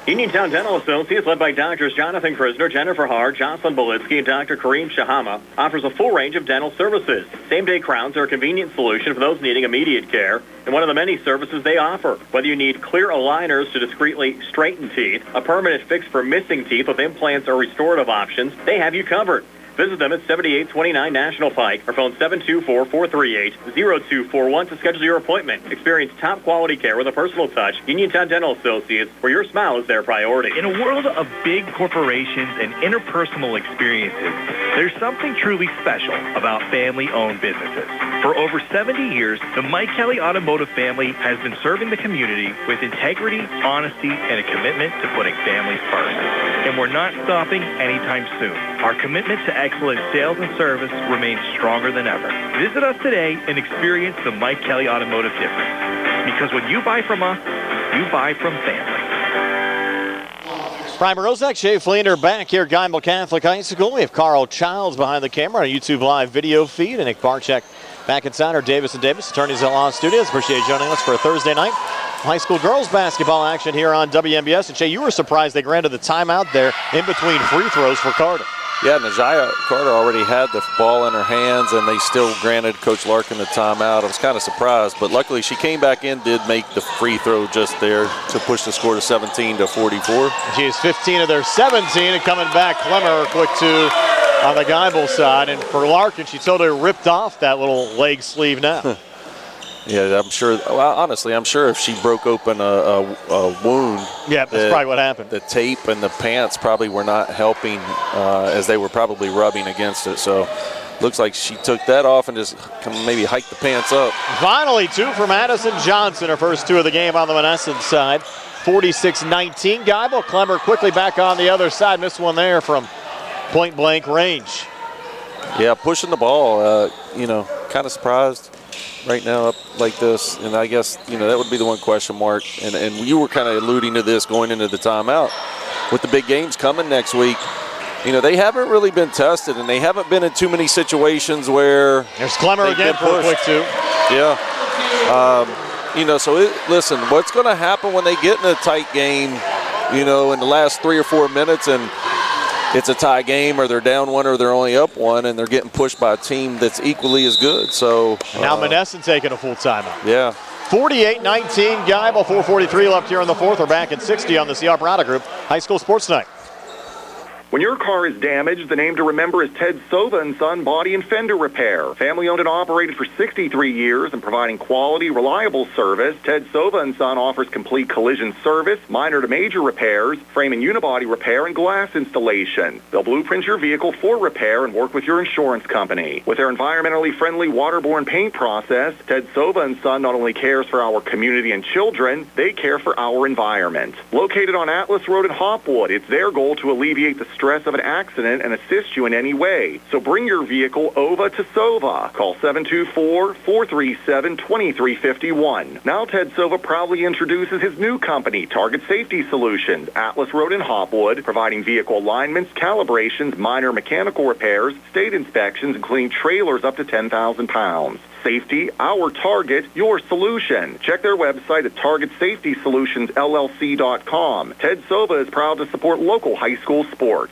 Uniontown Dental Associates, led by Doctors Jonathan Krisner, Jennifer Hart, Jocelyn Belitsky, and Dr. Kareem Shahama, offers a full range of dental services. Same-day crowns are a convenient solution for those needing immediate care, and one of the many services they offer. Whether you need clear aligners to discreetly straighten teeth, a permanent fix for missing teeth with implants or restorative options, they have you covered. Visit them at 7829 National Pike or phone 724-438-0241 to schedule your appointment. Experience top quality care with a personal touch. Uniontown Dental Associates, where your smile is their priority. In a world of big corporations and interpersonal experiences, there's something truly special about family-owned businesses. For over 70 years, the Mike Kelly Automotive family has been serving the community with integrity, honesty, and a commitment to putting families first. And we're not stopping anytime soon. Our commitment to excellent sales and service remains stronger than ever. Visit us today and experience the Mike Kelly Automotive difference. Because when you buy from us, you buy from family. Primer Rozak, Shea Fleener back here at Geibel Catholic High School. We have Carl Childs behind the camera on a YouTube Live video feed, and Nick Barczyk back inside our Davis & Davis Attorneys at Law Studios. Appreciate you joining us for a Thursday night high school girls basketball action here on WMBS. And Shay, you were surprised they granted the timeout there in between free throws for Carter. Yeah, Najaya Carter already had the ball in her hands, and they still granted Coach Larkin the timeout. I was kind of surprised, but luckily she came back in, did make the free throw just there to push the score to 17-44. She is 15 of their 17, and coming back, Clemmer, quick 2 on the Geibel side. And for Larkin, she totally ripped off that little leg sleeve now. Yeah, I'm sure. Well, honestly, I'm sure if she broke open a wound. Yeah, that's probably what happened. The tape and the pants probably were not helping as they were probably rubbing against it. So looks like she took that off and just maybe hiked the pants up. Finally, 2 for Madison Johnson, her first 2 of the game on the Monessen side. 46-19. Geibel. Clemmer quickly back on the other side. Missed one there from point-blank range. Yeah, pushing the ball, kind of surprised right now up like this. And I guess, that would be the one question mark. And you were kind of alluding to this going into the timeout. With the big games coming next week, they haven't really been tested, and they haven't been in too many situations where there's Clemmer again for a quick 2. Yeah. Listen, what's going to happen when they get in a tight game, in the last 3 or 4 minutes and it's a tie game, or they're down one or they're only up one, and they're getting pushed by a team that's equally as good. So now Monessen taking a full timeout. Yeah. 48-19, Geibel, 4:43 left here in the fourth. We're back at 60 on the CR Parada Group High School Sports Night. When your car is damaged, the name to remember is Ted Sova & Son Body and Fender Repair. Family owned and operated for 63 years and providing quality, reliable service. Ted Sova & Son offers complete collision service, minor to major repairs, frame and unibody repair, and glass installation. They'll blueprint your vehicle for repair and work with your insurance company. With their environmentally friendly waterborne paint process, Ted Sova & Son not only cares for our community and children, they care for our environment. Located on Atlas Road in Hopwood, it's their goal to alleviate the stress of an accident and assist you in any way. So bring your vehicle over to Sova. Call 724-437-2351. Now Ted Sova proudly introduces his new company, Target Safety Solutions, Atlas Road in Hopwood, providing vehicle alignments, calibrations, minor mechanical repairs, state inspections, including trailers up to 10,000 pounds. Safety, our target, your solution. Check their website at targetsafetysolutionsllc.com. Ted Sova is proud to support local high school sports.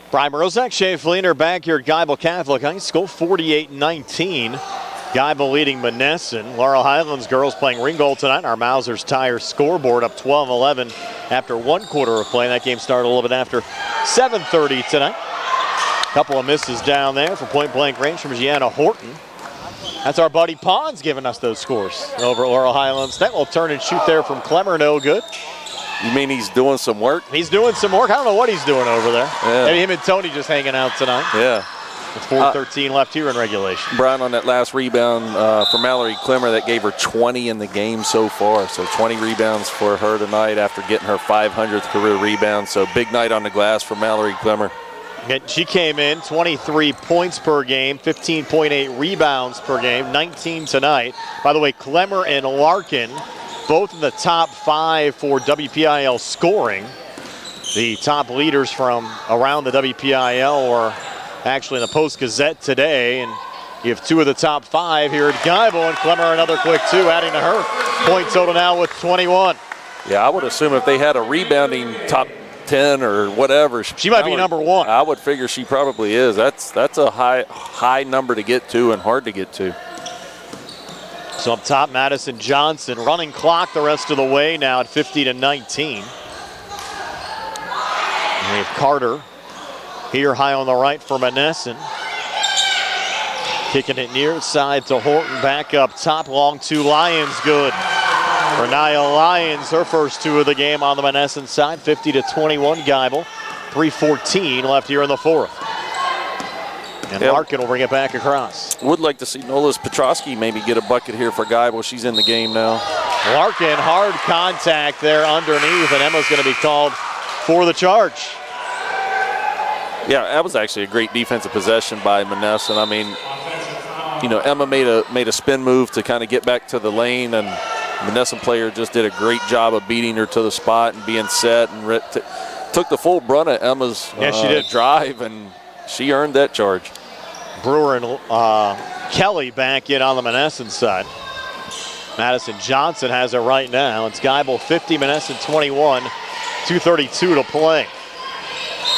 Brian Morozak, Shea Fleener back here at Geibel Catholic High School, 48-19. Geibel leading Monessen. Laurel Highlands girls playing Ringgold tonight. Our Mausers Tire scoreboard up 12-11 after one quarter of play. That game started a little bit after 7:30 tonight. Couple of misses down there from point-blank range from Gianna Horton. That's our buddy Pons giving us those scores over at Laurel Highlands. That will turn and shoot there from Clemmer, no good. You mean he's doing some work? He's doing some work. I don't know what he's doing over there. Yeah. Maybe him and Tony just hanging out tonight. Yeah. With 4:13 left here in regulation. Brian, on that last rebound for Mallory Clemmer, that gave her 20 in the game so far. So 20 rebounds for her tonight after getting her 500th career rebound. So big night on the glass for Mallory Clemmer. She came in 23 points per game, 15.8 rebounds per game, 19 tonight. By the way, Clemmer and Larkin, both in the top 5 for WPIAL scoring. The top leaders from around the WPIAL were actually in the Post-Gazette today. And you have 2 of the top 5 here at Geibel, and Clemmer another quick 2, adding to her point total now with 21. Yeah, I would assume if they had a rebounding top 10 or whatever, she might be number 1. I would figure she probably is. That's a high number to get to and hard to get to. So up top, Madison Johnson running clock the rest of the way now at 50-19. And we have Carter here high on the right for Monessen. Kicking it near side to Horton, back up top, long 2, Lyons good. For Nia Lyons, her first 2 of the game on the Monessen side, 50-21 Geibel. 3:14 left here in the fourth. And Larkin will bring it back across. Would like to see Nolas Petrosky maybe get a bucket here for Geibel. She's in the game now. Larkin, hard contact there underneath, and Emma's going to be called for the charge. Yeah, that was actually a great defensive possession by Monessen. I mean, Emma made a spin move to kind of get back to the lane, and Monessen player just did a great job of beating her to the spot and being set, and took the full brunt of Emma's drive, and she earned that charge. Brewer and Kelly back in on the Monessen side. Madison Johnson has it right now. It's Geibel 50, Monessen 21, 2:32 to play.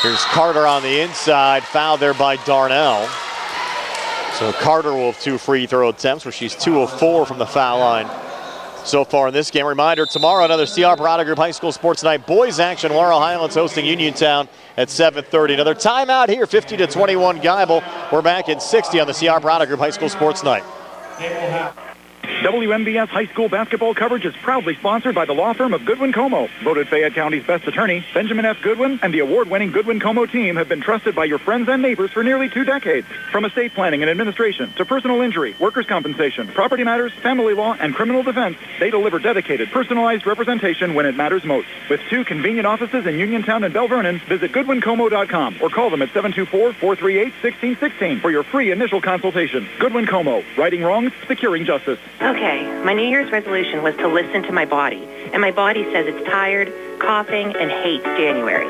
Here's Carter on the inside, fouled there by Darnell. So Carter will have 2 free throw attempts, where she's 2 of 4 from the foul line so far in this game. Reminder, tomorrow another CR Parada Group High School Sports Night. Boys action, Laurel Highlands hosting Uniontown at 7:30. Another timeout here, 50-21 Geibel. We're back in 60 on the CR Parada Group High School Sports Night. WMBS high school basketball coverage is proudly sponsored by the law firm of Goodwin Como. Voted Fayette County's best attorney, Benjamin F. Goodwin and the award-winning Goodwin Como team have been trusted by your friends and neighbors for nearly 2 decades. From estate planning and administration to personal injury, workers' compensation, property matters, family law, and criminal defense, they deliver dedicated, personalized representation when it matters most. With 2 convenient offices in Uniontown and Bell Vernon, visit GoodwinComo.com or call them at 724-438-1616 for your free initial consultation. Goodwin Como, righting wrongs, securing justice. Okay, my New Year's resolution was to listen to my body, and my body says it's tired, coughing, and hates January.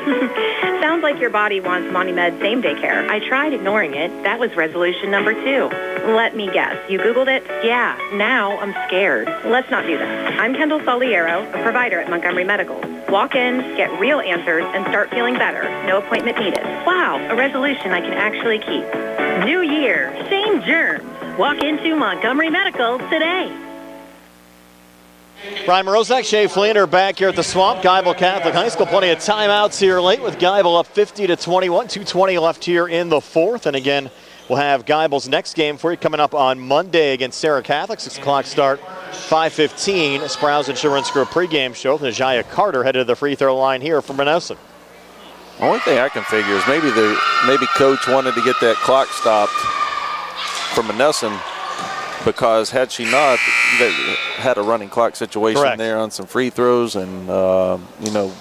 Sounds like your body wants MoniMed same-day care. I tried ignoring it. That was resolution number 2. Let me guess. You Googled it? Yeah, now I'm scared. Let's not do that. I'm Kendall Soliero, a provider at Montgomery Medical. Walk in, get real answers, and start feeling better. No appointment needed. Wow, a resolution I can actually keep. New year, same germs. Walk into Montgomery Medical today. Brian Morozak, Shea Fleener back here at the Swamp. Geibel Catholic High School. Plenty of timeouts here late with Geibel up 50-21. 2:20 left here in the fourth. And again, we'll have Geibel's next game for you coming up on Monday against Sarah Catholic. 6 o'clock start, 5:15. Sprouse Insurance Group pregame show. Najaya Carter headed to the free throw line here for Monessen. The only thing I can figure is maybe Coach wanted to get that clock stopped for Monessen, because had she not, they had a running clock situation Correct. there on some free throws, and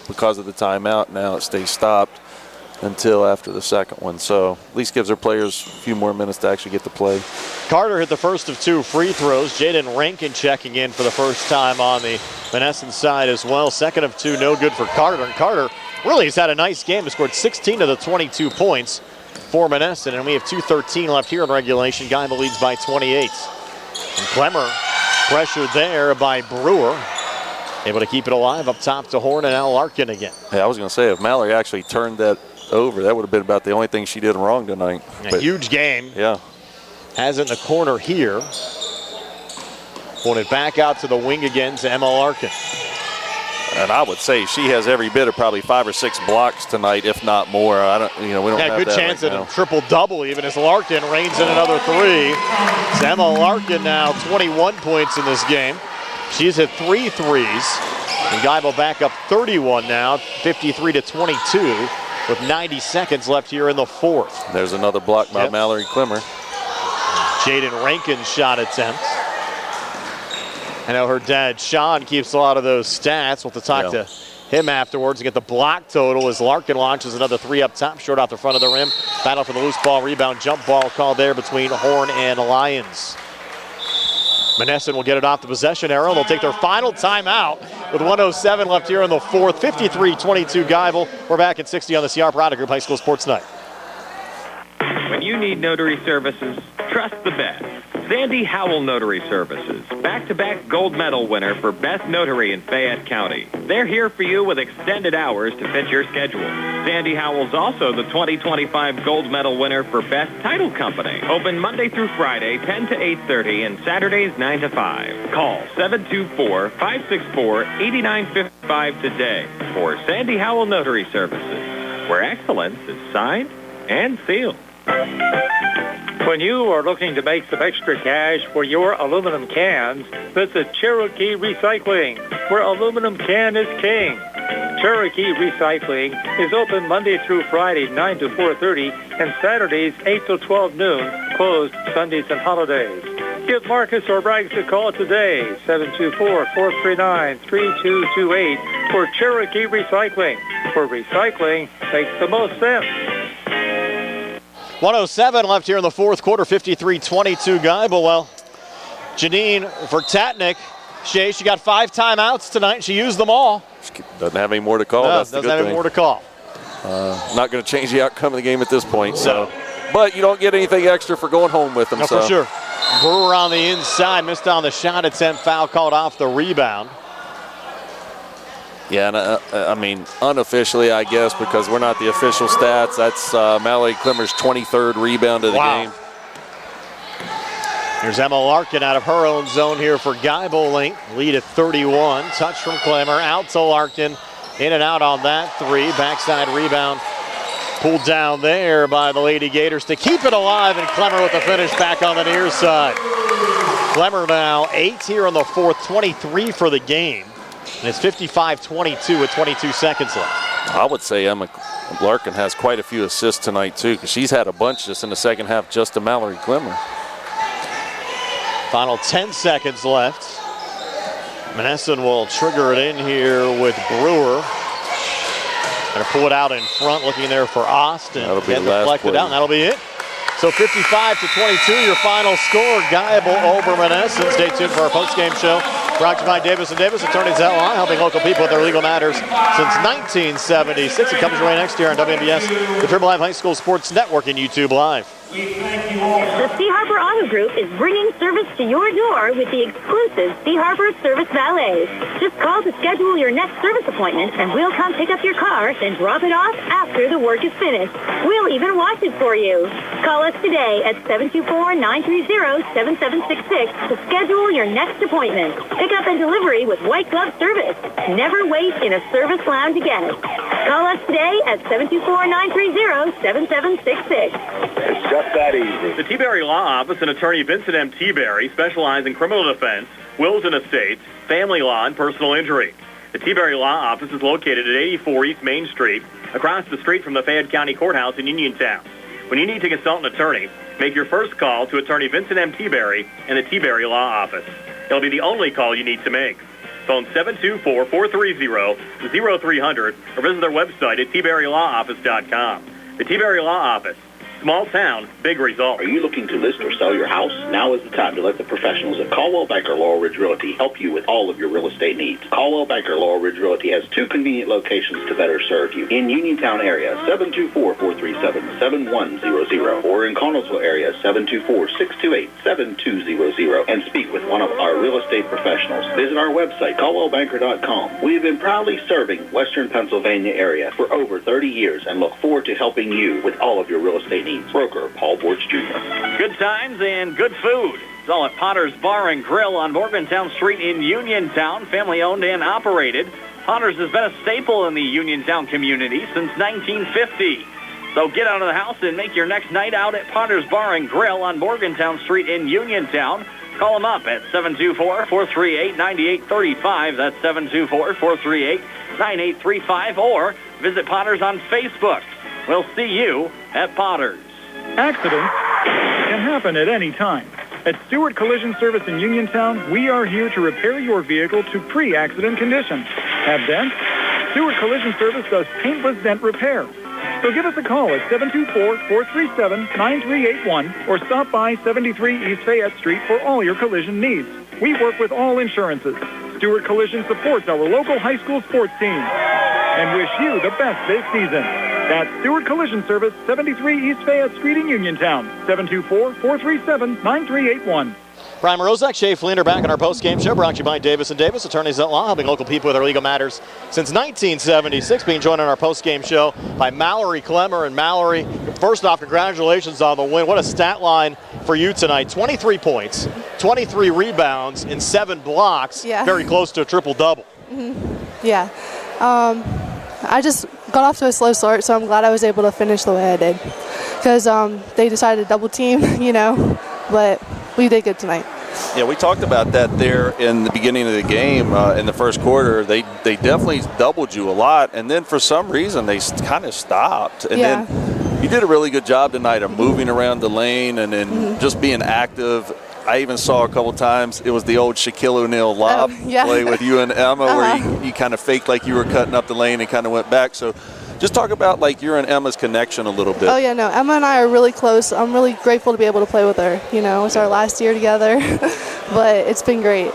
because of the timeout, now it stays stopped until after the second one. So at least gives her players a few more minutes to actually get to play. Carter hit the first of 2 free throws. Jaden Rankin checking in for the first time on the Monessen side as well. Second of 2, no good for Carter. And Carter really has had a nice game. He scored 16 of the 22 points for Monessen, and we have 2:13 left here in regulation. Geibel leads by 28. And Clemmer pressured there by Brewer. Able to keep it alive up top to Horn and Al Larkin again. Hey, I was going to say, if Mallory actually turned that over, that would have been about the only thing she did wrong tonight. A huge game. Yeah. Has it in the corner here. Pulling it back out to the wing again to Emma Larkin. And I would say she has every bit of probably 5 or 6 blocks tonight, if not more. We don't have good that chance right at now. a triple-double even as Larkin reigns in another 3. It's Emma Larkin now 21 points in this game. She's hit 3 threes. And Geibel back up 31 now, 53-22 with 90 seconds left here in the fourth. There's another block by Mallory Clemmer. Jaden Rankin's shot attempt. I know her dad, Sean, keeps a lot of those stats. We'll have to talk to him afterwards and get the block total as Larkin launches another 3 up top, short off the front of the rim. Battle for the loose ball, rebound, jump ball called there between Horn and Lyons. Monessen will get it off the possession arrow. They'll take their final timeout with 1:07 left here in the fourth. 53-22 Geibel. We're back at 60 on the CR Prada Group High School Sports Night. When you need notary services, trust the best. Sandy Howell Notary Services, back-to-back gold medal winner for Best Notary in Fayette County. They're here for you with extended hours to fit your schedule. Sandy Howell's also the 2025 gold medal winner for Best Title Company. Open Monday through Friday, 10 to 8:30, and Saturdays, 9 to 5. Call 724-564-8955 today for Sandy Howell Notary Services, where excellence is signed and sealed. When you are looking to make some extra cash for your aluminum cans, visit Cherokee Recycling, where aluminum can is king. Cherokee Recycling is open Monday through Friday, 9 to 4:30, and Saturdays, 8 to 12 noon, closed Sundays and holidays. Give Marcus or Braggs a call today, 724-439-3228, for Cherokee Recycling, where recycling makes the most sense. 1:07 left here in the fourth quarter, 53-22 Geibel. Well, Janine Vertatnik, she got 5 timeouts tonight. She used them all. She doesn't have any more to call. No, That's the doesn't good have any thing. more to call. Not going to change the outcome of the game at this point. So, but you don't get anything extra for going home with them. No, so. for sure. Brewer on the inside, missed on the shot attempt, foul called off the rebound. Yeah, and I mean, unofficially, I guess, because we're not the official stats, that's Mallory Clemmer's 23rd rebound of the game. Here's Emma Larkin out of her own zone here for Geibel. Lead at 31. Touch from Clemmer, out to Larkin. In and out on that 3. Backside rebound pulled down there by the Lady Gators to keep it alive, and Clemmer with the finish back on the near side. Clemmer now 8 here in the fourth, 23 for the game. And it's 55-22 with 22 seconds left. I would say Emma Larkin has quite a few assists tonight, too, because she's had a bunch just in the second half just to Mallory Clemmer. Final 10 seconds left. Monessen will trigger it in here with Brewer. Going to pull it out in front, looking there for Austin. That'll be the last deflected play. out, and that'll be it. So 55-22, your final score, Geibel over Monessen. Stay tuned for our post-game show. Brought to you by Davis & Davis, attorneys at law, helping local people with their legal matters since 1976. It comes your way next year on WMBS, the Triple Live High School Sports Network and YouTube Live. The Sea Harbor Auto Group is bringing service to your door with the exclusive Sea Harbor Service Valets. Just call to schedule your next service appointment, and we'll come pick up your car, then drop it off after the work is finished. We'll even wash it for you. Call us today at 724-930-7766 to schedule your next appointment. Pick up and delivery with white glove service. Never wait in a service lounge again. Call us today at 724-930-7766. It's just that easy. The T-Berry Law Office and attorney Vincent M. T-Berry specialize in criminal defense, wills and estates, family law, and personal injury. The T-Berry Law Office is located at 84 East Main Street, across the street from the Fayette County Courthouse in Uniontown. When you need to consult an attorney, make your first call to attorney Vincent M. T-Berry and the T-Berry Law Office. It'll be the only call you need to make. Phone 724-430-0300 or visit their website at tberrylawoffice.com. The T-Berry Law Office. Small town, big result. Are you looking to list or sell your house? Now is the time to let the professionals at Caldwell Banker Laurel Ridge Realty help you with all of your real estate needs. Caldwell Banker Laurel Ridge Realty has two convenient locations to better serve you. In Uniontown area, 724-437-7100, or in Connellsville area, 724-628-7200, and speak with one of our real estate professionals. Visit our website, caldwellbanker.com. We have been proudly serving Western Pennsylvania area for over 30 years and look forward to helping you with all of your real estate needs. Broker Paul Borch Jr. Good times and good food. It's all at Potter's Bar and Grill on Morgantown Street in Uniontown, family owned and operated. Potter's has been a staple in the Uniontown community since 1950. So get out of the house and make your next night out at Potter's Bar and Grill on Morgantown Street in Uniontown. Call them up at 724-438-9835. That's 724-438-9835. Or visit Potter's on Facebook. We'll see you at Potter's. Accidents can happen at any time. At Stewart Collision Service in Uniontown, we are here to repair your vehicle to pre-accident condition. Have dents? Stewart Collision Service does paintless dent repair. So give us a call at 724-437-9381 or stop by 73 East Fayette Street for all your collision needs. We work with all insurances. Stewart Collision supports our local high school sports team and wish you the best this season. That's Stewart Collision Service, 73 East Fayette Street in Uniontown, 724-437-9381. Brian Rozak, Shay Fleener back on our post-game show, brought to you by Davis & Davis, attorneys at law, helping local people with their legal matters since 1976. Being joined on our post-game show by Mallory Clemmer. And Mallory, first off, congratulations on the win. What a stat line for you tonight. 23 points, 23 rebounds, and 7 blocks. Yeah. Very close to a triple-double. Mm-hmm. Yeah. I just got off to a slow start, so I'm glad I was able to finish the way I did. Because they decided to double team, but we did good tonight. Yeah, we talked about that there in the beginning of the game in the first quarter. They definitely doubled you a lot, and then for some reason they kind of stopped. And then you did a really good job tonight of moving around the lane and then just being active. I even saw a couple times, it was the old Shaquille O'Neal lob play with you and Emma where you kind of faked like you were cutting up the lane and kind of went back. So just talk about like your and Emma's connection a little bit. Oh, yeah, no, Emma and I are really close. I'm really grateful to be able to play with her. It's our last year together, but it's been great.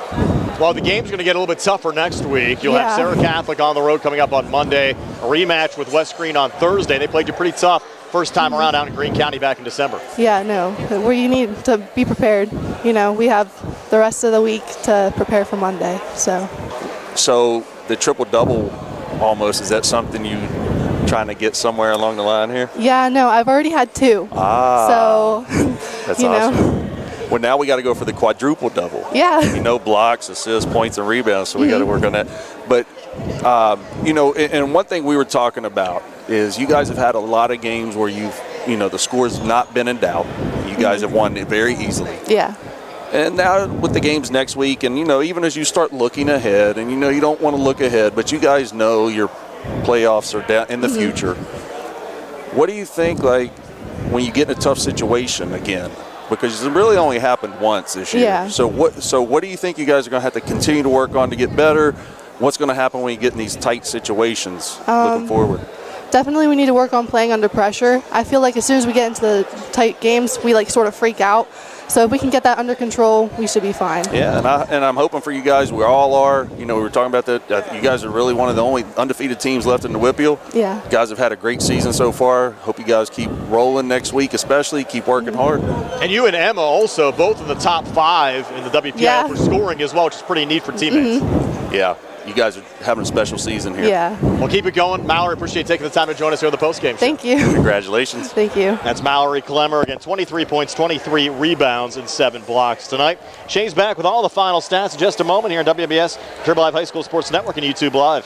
Well, the game's going to get a little bit tougher next week. You'll have Sarah Catholic on the road coming up on Monday, a rematch with West Green on Thursday. They played you pretty tough first time around out in Greene County back in December. Yeah, no, where you need to be prepared. We have the rest of the week to prepare for Monday. So the triple-double almost, is that something you trying to get somewhere along the line here? Yeah, no, I've already had 2. So, that's awesome. Well, now we got to go for the quadruple double. Yeah. Blocks, assists, points, and rebounds, so we got to work on that. But, and one thing we were talking about is you guys have had a lot of games where the score's not been in doubt. You guys have won it very easily. Yeah. And now with the games next week, and, even as you start looking ahead, and, you don't want to look ahead, but you guys know your playoffs are down in the future. What do you think, when you get in a tough situation again? Because it really only happened once this year. Yeah. So what do you think you guys are going to have to continue to work on to get better? What's going to happen when you get in these tight situations looking forward? Definitely we need to work on playing under pressure. I feel like as soon as we get into the tight games, we like sort of freak out. So if we can get that under control, we should be fine. Yeah, and I'm hoping for you guys. We all are. You know, we were talking about that. You guys are really one of the only undefeated teams left in the WPIAL. Yeah. You guys have had a great season so far. Hope you guys keep rolling next week, especially. Keep working hard. And you and Emma also both in the top 5 in the WPIAL for scoring as well, which is pretty neat for teammates. Yeah. You guys are having a special season here. Yeah. Well, keep it going. Mallory, appreciate taking the time to join us here on the postgame show. Thank you. Congratulations. Thank you. That's Mallory Clemmer. Again, 23 points, 23 rebounds, and 7 blocks tonight. Shay's back with all the final stats in just a moment here on WBS, Triple Live High School Sports Network and YouTube Live.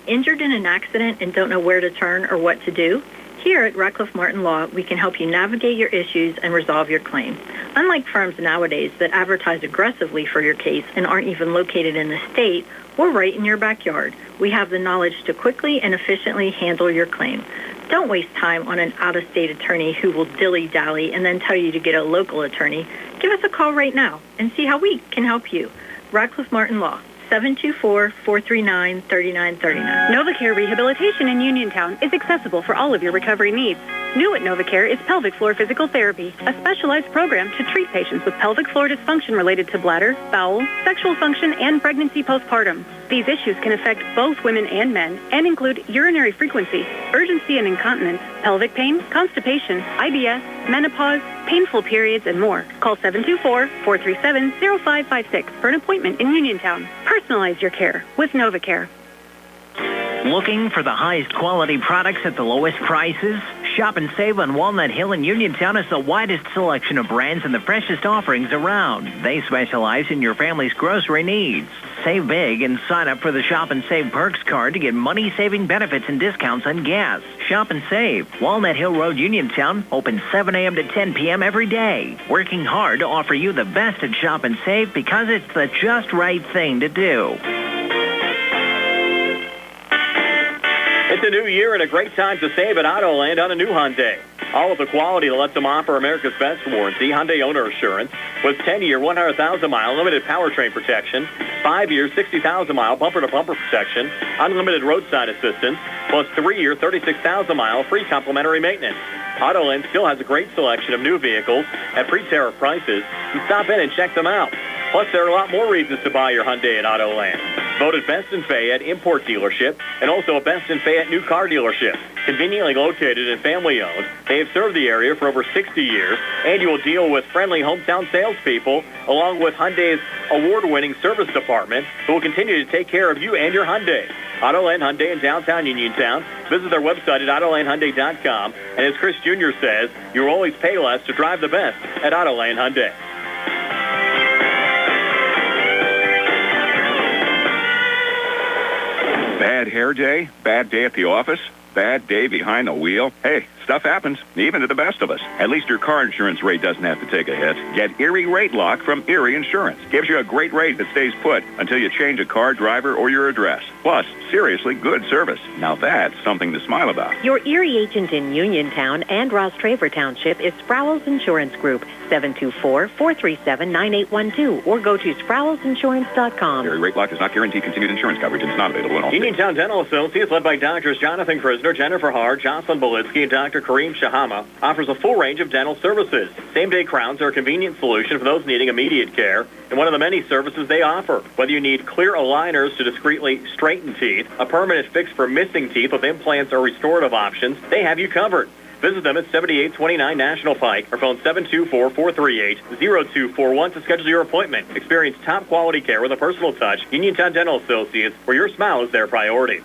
Injured in an accident and don't know where to turn or what to do? Here at Radcliffe Martin Law, we can help you navigate your issues and resolve your claim. Unlike firms nowadays that advertise aggressively for your case and aren't even located in the state, we're right in your backyard. We have the knowledge to quickly and efficiently handle your claim. Don't waste time on an out-of-state attorney who will dilly-dally and then tell you to get a local attorney. Give us a call right now and see how we can help you. Radcliffe Martin Law, 724-439-3939. NovaCare Rehabilitation in Uniontown is accessible for all of your recovery needs. New at NovaCare is pelvic floor physical therapy, a specialized program to treat patients with pelvic floor dysfunction related to bladder, bowel, sexual function, and pregnancy postpartum. These issues can affect both women and men and include urinary frequency, urgency and incontinence, pelvic pain, constipation, IBS, menopause, painful periods, and more. Call 724-437-0556 for an appointment in Uniontown. Personalize your care with NovaCare. Looking for the highest quality products at the lowest prices? Shop and save on Walnut Hill in Uniontown has the widest selection of brands and the freshest offerings around. They specialize in your family's grocery needs. Save big and sign up for the Shop and Save Perks card to get money-saving benefits and discounts on gas. Shop and save. Walnut Hill Road, Uniontown, open 7 a.m. to 10 p.m. every day. Working hard to offer you the best at Shop and Save because it's the just right thing to do. It's a new year and a great time to save at Autoland on a new Hyundai. All of the quality that lets them offer America's best warranty, Hyundai Owner Assurance, with 10-year, 100,000-mile limited powertrain protection, 5-year, 60,000-mile bumper-to-bumper protection, unlimited roadside assistance, plus 3-year, 36,000-mile free complimentary maintenance. Autoland still has a great selection of new vehicles at pre-tariff prices, and stop in and check them out. Plus, there are a lot more reasons to buy your Hyundai at Autoland. Voted Best in Fayette Import Dealership and also a Best in Fayette New Car Dealership. Conveniently located and family-owned, they have served the area for over 60 years, and you will deal with friendly hometown salespeople along with Hyundai's award-winning service department who will continue to take care of you and your Hyundai. Autoland Hyundai in downtown Uniontown. Visit their website at AutolandHyundai.com. And as Chris Jr. says, you will always pay less to drive the best at Autoland Hyundai. Bad hair day, bad day at the office, bad day behind the wheel. Hey, stuff happens, even to the best of us. At least your car insurance rate doesn't have to take a hit. Get Erie Rate Lock from Erie Insurance. Gives you a great rate that stays put until you change a car, driver, or your address. Plus, seriously good service. Now that's something to smile about. Your Erie agent in Uniontown and Ross Traver Township is Sproul's Insurance Group, 724-437-9812, or go to SproulsInsurance.com. Erie Rate Lock does not guarantee continued insurance coverage and is not available in all states. Uniontown Dental Associates, led by Doctors Jonathan Krisner, Jennifer Hard, Jocelyn Belitsky, and Dr. Kareem Shahama, offers a full range of dental services. Same-day crowns are a convenient solution for those needing immediate care, and one of the many services they offer. Whether you need clear aligners to discreetly straighten teeth, a permanent fix for missing teeth with implants or restorative options, they have you covered. Visit them at 7829 National Pike or phone 724-438-0241 to schedule your appointment. Experience top-quality care with a personal touch. Uniontown Dental Associates, where your smile is their priority.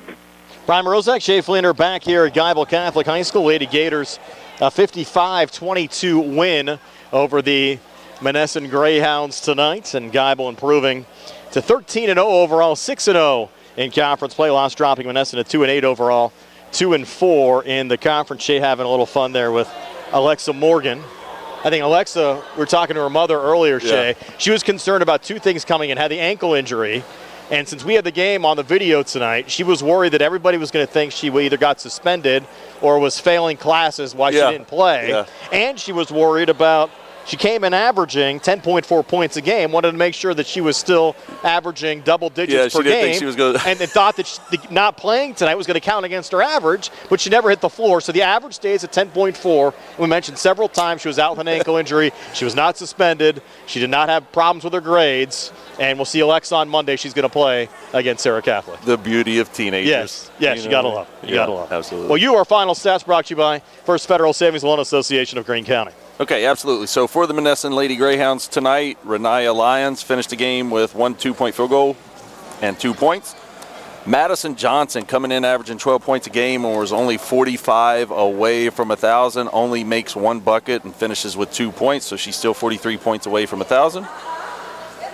Brian Rozak, Shea Fleener back here at Geibel Catholic High School. Lady Gators, a 55-22 win over the Monessen Greyhounds tonight, and Geibel improving to 13-0 overall, 6-0 in conference play. Lost dropping Monessen to 2-8 overall, 2-4 in the conference. Shea having a little fun there with Alexa Morgan. I think Alexa, we were talking to her mother earlier, Shea. Yeah. She was concerned about two things coming in. Had the ankle injury, and since we had the game on the video tonight, she was worried that everybody was going to think she either got suspended or was failing classes while she didn't play. Yeah. And she was worried about She came in averaging 10.4 points a game, wanted to make sure that she was still averaging double digits per game. Think she was gonna and thought that not playing tonight was going to count against her average, but she never hit the floor. So the average stays at 10.4. We mentioned several times she was out with an ankle injury. She was not suspended. She did not have problems with her grades. And we'll see Alexa on Monday. She's going to play against Sarah Catholic. The beauty of teenagers. Yes, you got to love it. You got to love it. Absolutely. Well, our final stats brought to you by First Federal Savings Loan Association of Greene County. Okay, absolutely. So for the Monessen Lady Greyhounds tonight, Renaya Lyons finished the game with 1 2-point field goal and 2 points. Madison Johnson coming in averaging 12 points a game and was only 45 away from 1,000, only makes 1 bucket and finishes with 2 points, so she's still 43 points away from 1,000.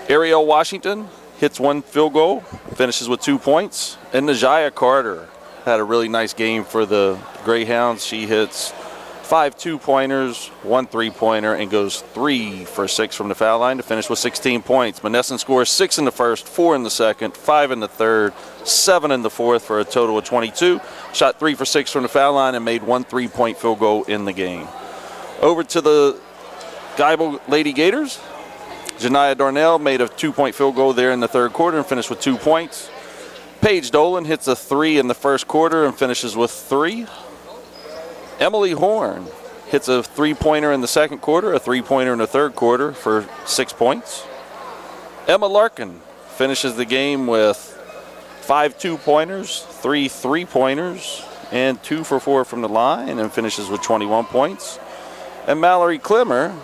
Ariel Washington hits 1 field goal, finishes with 2 points. And Najaya Carter had a really nice game for the Greyhounds. She hits 5 2-pointers, 1 3-pointer, and goes 3 for 6 from the foul line to finish with 16 points. Monessen scores 6 in the first, 4 in the second, 5 in the third, 7 in the fourth for a total of 22. Shot 3 for 6 from the foul line and made 1 3-point field goal in the game. Over to the Geibel Lady Gators. Janiah Darnell made a 2-point field goal there in the third quarter and finished with 2 points. Paige Dolan hits a 3 in the first quarter and finishes with 3. Emily Horn hits a 3-pointer in the second quarter, a 3-pointer in the third quarter for 6 points. Emma Larkin finishes the game with 5 2-pointers, 3 3-pointers, and 2 for 4 from the line and finishes with 21 points. And Mallory Clemmer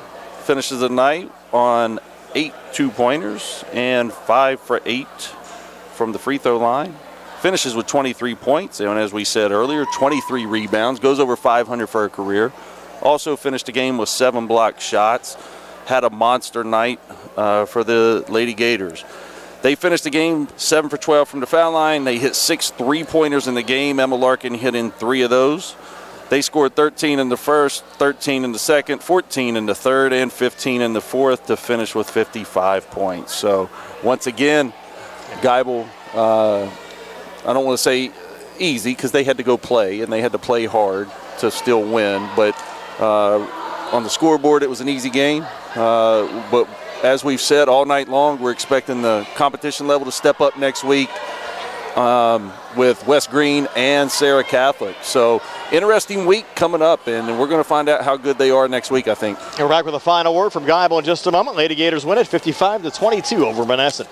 finishes the night on 8 2-pointers and 5 for 8 from the free throw line. Finishes with 23 points, and as we said earlier, 23 rebounds, goes over 500 for her career. Also finished the game with 7 blocked shots. Had a monster night for the Lady Gators. They finished the game 7 for 12 from the foul line. They hit 6 3-pointers in the game. Emma Larkin hit in 3 of those. They scored 13 in the first, 13 in the second, 14 in the third, and 15 in the fourth to finish with 55 points. So once again, Geibel, I don't want to say easy because they had to go play and they had to play hard to still win. But on the scoreboard, it was an easy game. But as we've said all night long, we're expecting the competition level to step up next week with West Greene and Sarah Catholic. So interesting week coming up, and we're going to find out how good they are next week, I think. We're back with a final word from Geibel in just a moment. Lady Gators win it 55-22 over Monessen.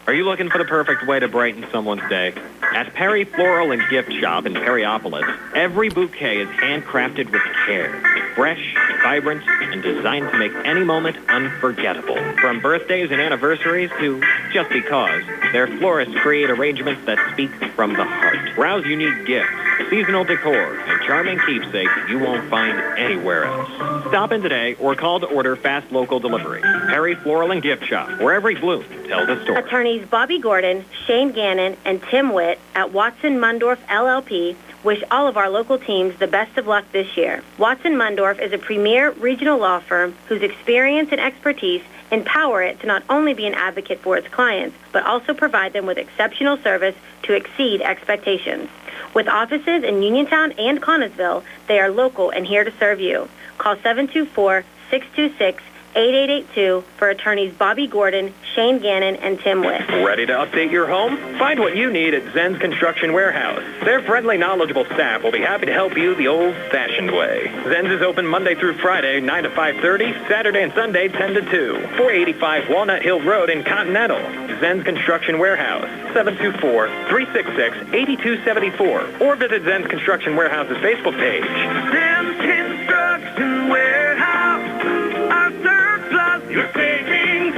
Are you looking for the perfect way to brighten someone's day? At Perry Floral and Gift Shop in Perryopolis, every bouquet is handcrafted with care. Fresh, vibrant, and designed to make any moment unforgettable. From birthdays and anniversaries to just because, their florists create arrangements that speak from the heart. Browse unique gifts, seasonal decor, and charming keepsakes you won't find anywhere else. Stop in today or call to order fast local delivery. Perry Floral and Gift Shop, where every bloom tells a story. Attorneys Bobby Gordon, Shane Gannon, and Tim Witt at Watson Mundorf LLP wish all of our local teams the best of luck this year. Watson Mundorf is a premier regional law firm whose experience and expertise empower it to not only be an advocate for its clients, but also provide them with exceptional service to exceed expectations. With offices in Uniontown and Connellsville, they are local and here to serve you. Call 724-626-8882 for attorneys Bobby Gordon, Shane Gannon, and Tim Witt. Ready to update your home? Find what you need at Zen's Construction Warehouse. Their friendly, knowledgeable staff will be happy to help you the old-fashioned way. Zen's is open Monday through Friday, 9 to 5:30, Saturday and Sunday, 10 to 2. 485 Walnut Hill Road in Continental. Zen's Construction Warehouse, 724-366-8274. Or visit Zen's Construction Warehouse's Facebook page. Zen's Construction Warehouse, our surplus, your savings.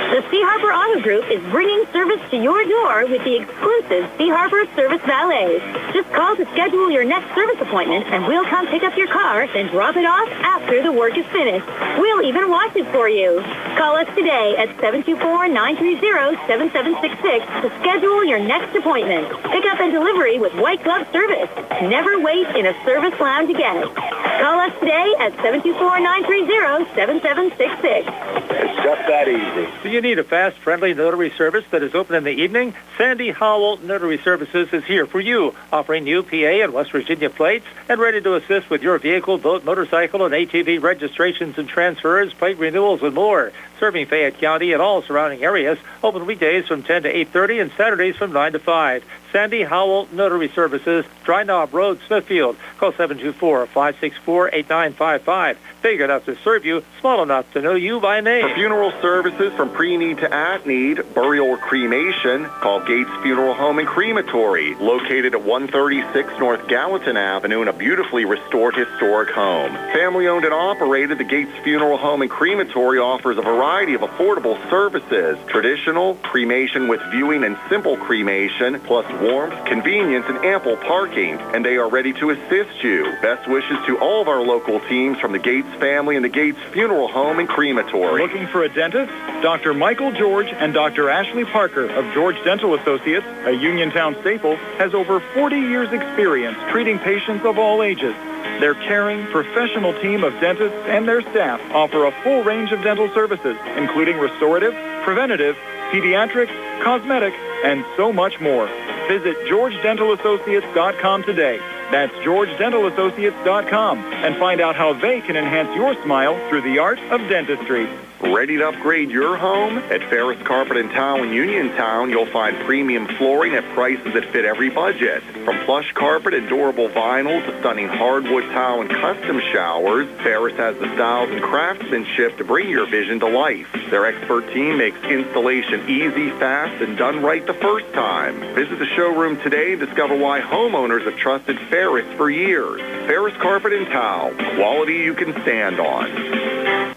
The Sea Harbor Auto Group is bringing service to your door with the exclusive Sea Harbor Service Valets. Just call to schedule your next service appointment, and we'll come pick up your car, then drop it off after the work is finished. We'll even wash it for you. Call us today at 724-930-7766 to schedule your next appointment. Pick up and delivery with white glove service. Never wait in a service lounge again. Call us today at 724-930-7766. It's just that easy. Do you need a fast, friendly notary service that is open in the evening? Sandy Howell Notary Services is here for you, offering UPA and West Virginia plates and ready to assist with your vehicle, boat, motorcycle, and ATV registrations and transfers, plate renewals, and more. Serving Fayette County and all surrounding areas, open weekdays from 10 to 8:30 and Saturdays from 9 to 5. Sandy Howell Notary Services, Dry Knob Road, Smithfield. Call 724-564-8955. Big enough to serve you, small enough to know you by name. For funeral services from pre-need to at-need, burial or cremation, call Gates Funeral Home and Crematory, located at 136 North Gallatin Avenue in a beautifully restored historic home. Family-owned and operated, the Gates Funeral Home and Crematory offers a variety of affordable services, traditional, cremation with viewing and simple cremation, plus warmth, convenience, and ample parking, and they are ready to assist you. Best wishes to all of our local teams from the Gates family and the Gates Funeral Home and Crematory. Looking for a dentist? Dr. Michael George and Dr. Ashley Parker of George Dental Associates, a Uniontown staple, has over 40 years' experience treating patients of all ages. Their caring, professional team of dentists and their staff offer a full range of dental services, including restorative, preventative, pediatrics, cosmetic, and so much more. Visit GeorgeDentalAssociates.com today. That's GeorgeDentalAssociates.com and find out how they can enhance your smile through the art of dentistry. Ready to upgrade your home? At Faris Carpet and Tile in Uniontown, you'll find premium flooring at prices that fit every budget. From plush carpet and durable vinyl to stunning hardwood tile and custom showers, Faris has the styles and craftsmanship to bring your vision to life. Their expert team makes installation easy, fast, and done right the first time. Visit the showroom today and discover why homeowners have trusted Faris for years. Faris Carpet and Tile, quality you can stand on.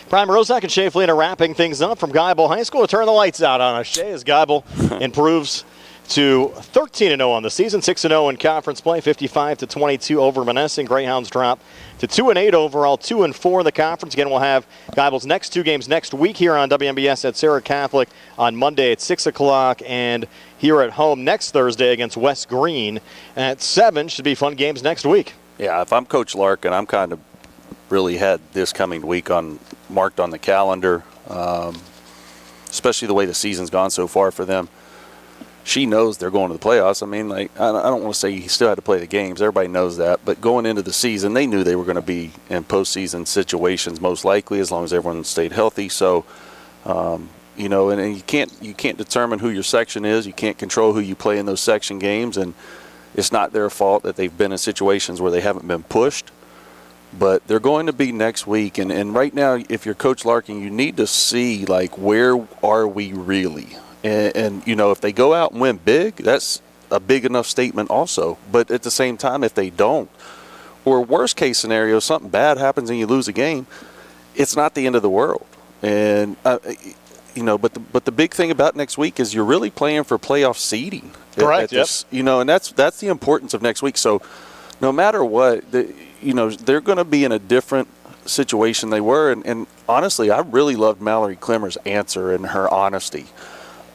Brian Rozak and Shea Flynn are wrapping things up from Geibel High School to turn the lights out on us. Shea, as Geibel improves to 13-0 on the season, 6-0 in conference play, 55-22 over Monessen. Greyhounds drop to 2-8 overall, 2-4 in the conference. Again, we'll have Geibel's next two games next week here on WMBS at Sarah Catholic on Monday at 6 o'clock, and here at home next Thursday against West Green at 7. Should be fun games next week. Yeah, if I'm Coach Larkin, I'm kind of really had this coming week marked on the calendar, especially the way the season's gone so far for them. She knows they're going to the playoffs. I mean, I don't want to say he still had to play the games. Everybody knows that. But going into the season, they knew they were going to be in postseason situations most likely, as long as everyone stayed healthy. So, and you can't determine who your section is. You can't control who you play in those section games, and it's not their fault that they've been in situations where they haven't been pushed. But they're going to be next week, and right now, if you're Coach Larkin, you need to see, where are we really? And if they go out and win big, that's a big enough statement also. But at the same time, if they don't, or worst case scenario, something bad happens and you lose a game, it's not the end of the world. And, but the big thing about next week is you're really playing for playoff seeding. Correct, And that's the importance of next week. So no matter what, they're going to be in a different situation they were. And honestly, I really loved Mallory Clemmer's answer and her honesty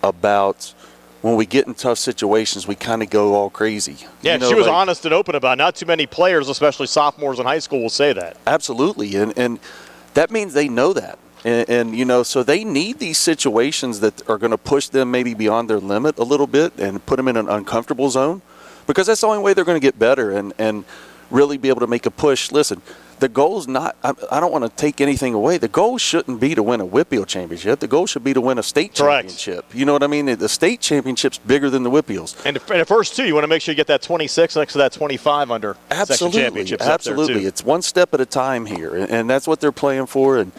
about when we get in tough situations, we kind of go all crazy. Yeah, she was honest and open about it. Not too many players, especially sophomores in high school, will say that. Absolutely. And that means they know that. And so they need these situations that are going to push them maybe beyond their limit a little bit and put them in an uncomfortable zone, because that's the only way they're going to get better and really be able to make a push. Listen, the goal is not, I don't want to take anything away. The goal shouldn't be to win a WPIAL championship. The goal should be to win a state championship. You know what I mean? The state championship's bigger than the WPIALs. And the first two, you want to make sure you get that 26 next to that 25 under section championships. Absolutely. It's one step at a time here, and that's what they're playing for. And,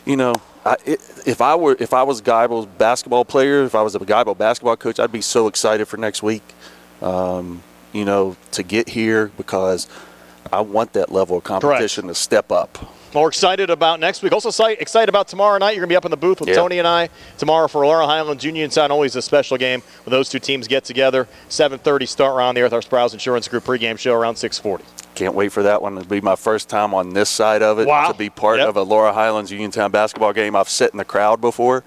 if I was Geibel's basketball player, if I was a Geibel basketball coach, I'd be so excited for next week, to get here, because I want that level of competition to step up. More excited about next week. Also excited about tomorrow night. You're going to be up in the booth with Tony and I tomorrow for Laurel Highlands Uniontown. Always a special game when those two teams get together. 7:30 start around there with our Sprouse Insurance Group pregame show around 6:40. Can't wait for that one. It'll be my first time on this side of it to be part of a Laurel Highlands Uniontown basketball game. I've sat in the crowd before,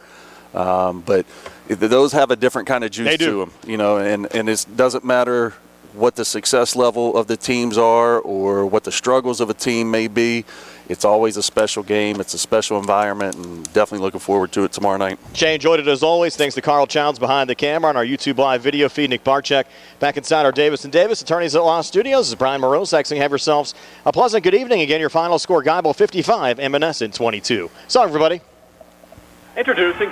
but those have a different kind of juice to them, and it doesn't matter what the success level of the teams are or what the struggles of a team may be, it's always a special game. It's a special environment, and definitely looking forward to it tomorrow night. Jay, enjoyed it as always. Thanks to Carl Childs behind the camera on our YouTube Live video feed. Nick Barczyk back inside our Davis & Davis Attorneys at Law Studios. This is Brian Morozak saying have yourselves a pleasant good evening. Again, your final score, Geibel 55 and Monessen 22. So, everybody. Introducing